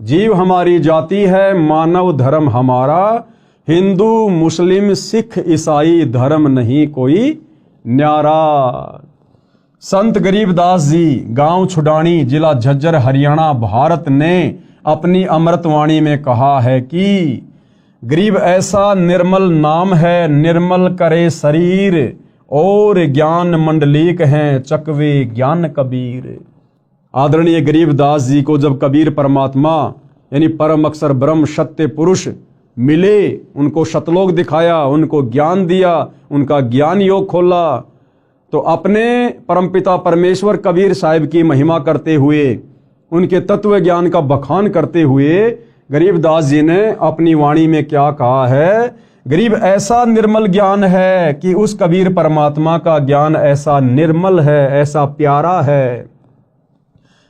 जीव हमारी जाति है, मानव धर्म हमारा, हिंदू मुस्लिम सिख ईसाई धर्म नहीं कोई न्यारा। संत गरीबदास जी, गांव छुडानी, जिला झज्जर, हरियाणा, भारत ने अपनी अमृतवाणी में कहा है कि गरीब ऐसा निर्मल नाम है, निर्मल करे शरीर, और ज्ञान मंडलीक हैं चकवे ज्ञान कबीर। आदरणीय गरीबदास जी को जब कबीर परमात्मा यानी परम अक्षर ब्रह्म सत्य पुरुष मिले, उनको शतलोक दिखाया, उनको ज्ञान दिया, उनका ज्ञान योग खोला, तो अपने परमपिता परमेश्वर कबीर साहिब की महिमा करते हुए, उनके तत्व ज्ञान का बखान करते हुए गरीबदास जी ने अपनी वाणी में क्या कहा है, गरीब ऐसा निर्मल ज्ञान है कि उस कबीर परमात्मा का ज्ञान ऐसा निर्मल है, ऐसा प्यारा है।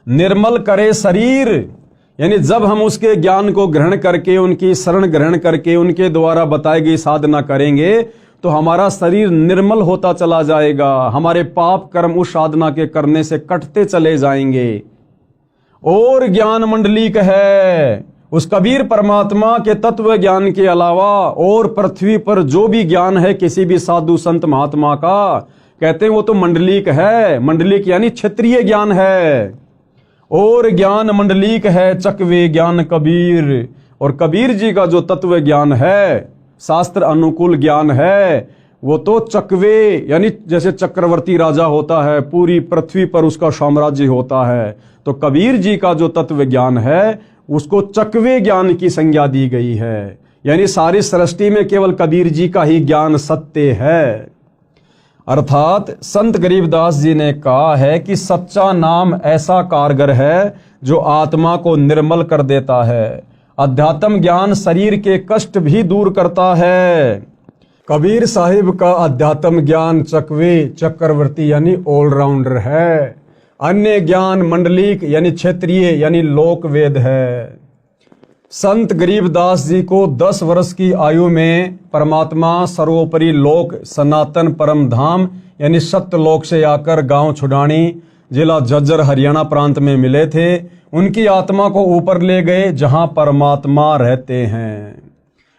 निर्मल करे शरीर, यानी जब हम उसके ज्ञान को ग्रहण करके, उनकी शरण ग्रहण करके, उनके द्वारा बताई गई साधना करेंगे तो हमारा शरीर निर्मल होता चला जाएगा, हमारे पाप कर्म उस साधना के करने से कटते चले जाएंगे। और ज्ञान मंडलीक है, उस कबीर परमात्मा के तत्व ज्ञान के अलावा और पृथ्वी पर जो भी ज्ञान है किसी भी साधु संत महात्मा का, कहते हैं वो तो मंडलीक है। मंडलीक यानी क्षेत्रीय ज्ञान है। और ज्ञान मंडलीक है चकवे ज्ञान कबीर, और कबीर जी का जो तत्व ज्ञान है, शास्त्र अनुकूल ज्ञान है, वो तो चकवे यानी जैसे चक्रवर्ती राजा होता है, पूरी पृथ्वी पर उसका साम्राज्य होता है, तो कबीर जी का जो तत्व ज्ञान है उसको चकवे ज्ञान की संज्ञा दी गई है। यानी सारी सृष्टि में केवल कबीर जी का ही ज्ञान सत्य है। अर्थात संत गरीबदास जी ने कहा है कि सच्चा नाम ऐसा कारगर है जो आत्मा को निर्मल कर देता है। अध्यात्म ज्ञान शरीर के कष्ट भी दूर करता है। कबीर साहिब का अध्यात्म ज्ञान चकवे चक्रवर्ती यानी ऑलराउंडर है। अन्य ज्ञान मंडलिक यानी क्षेत्रीय यानी लोक वेद है। संत गरीबदास जी को 10 वर्ष की आयु में परमात्मा सर्वोपरि लोक सनातन परम धाम यानी सत्यलोक से आकर गांव छुडानी जिला झज्जर हरियाणा प्रांत में मिले थे। उनकी आत्मा को ऊपर ले गए जहां परमात्मा रहते हैं।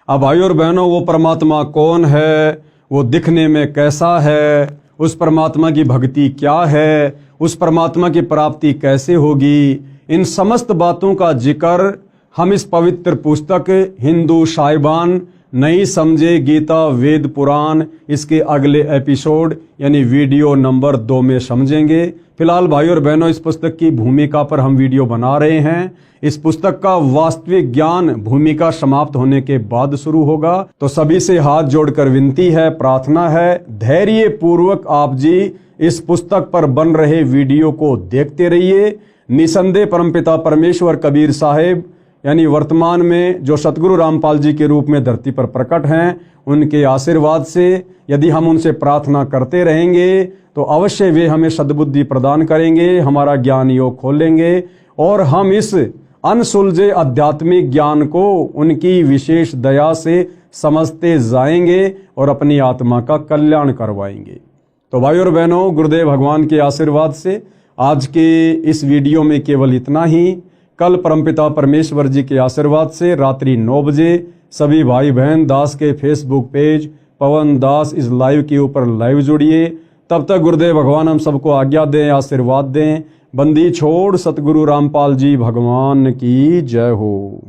अब भाई और बहनों, वो परमात्मा कौन है, वो दिखने में कैसा है, उस परमात्मा की भक्ति क्या है, उस परमात्मा की प्राप्ति कैसे होगी, इन समस्त बातों का जिक्र हम इस पवित्र पुस्तक हिंदू साहिबान नहीं समझे गीता वेद पुराण इसके अगले एपिसोड यानी वीडियो नंबर 2 में समझेंगे। फिलहाल भाई और बहनों, इस पुस्तक की भूमिका पर हम वीडियो बना रहे हैं। इस पुस्तक का वास्तविक ज्ञान भूमिका समाप्त होने के बाद शुरू होगा। तो सभी से हाथ जोड़कर विनती है, प्रार्थना है, धैर्य पूर्वक आप जी इस पुस्तक पर बन रहे वीडियो को देखते रहिए। निसंदेह परमपिता परमेश्वर कबीर साहेब यानी वर्तमान में जो सतगुरु रामपाल जी के रूप में धरती पर प्रकट हैं, उनके आशीर्वाद से यदि हम उनसे प्रार्थना करते रहेंगे तो अवश्य वे हमें सद्बुद्धि प्रदान करेंगे, हमारा ज्ञान योग खोलेंगे और हम इस अनसुलझे आध्यात्मिक ज्ञान को उनकी विशेष दया से समझते जाएंगे और अपनी आत्मा का कल्याण करवाएंगे। तो भाई और बहनों, गुरुदेव भगवान के आशीर्वाद से आज के इस वीडियो में केवल इतना ही। कल परमपिता परमेश्वर जी के आशीर्वाद से रात्रि 9 बजे सभी भाई बहन दास के फेसबुक पेज पवन दास इस लाइव के ऊपर लाइव जुड़िए। तब तक गुरुदेव भगवान हम सबको आज्ञा दें, आशीर्वाद दें। बंदी छोड़ सतगुरु रामपाल जी भगवान की जय हो।